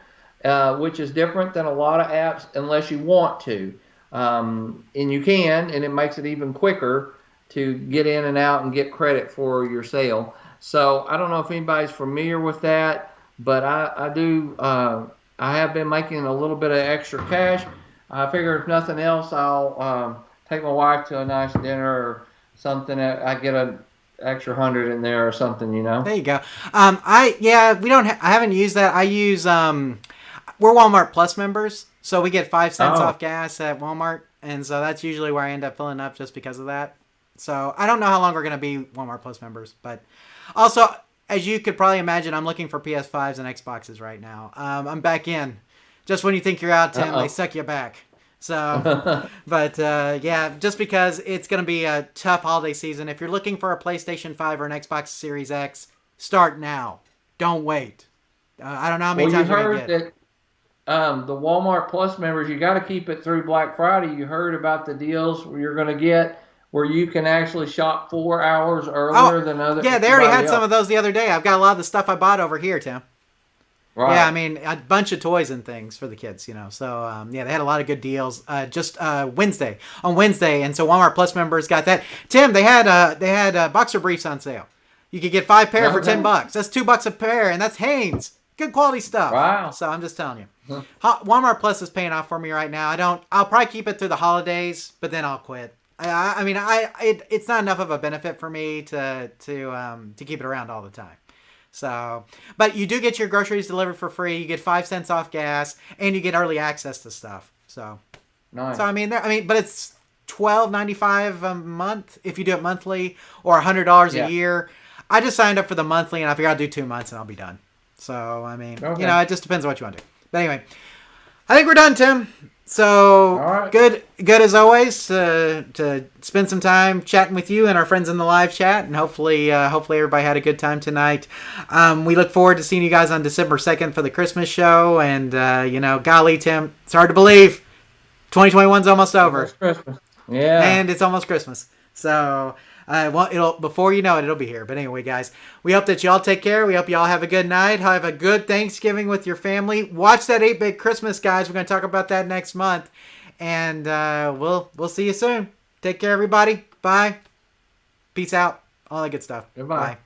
which is different than a lot of apps unless you want to. And you can, and it makes it even quicker to get in and out and get credit for your sale. So I don't know if anybody's familiar with that, but I do. I have been making a little bit of extra cash. I figure if nothing else, I'll take my wife to a nice dinner or something. I get an extra 100 in there or something, There you go. I haven't used that. I use we're Walmart Plus members, so we get 5 cents off gas at Walmart, and so that's usually where I end up filling up just because of that. So I don't know how long we're going to be Walmart Plus members, but also, as you could probably imagine, I'm looking for PS5s and Xboxes right now. I'm back in. Just when you think you're out, Tim, they suck you back. So, but just because it's going to be a tough holiday season. If you're looking for a PlayStation 5 or an Xbox Series X, start now. Don't wait. I don't know how many times you're going to get. The Walmart Plus members, you got to keep it through Black Friday. You heard about the deals you're going to get where you can actually shop 4 hours earlier than others. Yeah, they already had some of those the other day. I've got a lot of the stuff I bought over here, Tim. Right. Yeah, I mean, a bunch of toys and things for the kids, So, they had a lot of good deals just on Wednesday. And so Walmart Plus members got that. Tim, they had boxer briefs on sale. You could get 5 pair for $10. That's $2 a pair, and that's Hanes. Good quality stuff. Wow. So I'm just telling you. Walmart Plus is paying off for me right now. I'll probably keep it through the holidays, but then I'll quit. It's not enough of a benefit for me to keep it around all the time. So, but you do get your groceries delivered for free. You get 5 cents off gas, and you get early access to stuff. So, nice. So but it's $12.95 a month if you do it monthly, or $100 a year. I just signed up for the monthly, and I figure I'll do 2 months, and I'll be done. So, it just depends on what you want to do. But anyway, I think we're done, Tim. So, right. Good as always to spend some time chatting with you and our friends in the live chat, and hopefully everybody had a good time tonight. We look forward to seeing you guys on December 2nd for the Christmas show, and golly, Tim, it's hard to believe 2021's almost over. It's Christmas. Yeah. And it's almost Christmas. So, before you know it, it'll be here. But anyway, guys, we hope that y'all take care. We hope y'all have a good night. Have a good Thanksgiving with your family. Watch that 8-Bit Christmas, guys. We're going to talk about that next month. And we'll see you soon. Take care, everybody. Bye. Peace out. All that good stuff. Goodbye. Bye.